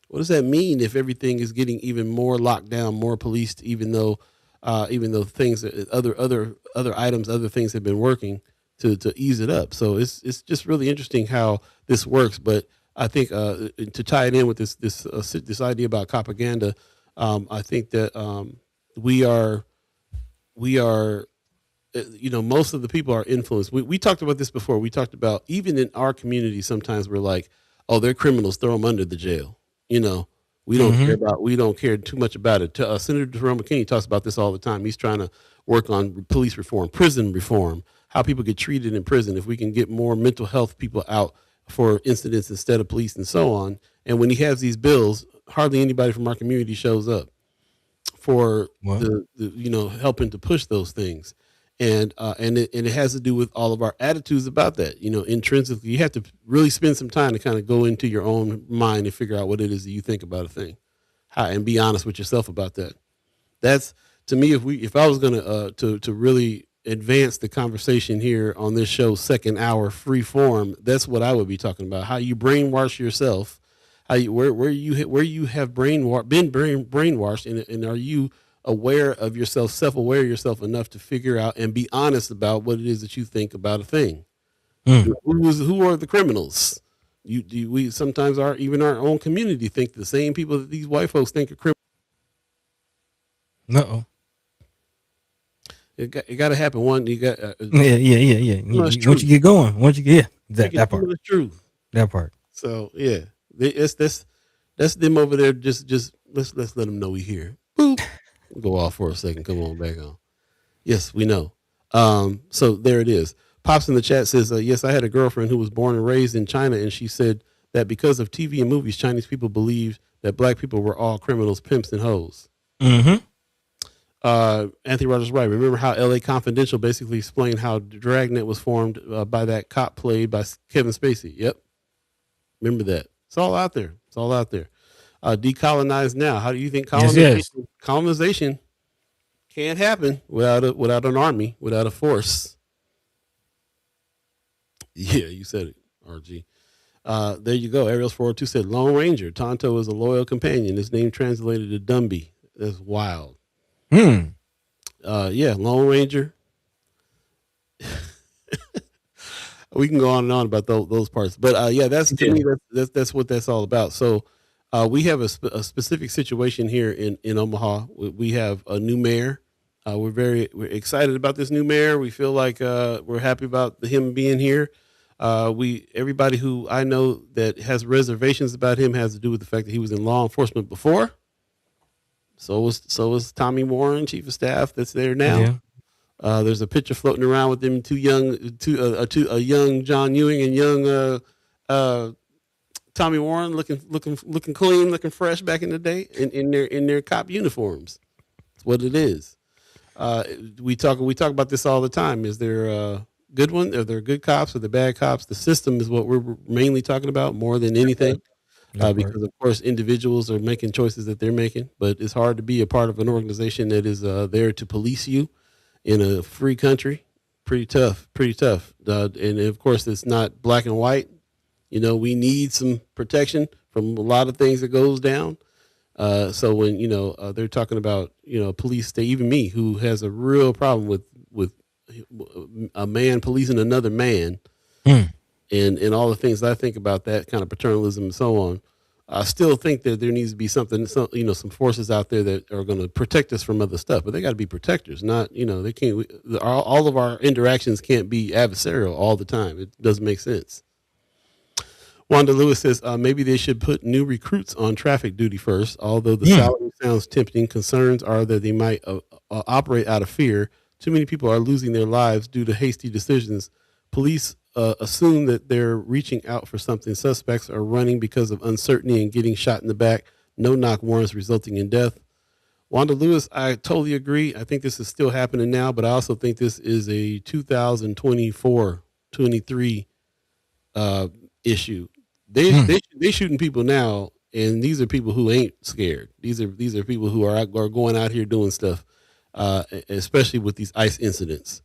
What does that mean if everything is getting even more locked down, more policed, even though things, other items, other things have been working to ease it up? So it's just really interesting how this works. But I think to tie it in with this idea about propaganda, I think that we are, most of the people are influenced. We talked about this before. We talked about even in our community, sometimes we're like, oh, they're criminals, throw them under the jail. We don't care too much about it. Senator Jerome McKinney talks about this all the time. He's trying to work on police reform, prison reform, how people get treated in prison. If we can get more mental health people out for incidents instead of police and so on. And when he has these bills, hardly anybody from our community shows up for helping to push those things. And it has to do with all of our attitudes about that. Intrinsically, you have to really spend some time to kind of go into your own mind and figure out what it is that you think about a thing, and be honest with yourself about that. That's, to me, if I was going to really advance the conversation here on this show, second hour free form, that's what I would be talking about. How you brainwash yourself, where you have been brainwashed, and are you aware of yourself, self-aware of yourself enough to figure out and be honest about what it is that you think about a thing. Who are the criminals? We sometimes even our own community think the same people that these white folks think are criminals. Uh-oh. It got to happen. One, you got yeah. Once you get going, that part. Truth. That part. So yeah, that's them over there. Just let's let them know we here. Boop. Go off for a second. Come on back on. Yes, we know. So there it is. Pops in the chat says, yes, I had a girlfriend who was born and raised in China, and she said that because of TV and movies, Chinese people believed that black people were all criminals, pimps, and hoes. Mm-hmm. Anthony Rogers right. Remember how LA Confidential basically explained how Dragnet was formed by that cop played by Kevin Spacey. Yep. Remember that. It's all out there. Decolonize now. How do you think colonization can't happen without an army, without a force? Yeah, you said it, RG. There you go. Ariel's 402 said Lone Ranger. Tonto is a loyal companion. His name translated to Dumby. That's wild. Yeah, Lone Ranger. We can go on and on about those parts, but yeah, to me, that's what that's all about. So we have a specific situation here in Omaha. We have a new mayor. We're excited about this new mayor. We feel like we're happy about him being here. Everybody who I know that has reservations about him has to do with the fact that he was in law enforcement before. So was Tommy Warren, chief of staff, that's there now. Yeah. There's a picture floating around with them a young John Ewing and young Tommy Warren looking clean, looking fresh back in the day in their cop uniforms. That's what it is. We talk about this all the time. Is there a good one? Are there good cops or the bad cops? The system is what we're mainly talking about more than anything. Because of course individuals are making choices that they're making, but it's hard to be a part of an organization that is there to police you in a free country. Pretty tough. And of course it's not black and white. You know, we need some protection from a lot of things that goes down. So when, they're talking about, police state, even me, who has a real problem with a man policing another man, and all the things I think about that kind of paternalism and so on, I still think that there needs to be some forces out there that are going to protect us from other stuff, but they got to be protectors, not, they can't, all of our interactions can't be adversarial all the time. It doesn't make sense. Wanda Lewis says, maybe they should put new recruits on traffic duty first. Although the salary sounds tempting, concerns are that they might operate out of fear. Too many people are losing their lives due to hasty decisions. Police assume that they're reaching out for something. Suspects are running because of uncertainty and getting shot in the back. No-knock warrants resulting in death. Wanda Lewis, I totally agree. I think this is still happening now, but I also think this is a 2024-23 issue. They shooting people now, and these are people who ain't scared. These are people who are going out here doing stuff, especially with these ICE incidents.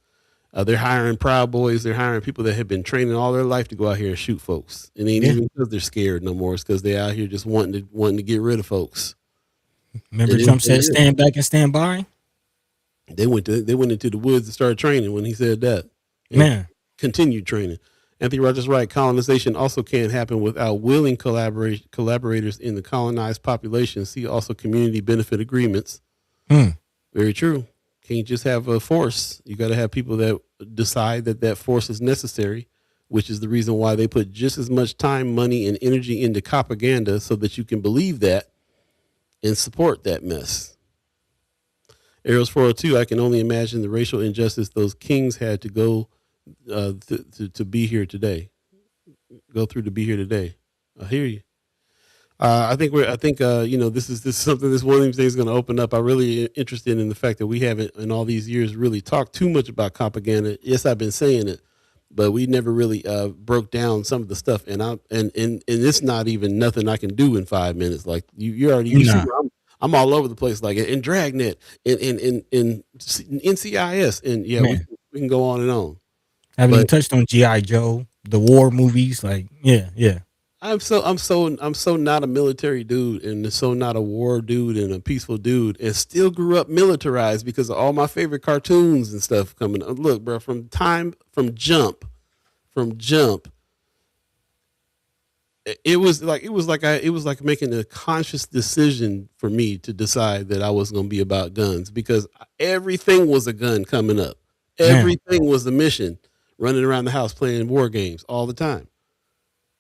They're hiring Proud Boys. They're hiring people that have been training all their life to go out here and shoot folks. And it ain't even because they're scared no more. It's because they're out here just wanting to get rid of folks. Remember Trump said, "Stand back and stand by." They went into the woods and started training when he said that. Man, continued training. Anthony Rogers right. Colonization also can't happen without willing collaborators in the colonized population. See also community benefit agreements. Very true. Can't just have a force. You got to have people that decide that force is necessary, which is the reason why they put just as much time, money, and energy into propaganda so that you can believe that and support that mess. Arrows 402, I can only imagine the racial injustice those kings had to go to be here today. Go through to be here today. I hear you. I think this is something, this one of these things is going to open up. I'm really interested in the fact that we haven't in all these years really talked too much about propaganda. Yes, I've been saying it, but we never really broke down some of the stuff. And it's not even nothing I can do in 5 minutes. Like you already, see, I'm all over the place, like in Dragnet, in NCIS, and we can go on and on. Haven't even touched on G.I. Joe, the war movies, like yeah. I'm so not a military dude, and so not a war dude and a peaceful dude, and still grew up militarized because of all my favorite cartoons and stuff coming up. Look, bro, from jump, it was like making a conscious decision for me to decide that I was going to be about guns, because everything was a gun coming up. Everything was a mission, running around the house playing war games all the time.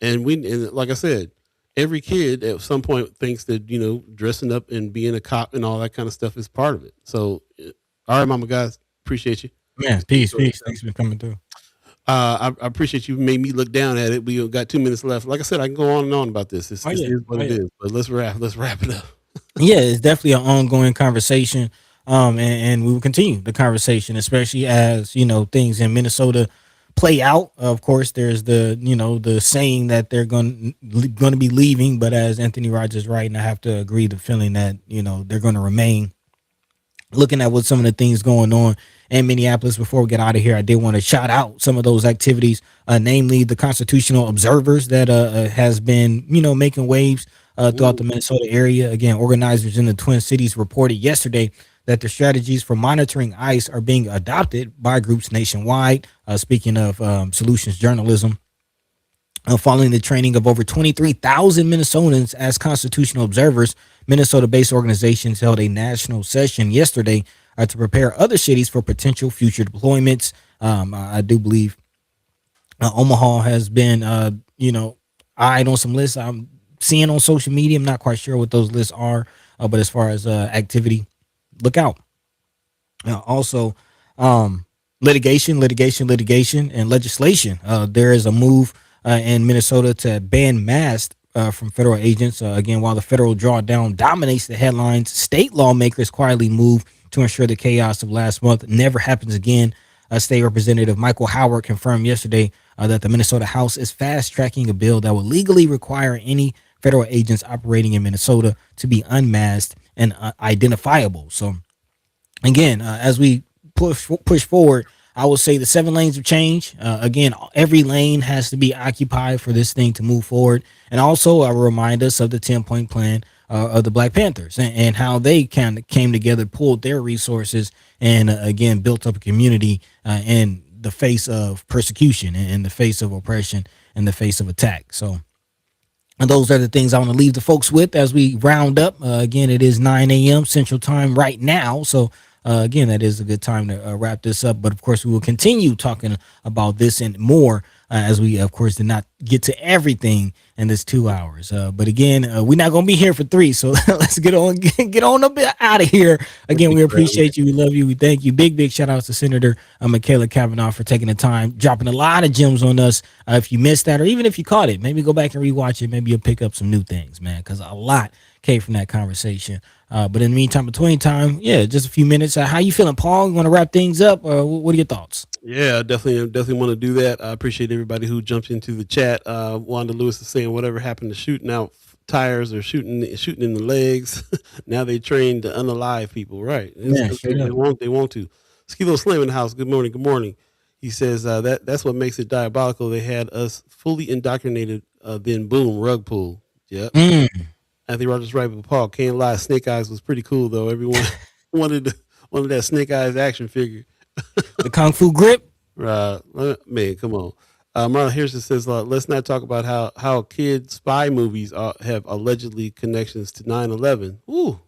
And like I said, every kid at some point thinks that, dressing up and being a cop and all that kind of stuff is part of it. So, all right, mama guys, appreciate you. Man, peace. Thanks for coming through. I appreciate you made me look down at it. We got 2 minutes left. Like I said, I can go on and on about this. It is what it is. But let's wrap it up. Yeah, it's definitely an ongoing conversation. And we will continue the conversation, especially as, things in Minnesota play out. Of course, there's the saying that they're going to be leaving, but as Anthony Rogers right, and I have to agree, the feeling that they're going to remain. Looking at what some of the things going on in Minneapolis, before we get out of here, I did want to shout out some of those activities, namely the constitutional observers that has been making waves throughout the Minnesota area. Again, organizers in the Twin Cities reported yesterday that the strategies for monitoring ICE are being adopted by groups nationwide. Speaking of solutions journalism, following the training of over 23,000 Minnesotans as constitutional observers, Minnesota-based organizations held a national session yesterday to prepare other cities for potential future deployments. I do believe Omaha has been, eyed on some lists I'm seeing on social media. I'm not quite sure what those lists are, but as far as activity, look out. Also, litigation, and legislation. There is a move in Minnesota to ban masks from federal agents. Again, while the federal drawdown dominates the headlines, state lawmakers quietly move to ensure the chaos of last month never happens again. State Representative Michael Howard confirmed yesterday that the Minnesota House is fast tracking a bill that will legally require any federal agents operating in Minnesota to be unmasked and identifiable. So, again, as we push forward, I will say the 7 lanes of change. Again, every lane has to be occupied for this thing to move forward. And also, I will remind us of the 10-point plan of the Black Panthers and how they kind of came together, pulled their resources, and again, built up a community in the face of persecution, in the face of oppression, in the face of attack. So, and those are the things I want to leave the folks with as we round up. Again, it is 9 a.m. Central Time right now. So, again, that is a good time to wrap this up. But, of course, we will continue talking about this and more as we, of course, did not get to everything in this 2 hours. But, again, we're not going to be here for 3. So let's get on a bit out of here. Again, we appreciate you. We love you. We thank you. Big shout outs to Senator Machaela Cavanaugh for taking the time, dropping a lot of gems on us. If you missed that, or even if you caught it, maybe go back and rewatch it. Maybe you'll pick up some new things, man, because a lot came from that conversation. But in the meantime, between time, just a few minutes. How you feeling, Paul? You want to wrap things up? What are your thoughts? Yeah, definitely want to do that. I appreciate everybody who jumped into the chat. Wanda Lewis is saying whatever happened to shooting out tires or shooting in the legs. Now they train to unalive people, right? They want to. Skilo Slim in the house. Good morning. He says that's what makes it diabolical. They had us fully indoctrinated. Then boom, rug pull. Yep. Anthony Rogers right, but Paul can't lie. Snake Eyes was pretty cool though. Everyone wanted that Snake Eyes action figure. The Kung Fu grip. Man, come on. Marlon Harrison says, let's not talk about how kid spy movies have allegedly connections to 9/11. Ooh.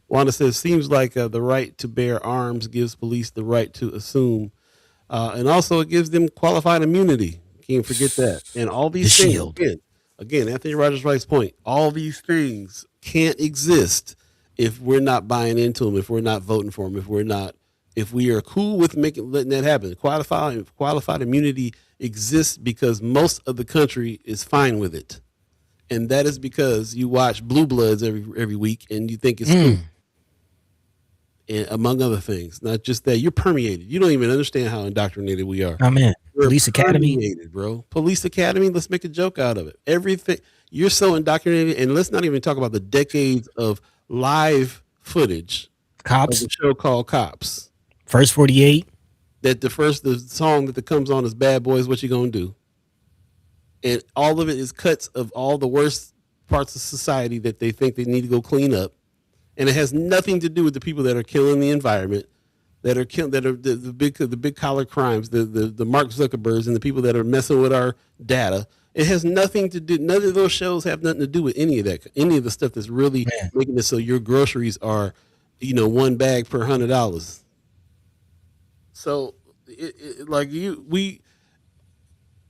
Wanda says, seems like the right to bear arms gives police the right to assume, and also it gives them qualified immunity. Can't forget that. And all these things again, Anthony Rogers Wright's point. All these things can't exist if we're not buying into them, if we're not voting for them, if we are cool with letting that happen. Qualified immunity exists because most of the country is fine with it, and that is because you watch Blue Bloods every week and you think it's cool. And among other things, not just that, you're permeated. You don't even understand how indoctrinated we are. Oh man, Police Academy, bro. Police Academy. Let's make a joke out of it. Everything, you're so indoctrinated, and let's not even talk about the decades of live footage. Cops, of the show called Cops. First 48. That the song that comes on is Bad Boys. What you gonna do? And all of it is cuts of all the worst parts of society that they think they need to go clean up. And it has nothing to do with the people that are killing the environment, that are the big collar crimes, the Mark Zuckerbergs and the people that are messing with our data. It has nothing to do. None of those shows have nothing to do with any of that. Any of the stuff that's really making it so your groceries are, one bag per $100. So, we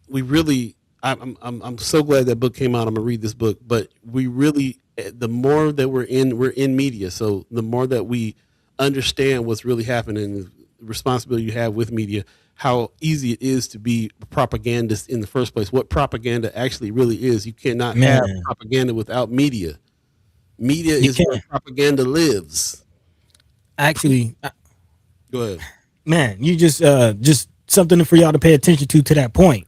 really. I'm so glad that book came out. I'm gonna read this book, but we really. The more that we're in media, so the more that we understand what's really happening, the responsibility you have with media, how easy it is to be a propagandist in the first place, what propaganda actually really is. You cannot have propaganda without media. Media is where propaganda lives. Actually, go ahead. Man, you just something for y'all to pay attention to that point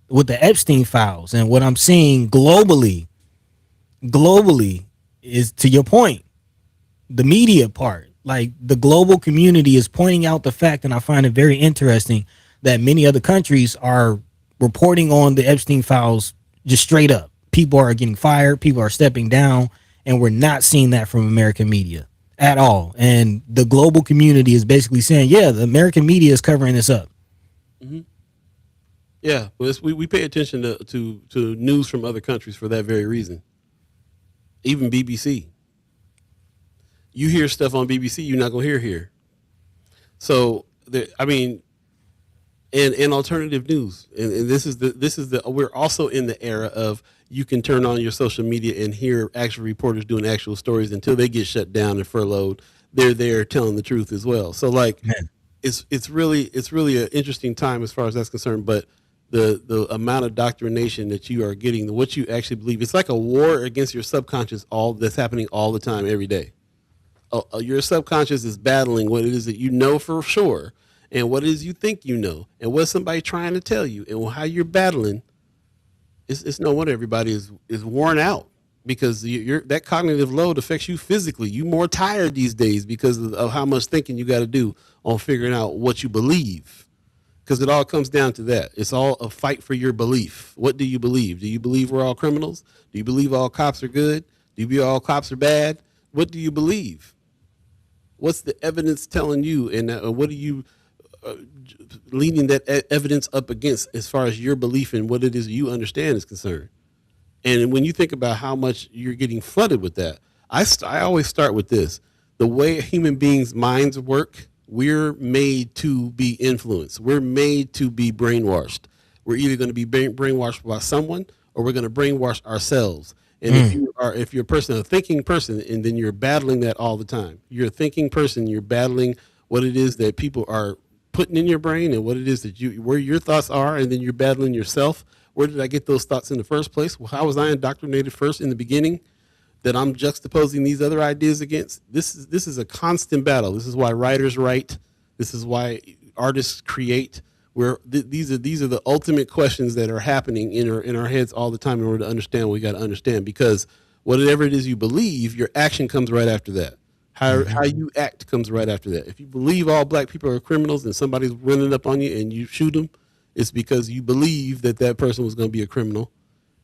with the Epstein files and what I'm seeing globally is, to your point, the media part. Like, the global community is pointing out the fact, and I find it very interesting, that many other countries are reporting on the Epstein files just straight up. People are getting fired, people are stepping down, and we're not seeing that from American media at all. And the global community is basically saying, the American media is covering this up. Mm-hmm. Yeah, we pay attention to news from other countries for that very reason. Even BBC. You hear stuff on BBC you're not going to hear here. So, and alternative news. And this is the we're also in the era of you can turn on your social media and hear actual reporters doing actual stories until they get shut down and furloughed. They're there telling the truth as well. So it's really an interesting time as far as that's concerned, but the amount of doctrination that you are getting, what you actually believe. It's like a war against your subconscious. All that's happening all the time, every day. Your subconscious is battling what it is that you know for sure, and what it is you think you know, and what somebody trying to tell you, and how you're battling. It's no wonder everybody is worn out, because that cognitive load affects you physically. You more tired these days because of how much thinking you got to do on figuring out what you believe. Because it all comes down to that. It's all a fight for your belief. What do you believe? Do you believe we're all criminals? Do you believe all cops are good? Do you believe all cops are bad? What do you believe? What's the evidence telling you? And what are you leaning that evidence up against as far as your belief and what it is you understand is concerned? And when you think about how much you're getting flooded with that, I always start with this. The way human beings' minds work, we're made to be influenced. We're made to be brainwashed. We're either going to be brainwashed by someone, or we're going to brainwash ourselves. And if you're a thinking person, and then you're battling that all the time. You're a thinking person, you're battling what it is that people are putting in your brain, and what it is that where your thoughts are, and then you're battling yourself. Where did I get those thoughts in the first place? Well, how was I indoctrinated first in the beginning that I'm juxtaposing these other ideas against? This is a constant battle. This is why writers write. This is why artists create. These are the ultimate questions that are happening in our heads all the time in order to understand what we got to understand. Because whatever it is you believe, your action comes right after that. How you act comes right after that. If you believe all black people are criminals and somebody's running up on you and you shoot them, it's because you believe that person was going to be a criminal.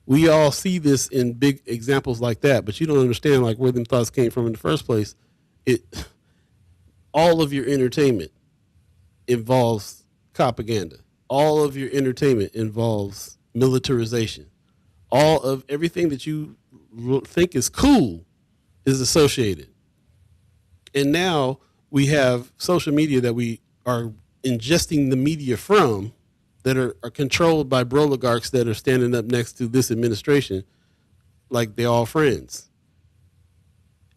We all see this in big examples like that, but you don't understand like where them thoughts came from in the first place. All of your entertainment involves propaganda. All of your entertainment involves militarization. All of everything that you think is cool is associated. And now we have social media that we are ingesting the media from, that are controlled by broligarchs that are standing up next to this administration like they're all friends.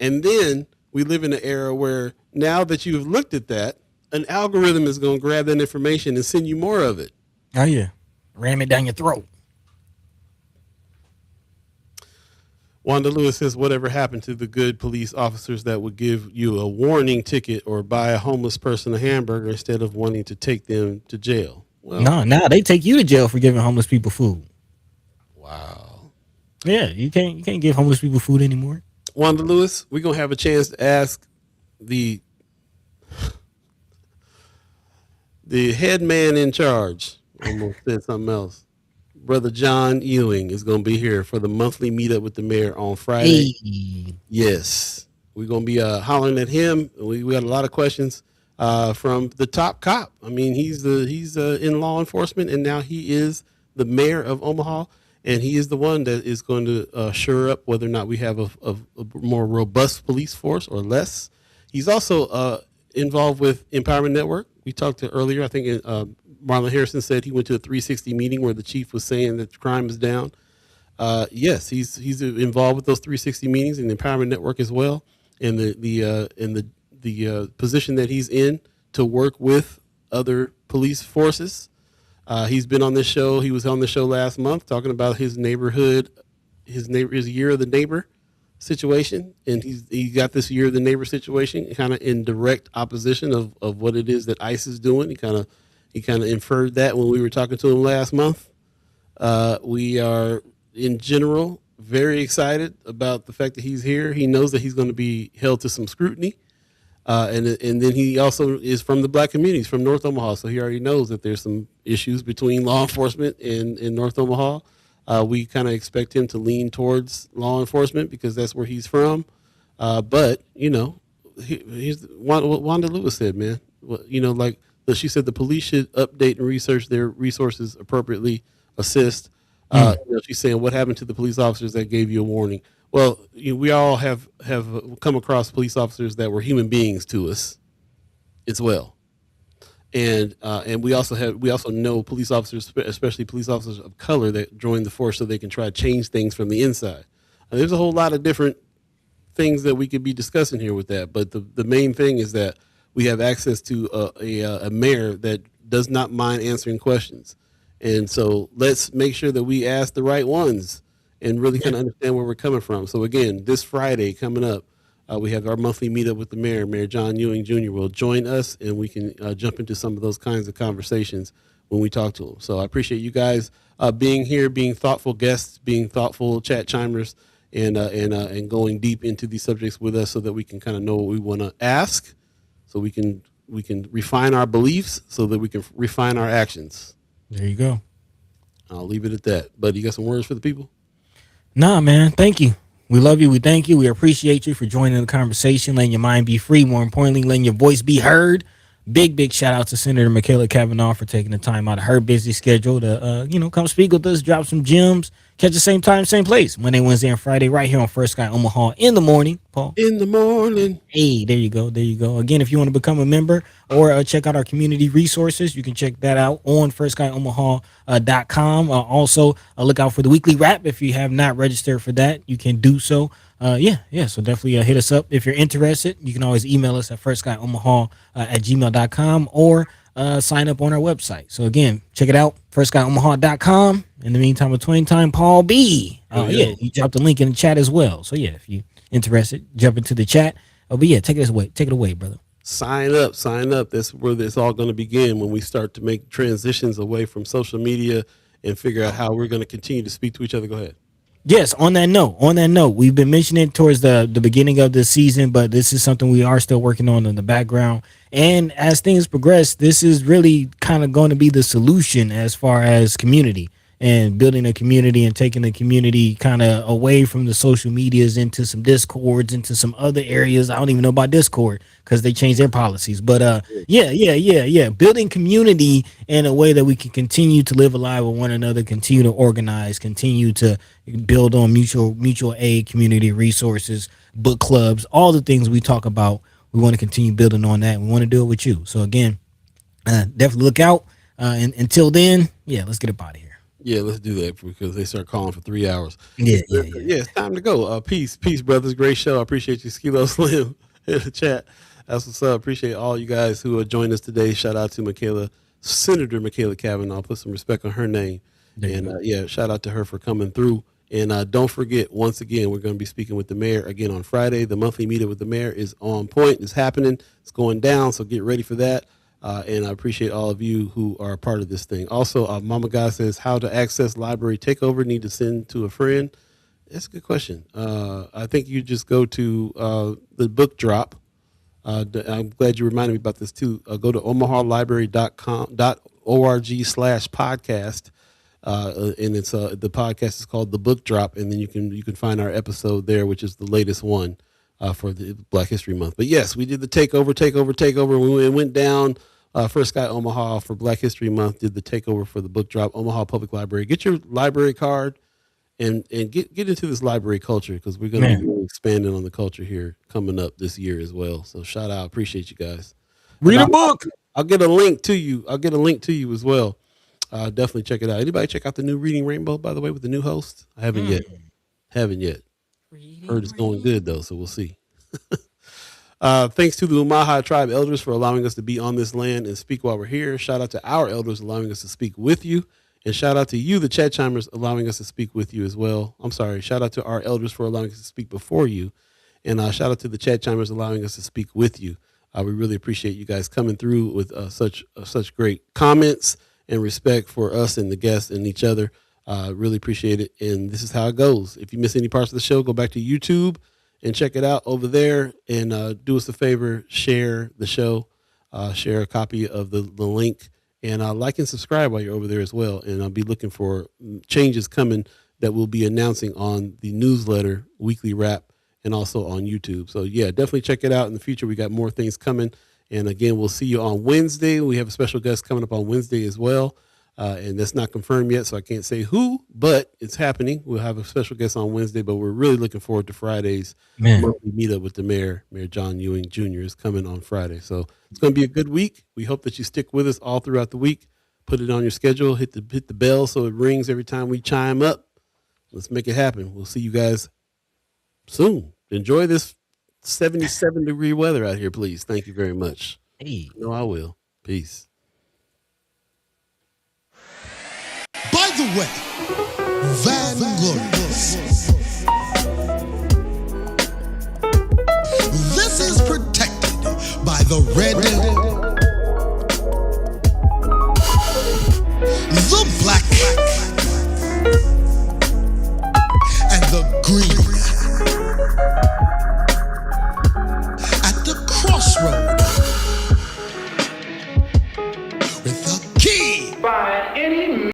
And then we live in an era where now that you've looked at that, an algorithm is going to grab that information and send you more of it. Oh, yeah. Ram it down your throat. Wanda Lewis says, whatever happened to the good police officers that would give you a warning ticket or buy a homeless person a hamburger instead of wanting to take them to jail? Well, No, now they take you to jail for giving homeless people food. wow. Yeah, you can't give homeless people food anymore. Wanda Lewis, we're going to have a chance to ask the head man in charge. I almost said something else. Brother John Ewing is going to be here for the monthly meetup with the mayor on Friday. Hey. Yes. We're going to be hollering at him. We got a lot of questions from the top cop. I mean, he's in law enforcement, and now he is the mayor of Omaha, and he is the one that is going to shore up whether or not we have a more robust police force or less. He's also involved with Empowerment Network. We talked to earlier, I think Marlon Harrison said he went to a 360 meeting where the chief was saying that crime is down. Yes, he's involved with those 360 meetings and the Empowerment Network as well, and the position that he's in to work with other police forces. He's been on this show. He was on the show last month talking about his year of the neighbor situation, and he got this year of the neighbor situation kind of in direct opposition of what it is that ICE is doing. He kind of inferred that when we were talking to him last month. We are in general very excited about the fact that he's here. He knows that he's going to be held to some scrutiny. And then he also is from the black communities from North Omaha. So he already knows that there's some issues between law enforcement in North Omaha. We kind of expect him to lean towards law enforcement because that's where he's from. But, here's what Wanda Lewis said, man. She said the police should update and research their resources appropriately, assist. She's saying, what happened to the police officers that gave you a warning? Well, we all have come across police officers that were human beings to us as well. And we also know police officers, especially police officers of color, that join the force so they can try to change things from the inside. There's a whole lot of different things that we could be discussing here with that. But the main thing is that we have access to a mayor that does not mind answering questions. And so let's make sure that we ask the right ones and really kind of understand where we're coming from. So again, this Friday coming up, we have our monthly meetup with the mayor. Mayor John Ewing Jr. will join us, and we can jump into some of those kinds of conversations when we talk to him. So I appreciate you guys being here, being thoughtful guests, being thoughtful chat chimers, and going deep into these subjects with us, so that we can kind of know what we want to ask, so we can refine our beliefs, so that we can refine our actions. There you go. I'll leave it at that. But you got some words for the people? Nah, man. Thank you. We love you. We thank you. We appreciate you for joining the conversation, letting your mind be free. More importantly, letting your voice be heard. Big shout out to Senator Machaela Cavanaugh for taking the time out of her busy schedule to, come speak with us, drop some gems, catch the same time, same place, Monday, Wednesday, and Friday, right here on First Sky Omaha in the morning. Paul. In the morning. Hey, there you go. Again, if you want to become a member or check out our community resources, you can check that out on firstsky.omaha.com. Also, look out for the weekly wrap. If you have not registered for that, you can do so. So definitely hit us up if you're interested. You can always email us at firstskyOmaha@gmail.com or sign up on our website. So again, check it out, firstskyOmaha.com. In the meantime, between time, Paul B. You dropped the link in the chat as well. So if you interested, jump into the chat. But take it away, brother. Sign up. That's where it's all going to begin, when we start to make transitions away from social media and figure out how we're going to continue to speak to each other. Go ahead. Yes, on that note, we've been mentioning it towards the beginning of the season, but this is something we are still working on in the background. And as things progress, this is really kind of going to be the solution as far as community and building a community and taking the community kind of away from the social medias into some Discords, into some other areas. I don't even know about Discord because they changed their policies. But building community in a way that we can continue to live alive with one another, continue to organize, continue to build on mutual aid, community resources, book clubs, all the things we talk about. We want to continue building on that. We want to do it with you. So again, definitely look out. And until then, let's get up out of here. Yeah, let's do that, because they start calling for 3 hours. Yeah. It's time to go. Peace, brothers. Great show. I appreciate you, Skilo Slim, in the chat. That's what's up. Appreciate all you guys who joined us today. Shout out to Senator Machaela Cavanaugh. Put some respect on her name. Shout out to her for coming through. And don't forget, once again, we're going to be speaking with the mayor again on Friday. The monthly meeting with the mayor is on point. It's happening. It's going down. So get ready for that. And I appreciate all of you who are a part of this thing. Also, Mama Guy says, how to access library takeover, need to send to a friend. That's a good question. I think you just go to the book drop. I'm glad you reminded me about this too. Go to omahalibrary.org/podcast. And it's the podcast is called The Book Drop. And then you can find our episode there, which is the latest one for the Black History Month. But yes, we did the takeover. We went down. First Sky Omaha for Black History Month did the takeover for the book drop. Omaha Public Library. Get your library card and get into this library culture, because we're going to be really expanding on the culture here coming up this year as well. So shout out. Appreciate you guys. Read a book. I'll get a link to you. As well. Definitely check it out. Anybody check out the new Reading Rainbow, by the way, with the new host? I haven't yet. Heard it's going good though, so we'll see. Thanks to the Umaha tribe elders for allowing us to be on this land and speak while we're here. Shout out to our elders allowing us to speak with you. And shout out to you, the chat chimers, allowing us to speak with you as well. I'm sorry. Shout out to our elders for allowing us to speak before you. And shout out to the chat chimers allowing us to speak with you. We really appreciate you guys coming through with such great comments and respect for us and the guests and each other. Really appreciate it. And this is how it goes. If you miss any parts of the show, go back to YouTube and check it out over there. And do us a favor, share the show, share a copy of the link, and like and subscribe while you're over there as well. And I'll be looking for changes coming that we'll be announcing on the newsletter, weekly wrap, and also on YouTube. So definitely check it out in the future. We got more things coming. And again, we'll see you on Wednesday. We have a special guest coming up on Wednesday as well. And that's not confirmed yet, so I can't say who, but it's happening. We'll have a special guest on Wednesday, but we're really looking forward to Friday's monthly meetup with the mayor. Mayor John Ewing Jr. is coming on Friday. So it's going to be a good week. We hope that you stick with us all throughout the week. Put it on your schedule. Hit the bell so it rings every time we chime up. Let's make it happen. We'll see you guys soon. Enjoy this 77-degree weather out here, please. Thank you very much. Hey. No, I will. Peace. way, vainglorious. This is protected by the red